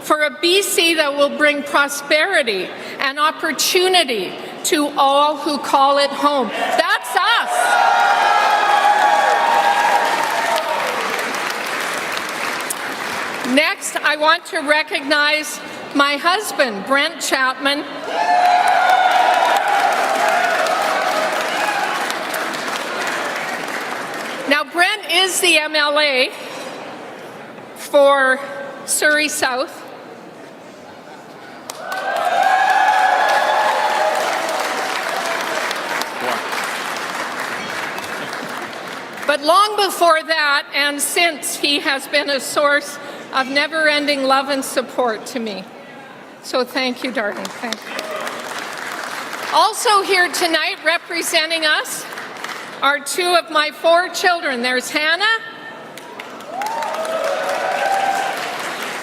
for a BC that will bring prosperity and opportunity to all who call it home. That's us. Next, I want to recognize my husband, Brent Chapman. Now, Brent is the MLA for Surrey South. But long before that, and since, he has been a source of never-ending love and support to me. So thank you, darling. Thank you. Also here tonight representing us are two of my 4 children. There's Hannah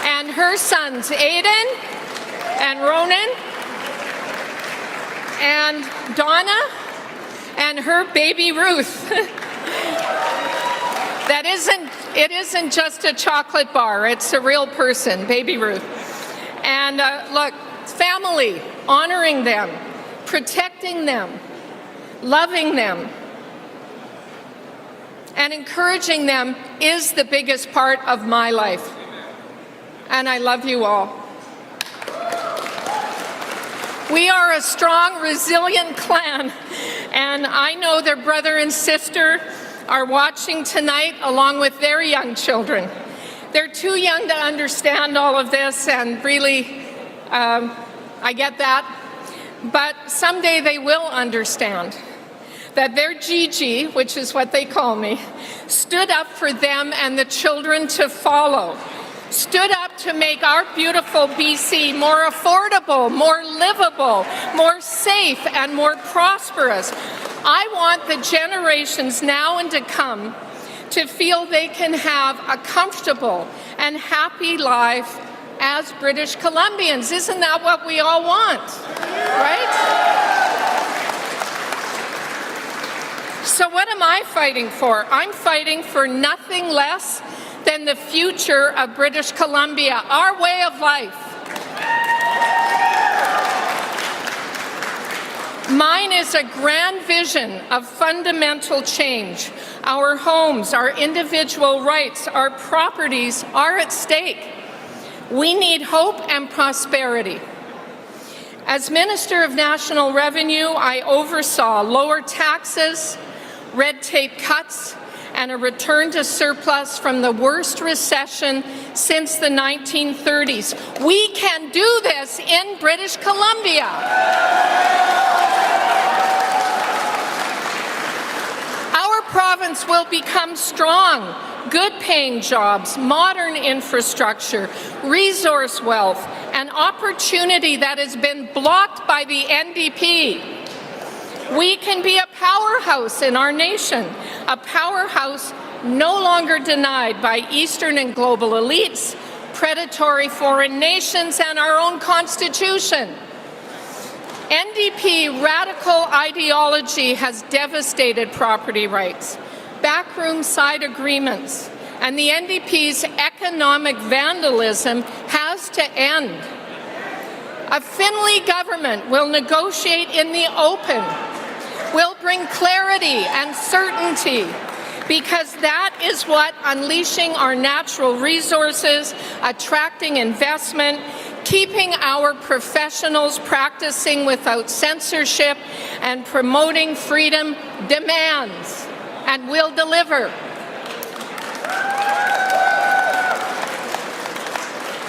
and her sons, Aiden and Ronan, and Donna and her baby Ruth. It isn't just a chocolate bar, it's a real person, baby Ruth. And look, family, honoring them, protecting them, loving them, and encouraging them is the biggest part of my life. And I love you all. We are a strong, resilient clan, and I know their brother and sister are watching tonight along with their young children. They're too young to understand all of this, and really, I get that. But someday they will understand that their Gigi, which is what they call me, stood up for them and the children to follow. Stood up to make our beautiful BC more affordable, more livable, more safe, and more prosperous. I want the generations now and to come to feel they can have a comfortable and happy life as British Columbians. Isn't that what we all want, right? So what am I fighting for? I'm fighting for nothing less than the future of British Columbia, our way of life. Mine is a grand vision of fundamental change. Our homes, our individual rights, our properties are at stake. We need hope and prosperity. As Minister of National Revenue, I oversaw lower taxes, red tape cuts, and a return to surplus from the worst recession since the 1930s. We can do this in British Columbia. Our province will become strong. Good-paying jobs, modern infrastructure, resource wealth, and opportunity that has been blocked by the NDP. We can be a powerhouse in our nation, a powerhouse no longer denied by Eastern and global elites, predatory foreign nations, and our own Constitution. NDP radical ideology has devastated property rights, backroom side agreements, and the NDP's economic vandalism has to end. A Findlay government will negotiate in the open, will bring clarity and certainty, because that is what unleashing our natural resources, attracting investment, keeping our professionals practicing without censorship, and promoting freedom demands, and will deliver.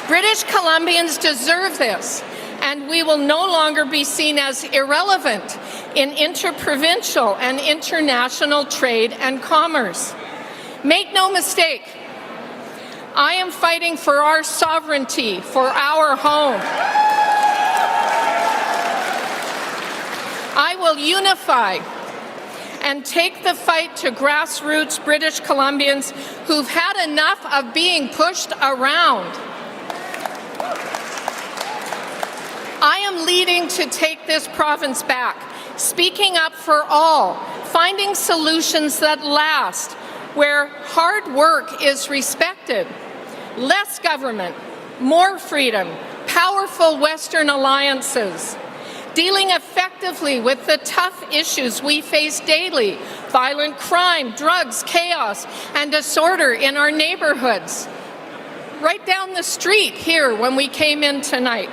British Columbians deserve this, and we will no longer be seen as irrelevant in interprovincial and international trade and commerce. Make no mistake, I am fighting for our sovereignty, for our home. I will unify and take the fight to grassroots British Columbians who've had enough of being pushed around. I am leading to take this province back, speaking up for all, finding solutions that last, where hard work is respected. Less government, more freedom, powerful Western alliances, dealing effectively with the tough issues we face daily, violent crime, drugs, chaos, and disorder in our neighborhoods. Right down the street here when we came in tonight.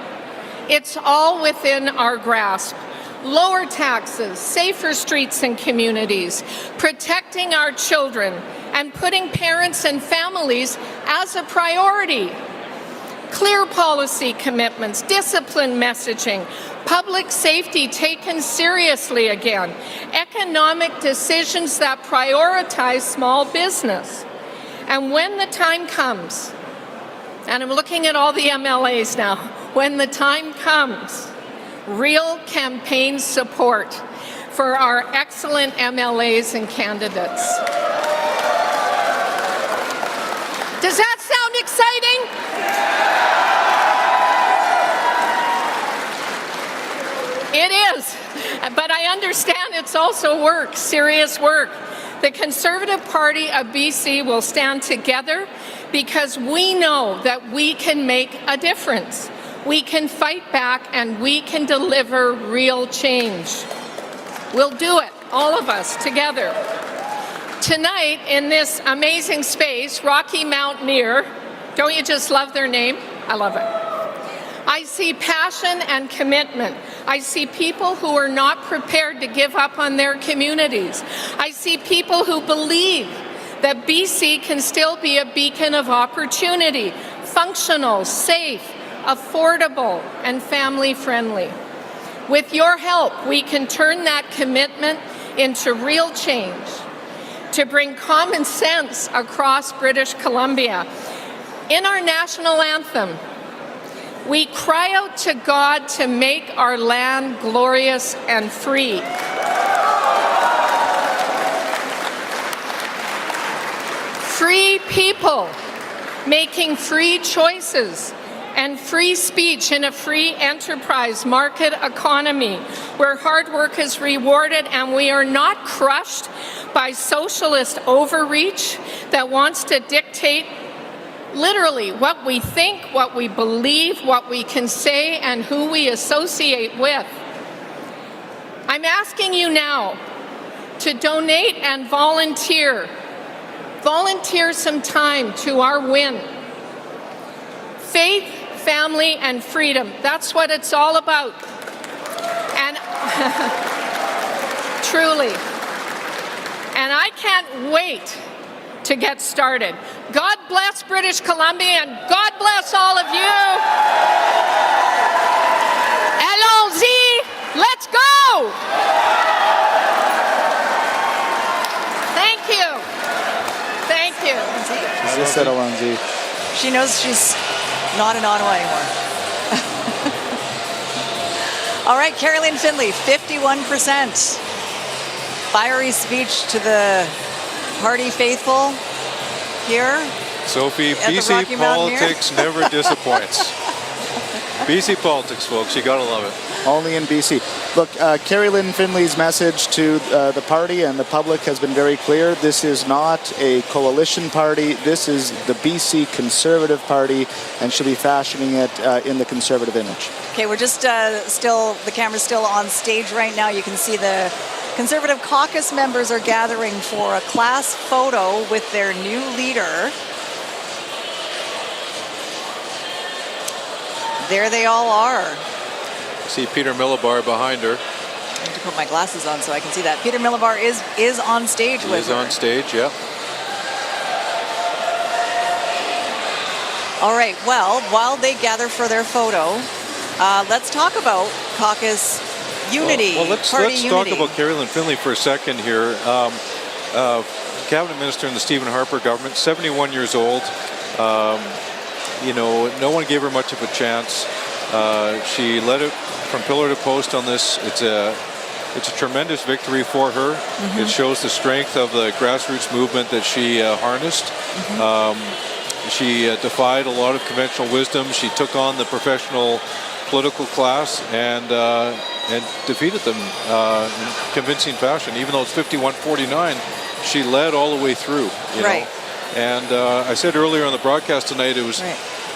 It's all within our grasp. Lower taxes, safer streets and communities, protecting our children, and putting parents and families as a priority. Clear policy commitments, disciplined messaging, public safety taken seriously again, economic decisions that prioritize small business. And when the time comes, and I'm looking at all the MLAs now, when the time comes, real campaign support for our excellent MLAs and candidates. Does that sound exciting? It is, but I understand it's also work, serious work. The Conservative Party of BC will stand together because we know that we can make a difference. We can fight back and we can deliver real change. We'll do it, all of us together. Tonight, in this amazing space, Rocky Mountaineer, don't you just love their name? I love it. I see passion and commitment. I see people who are not prepared to give up on their communities. I see people who believe that BC can still be a beacon of opportunity, functional, safe, affordable, and family-friendly. With your help, we can turn that commitment into real change, to bring common sense across British Columbia. In our national anthem, we cry out to God to make our land glorious and free. Free people making free choices and free speech in a free enterprise market economy where hard work is rewarded and we are not crushed by socialist overreach that wants to dictate literally what we think, what we believe, what we can say, and who we associate with. I'm asking you now to donate and volunteer. Volunteer some time to our win. Faith, family, and freedom. That's what it's all about. And truly. And I can't wait to get started. God bless British Columbia and God bless all of you. Allons-y! Let's go! Thank you. Thank you. She just said allons-y. She knows she's not in Ottawa anymore. All right, Kerry-Lynne Findlay, 51%. Fiery speech to the party faithful here. Sophie, BC politics never disappoints. BC politics, folks, you gotta love it. Only in BC. Look, Kerry-Lynne Findlay's message to the party and the public has been very clear. This is not a coalition party. This is the BC Conservative Party, and she'll be fashioning it in the Conservative image. Okay, we're just the camera's still on stage right now. You can see the Conservative caucus members are gathering for a class photo with their new leader. There they all are. See Peter Millibar behind her. I need to put my glasses on so I can see that. Peter Millibar is on stage with her. He is on stage, yeah. All right, well, while they gather for their photo, let's talk about caucus unity. Well, let's talk about Kerry-Lynne Findlay for a second here. Cabinet Minister in the Stephen Harper government, 71 years old. You know, no one gave her much of a chance. She led it from pillar to post on this. It's a tremendous victory for her. Mm-hmm. It shows the strength of the grassroots movement that she harnessed. Mm-hmm. She defied a lot of conventional wisdom. She took on the professional political class and defeated them in convincing fashion. Even though it's 51-49, she led all the way through. You know? And I said earlier on the broadcast tonight it was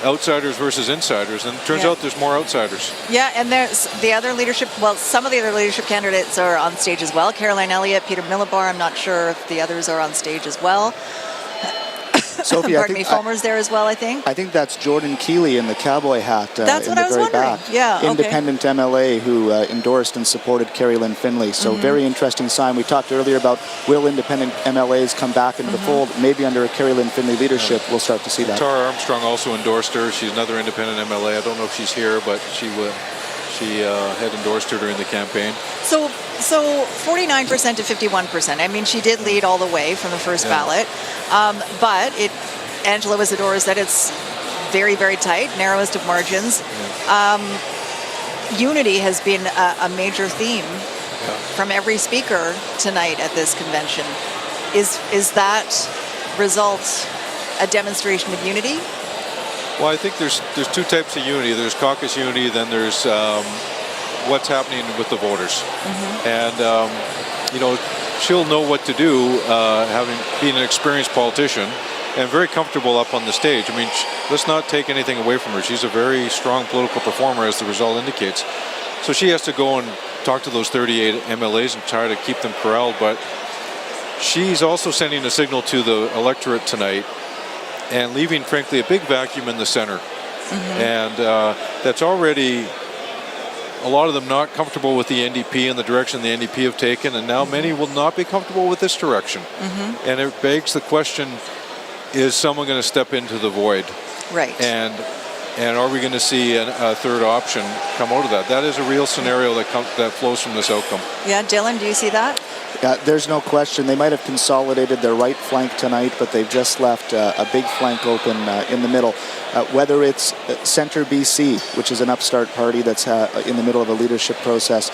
outsiders versus insiders, and it turns out there's more outsiders. Yeah, and there's the other leadership, well, some of the other leadership candidates are on stage as well. Caroline Elliott, Peter Millibar, I'm not sure if the others are on stage as well. Sophie, Pardon me, Fulmer's there as well, I think. I think that's Jordan Keeley in the cowboy hat that's in what the I was very wondering. back. Yeah, okay. Independent MLA who endorsed and supported Kerry-Lynne Findlay. So very interesting sign. We talked earlier about will independent MLAs come back into the fold. Maybe under a Kerry-Lynne Findlay leadership, we'll start to see that. Tara Armstrong also endorsed her. She's another independent MLA. I don't know if she's here, but she had endorsed her during the campaign. So 49% to 51%. I mean, she did lead all the way from the first ballot, but Angela Isidore said it's very, very tight, narrowest of margins. Unity has been a major theme from every speaker tonight at this convention. Is that result a demonstration of unity? Well, I think there's two types of unity. There's caucus unity, then there's what's happening with the voters. And, you know, she'll know what to do, having been an experienced politician and very comfortable up on the stage. I mean, let's not take anything away from her. She's a very strong political performer, as the result indicates. So she has to go and talk to those 38 MLAs and try to keep them corralled. But she's also sending a signal to the electorate tonight and leaving, frankly, a big vacuum in the center. And that's already a lot of them not comfortable with the NDP and the direction the NDP have taken, and now many will not be comfortable with this direction. And it begs the question, is someone going to step into the void? Right. And are we going to see a third option come out of that? That is a real scenario that flows from this outcome. Yeah, Dylan, do you see that? Yeah, there's no question. They might have consolidated their right flank tonight, but they've just left a big flank open in the middle. Whether it's Centre BC, which is an upstart party that's in the middle of a leadership process,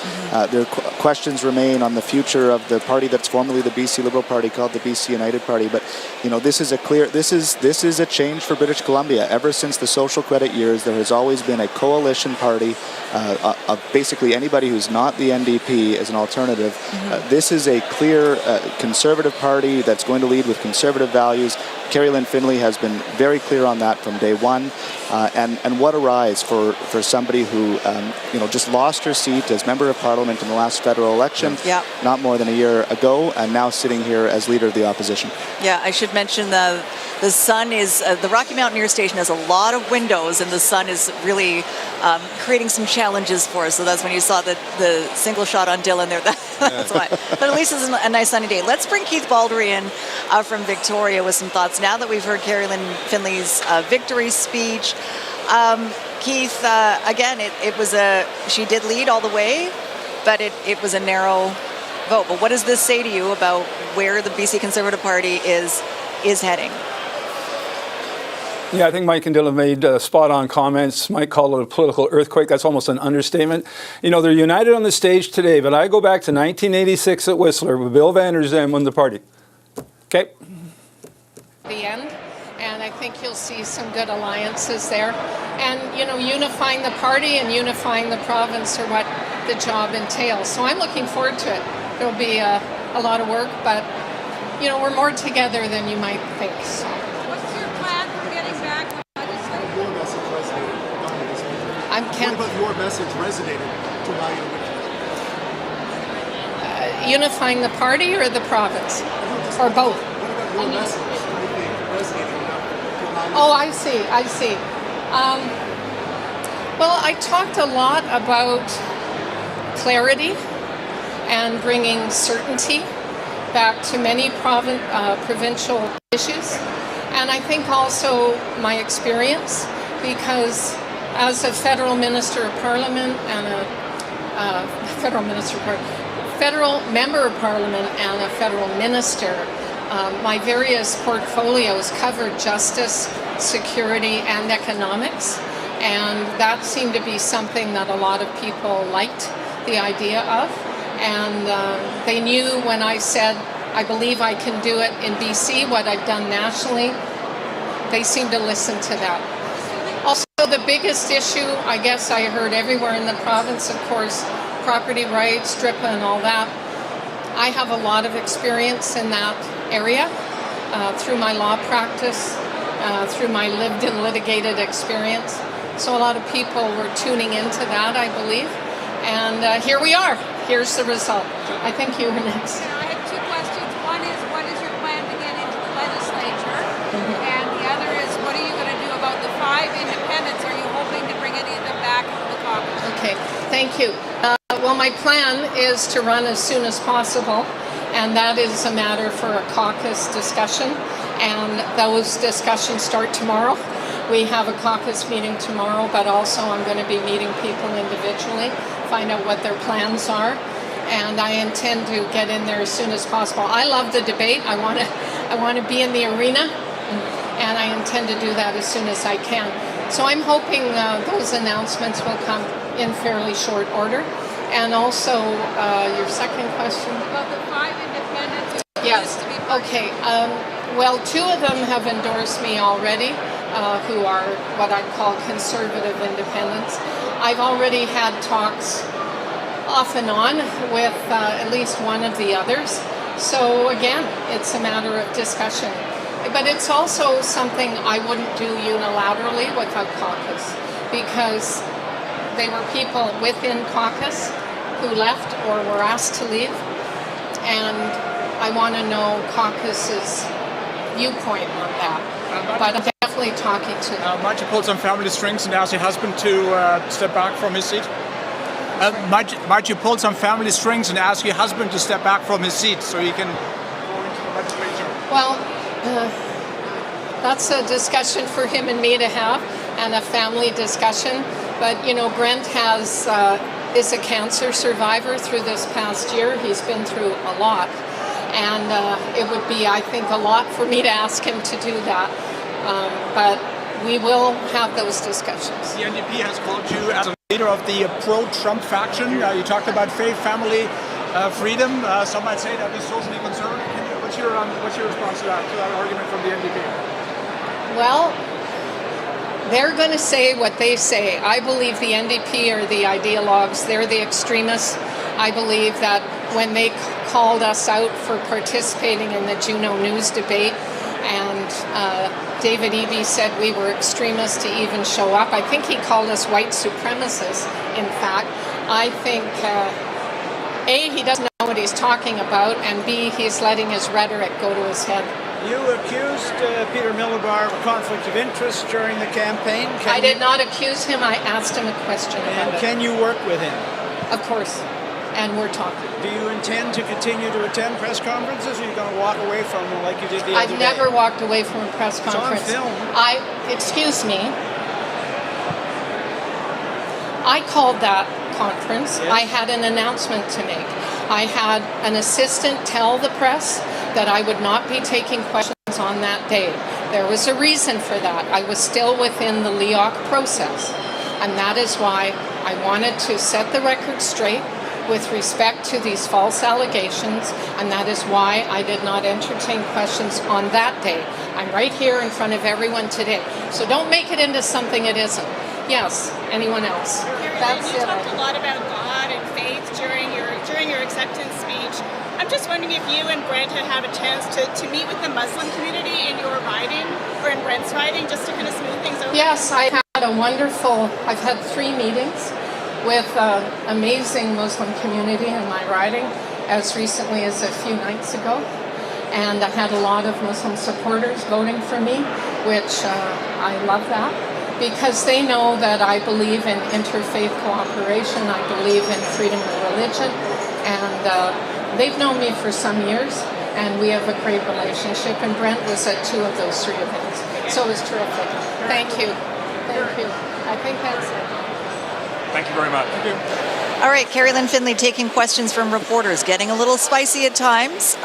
their questions remain on the future of the party that's formerly the BC Liberal Party, called the BC United Party. But you know, this is a change for British Columbia. Ever since the social credit years, there has always been a coalition party of basically anybody who's not the NDP as an alternative. This is a clear conservative party that's going to lead with conservative values. Kerry-Lynne Findlay has been very clear on that from day one. And what a rise for somebody who just lost her seat as Member of Parliament in the last federal election, not more than a year ago, and now sitting here as Leader of the Opposition. Yeah, I should mention the sun is, the Rocky Mountaineer Station has a lot of windows, and the sun is really creating some challenges for us. So that's when you saw the single shot on Dylan there. That's why. But at least it's a nice sunny day. Let's bring Keith Baldry in from Victoria with some thoughts now that we've heard Kerry-Lynne Findlay's victory speech. Keith, again, she did lead all the way, but it was a narrow vote. But what does this say to you about where the BC Conservative Party is heading? Yeah, I think Mike and Dylan made spot-on comments. Mike called it a political earthquake. That's almost an understatement. They're united on the stage today, but I go back to 1986 at Whistler with Bill Vander Zalm won the party. Okay. The end, and I think you'll see some good alliances there. And, unifying the party and unifying the province are what the job entails. So I'm looking forward to it. There'll be a lot of work, but, we're more together than you might think. So. What about your message resonated to allow you to win? Unifying the party or the province? Or both? What about your message? What do you think resonated enough to allow you Oh, I see. Well, I talked a lot about clarity and bringing certainty back to many provincial issues. And I think also my experience, because as a federal minister of parliament and a federal member of parliament and a federal minister, my various portfolios covered justice, security, and economics. And that seemed to be something that a lot of people liked the idea of. And they knew when I said, I believe I can do it in BC, what I've done nationally, they seemed to listen to that. Also, the biggest issue, I guess I heard everywhere in the province, of course, property rights, DRIPA and all that. I have a lot of experience in that area through my law practice, through my lived and litigated experience. So a lot of people were tuning into that, I believe. And here we are. Here's the result. I think you were next. I had two questions. One is, what is your plan to get into the legislature? And the other is, what are you going to do about the 5 independents? Are you hoping to bring any of them back to the caucus? Okay, thank you. Well, my plan is to run as soon as possible, and that is a matter for a caucus discussion, and those discussions start tomorrow. We have a caucus meeting tomorrow, but also I'm going to be meeting people individually, find out what their plans are, and I intend to get in there as soon as possible. I love the debate. I want to be in the arena, and I intend to do that as soon as I can. So I'm hoping those announcements will come in fairly short order. And also, your second question? About the 5 independents. Yes, okay. Well, 2 of them have endorsed me already, who are what I'd call conservative independents. I've already had talks off and on with at least one of the others. So again, it's a matter of discussion. But it's also something I wouldn't do unilaterally without caucus, because they were people within caucus who left or were asked to leave, and I want to know caucus's viewpoint on that. But I'm definitely talking to them. Might you pull some family strings and ask your husband to step back from his seat? Might you pull some family strings and ask your husband to step back from his seat so he can go into the legislature? Well, that's a discussion for him and me to have, and a family discussion. But, Brent is a cancer survivor through this past year. He's been through a lot. And it would be, I think, a lot for me to ask him to do that. But we will have those discussions. The NDP has called you as a leader of the pro-Trump faction. You talked about faith, family, freedom. Some might say that is socially conservative. What's your response to that argument from the NDP? Well, they're going to say what they say. I believe the NDP are the ideologues. They're the extremists. I believe that when they called us out for participating in the Juno News debate, And David Eby said we were extremists to even show up. I think he called us white supremacists, in fact. I think, A, he doesn't know what he's talking about, and B, he's letting his rhetoric go to his head. You accused Peter Millibar of a conflict of interest during the campaign. I did not accuse him. I asked him a question about it. Can you work with him? Of course. And we're talking. Do you intend to continue to attend press conferences, or are you going to walk away from them like you did the other day? I've never walked away from a press conference. It's on film. Excuse me. I called that conference. Yes. I had an announcement to make. I had an assistant tell the press that I would not be taking questions on that day. There was a reason for that. I was still within the LEOC process. And that is why I wanted to set the record straight with respect to these false allegations, and that is why I did not entertain questions on that day. I'm right here in front of everyone today. So don't make it into something it isn't. Yes, anyone else? Kerry-Lynne, you talked a lot about God and faith during your acceptance speech. I'm just wondering if you and Brent had a chance to meet with the Muslim community in your riding, or in Brent's riding, just to kind of smooth things over? Yes, I've had 3 meetings with amazing Muslim community in my riding, as recently as a few nights ago. And I had a lot of Muslim supporters voting for me, which I love that, because they know that I believe in interfaith cooperation, I believe in freedom of religion, and they've known me for some years, and we have a great relationship, and Brent was at 2 of those 3 events. So it was terrific. Thank you. Thank you. I think that's it. Thank you very much. Thank you. All right, Kerry-Lynne Findlay taking questions from reporters, getting a little spicy at times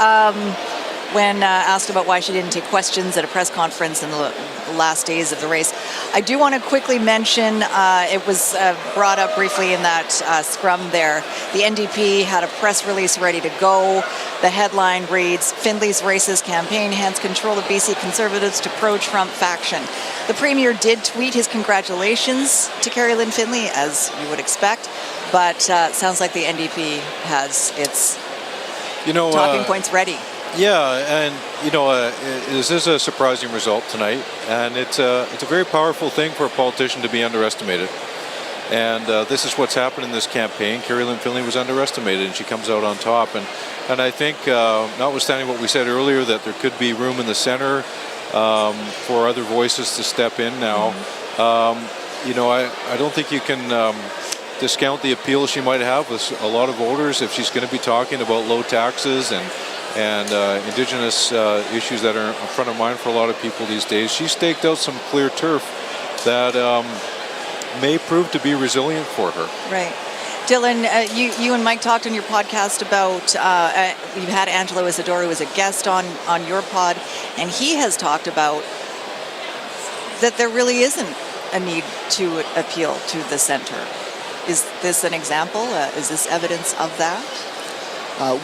when asked about why she didn't take questions at a press conference in the last days of the race. I do want to quickly mention, it was brought up briefly in that scrum there, the NDP had a press release ready to go. The headline reads, Findlay's racist campaign hands control of BC Conservatives to pro-Trump faction. The Premier did tweet his congratulations to Kerry-Lynne Findlay, as you would expect, but sounds like the NDP has its talking points ready. Yeah, and this is a surprising result tonight, and it's a very powerful thing for a politician to be underestimated. And this is what's happened in this campaign. Kerry-Lynne Findlay was underestimated, and she comes out on top. And I think, notwithstanding what we said earlier, that there could be room in the center for other voices to step in now. I don't think you can discount the appeal she might have with a lot of voters if she's going to be talking about low taxes and Indigenous issues that are front of mind for a lot of people these days. She staked out some clear turf that may prove to be resilient for her. Right. Dylan, you and Mike talked on your podcast about, you've had Angelo Isidoro, who was a guest on your pod, and he has talked about that there really isn't a need to appeal to the center. Is this an example? Is this evidence of that?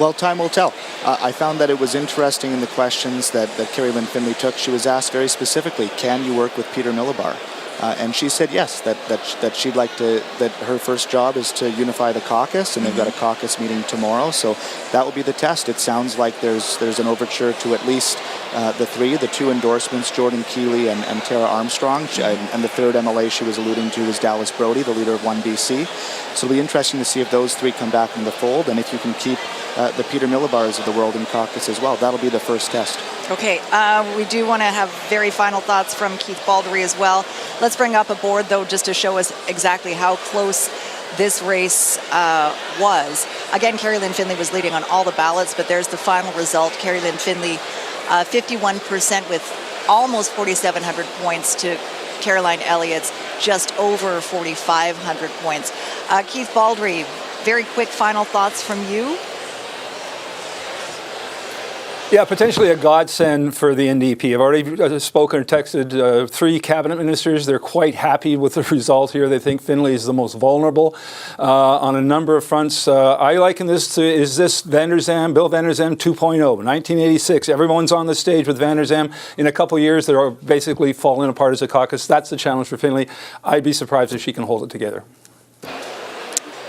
Well, time will tell. I found that it was interesting in the questions that Kerry-Lynne Findlay took. She was asked very specifically, can you work with Peter Millibar? And she said yes, that she'd like to, that her first job is to unify the caucus, and they've got a caucus meeting tomorrow, so that will be the test. It sounds like there's an overture to at least the 2 endorsements, Jordan Keeley and Tara Armstrong, and the 3rd MLA she was alluding to was Dallas Brody, the leader of 1BC. So it'll be interesting to see if those 3 come back in the fold, and if you can keep the Peter Millibars of the world in caucus as well. That'll be the first test. Okay, we do want to have very final thoughts from Keith Baldry as well. Let's bring up a board, though, just to show us exactly how close this race was. Again, Kerry-Lynne Findlay was leading on all the ballots, but there's the final result. Kerry-Lynne Findlay, 51% with almost 4,700 points to Caroline Elliott's just over 4,500 points. Keith Baldry, very quick final thoughts from you. Yeah, potentially a godsend for the NDP. I've already spoken or texted 3 cabinet ministers. They're quite happy with the result here. They think Findlay is the most vulnerable on a number of fronts. I liken this to, is this Bill Vander Zalm 2.0, 1986. Everyone's on the stage with Vander Zalm. In a couple of years, they're basically falling apart as a caucus. That's the challenge for Findlay. I'd be surprised if she can hold it together.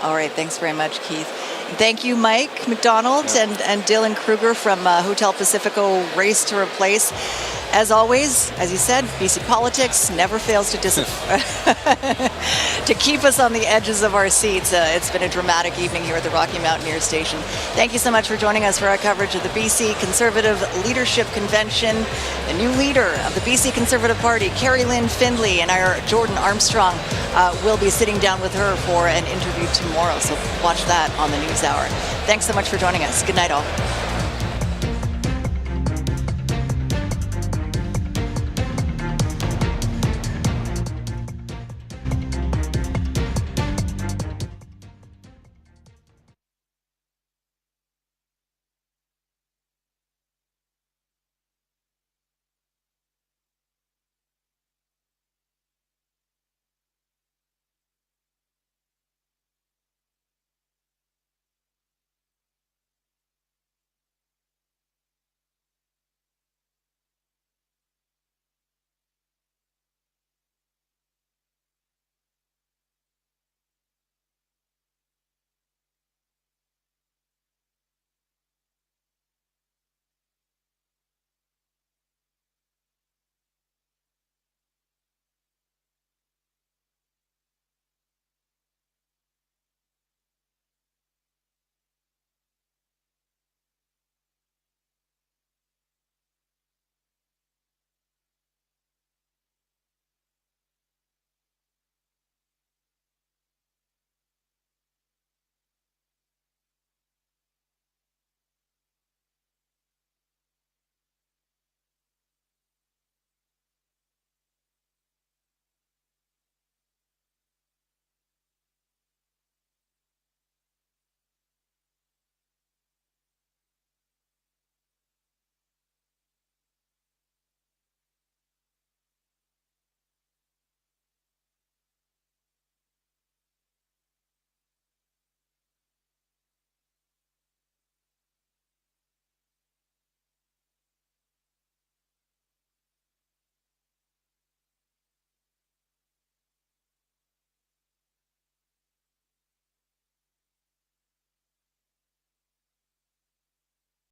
All right, thanks very much, Keith. Thank you, Mike McDonald and Dylan Kruger from Hotel Pacifico Race to Replace. As always, as you said, BC politics never fails to to keep us on the edges of our seats. It's been a dramatic evening here at the Rocky Mountaineer Station. Thank you so much for joining us for our coverage of the BC Conservative Leadership Convention. The new leader of the BC Conservative Party, Kerry-Lynne Findlay, and our Jordan Armstrong will be sitting down with her for an interview tomorrow. So watch that on the NewsHour. Thanks so much for joining us. Good night, all.